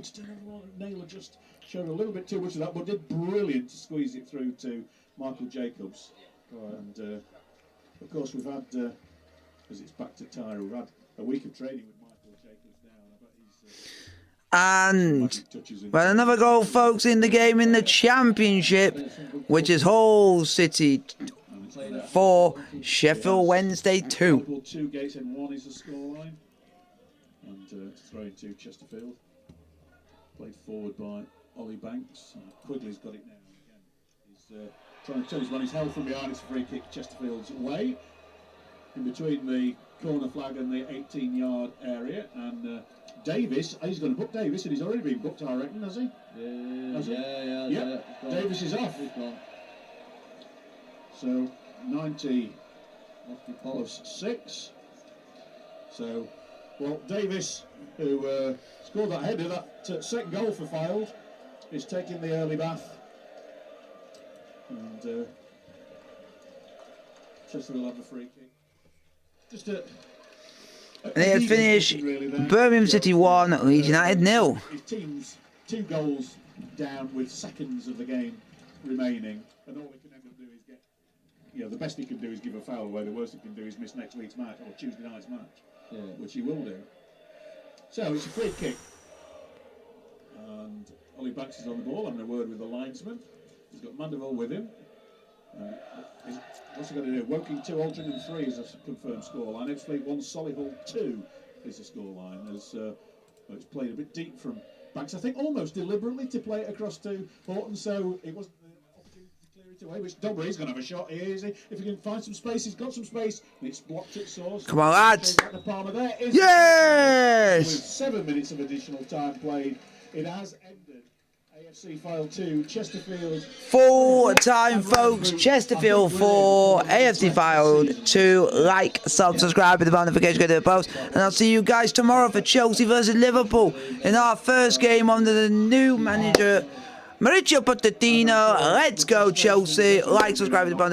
B: Naylor just showed a little bit too much of that, but did brilliant to squeeze it through to Michael Jacobs. And of course, we've had, as it's back to Tyre, we've had a week of training with Michael Jacobs now.
A: And well, another goal, folks, in the game in the Championship, which is Hull City 4, Sheffield Wednesday 2.
B: 2 Gateshead 1 is the scoreline. And thrown to Chesterfield. Played forward by Ollie Banks. Quigley's got it now. Again, he's trying to turn his running held from behind. It's a free kick Chesterfield's way. In between the corner flag and the 18-yard area. And Davis, he's going to book Davis, and he's already been booked, I reckon, has he? Yeah. Davis is off. So 90 plus 6. So, well, Davis, who scored that header, that second goal for Fylde, is taking the early bath. And Chesterfield will have the free kick. Just
A: and it had finished really Birmingham City 1, Leeds United 0.
B: His team's 2 goals down with seconds of the game remaining, and all he can end up doing is get, the best he can do is give a foul away. The worst he can do is miss next week's match or Tuesday night's match, which he will do. So it's a free kick, and Ollie Banks is on the ball, having a word with the linesman. He's got Mandeville with him. What's he going to do? Woking 2, Aldringham 3 is a confirmed scoreline. Ebbsfleet 1, Solihull 2 is the scoreline. There's But it's played a bit deep from Banks, I think almost deliberately to play it across to Horton, so it wasn't the opportunity to clear it away, which Dobber is going to have a shot here, is he? If he can find some space, he's got some space, and it's blocked at source.
A: Come on, lads!
B: There is
A: Yes!
B: with 7 minutes of additional time played, it has ended. AFC Fylde 2, Chesterfield.
A: Full time, folks. Chesterfield 4, AFC Fylde 2. Like, subscribe, with the notification, go to the post. And I'll see you guys tomorrow for Chelsea versus Liverpool in our first game under the new manager, Mauricio Pochettino. Let's go, Chelsea. Like, subscribe, with the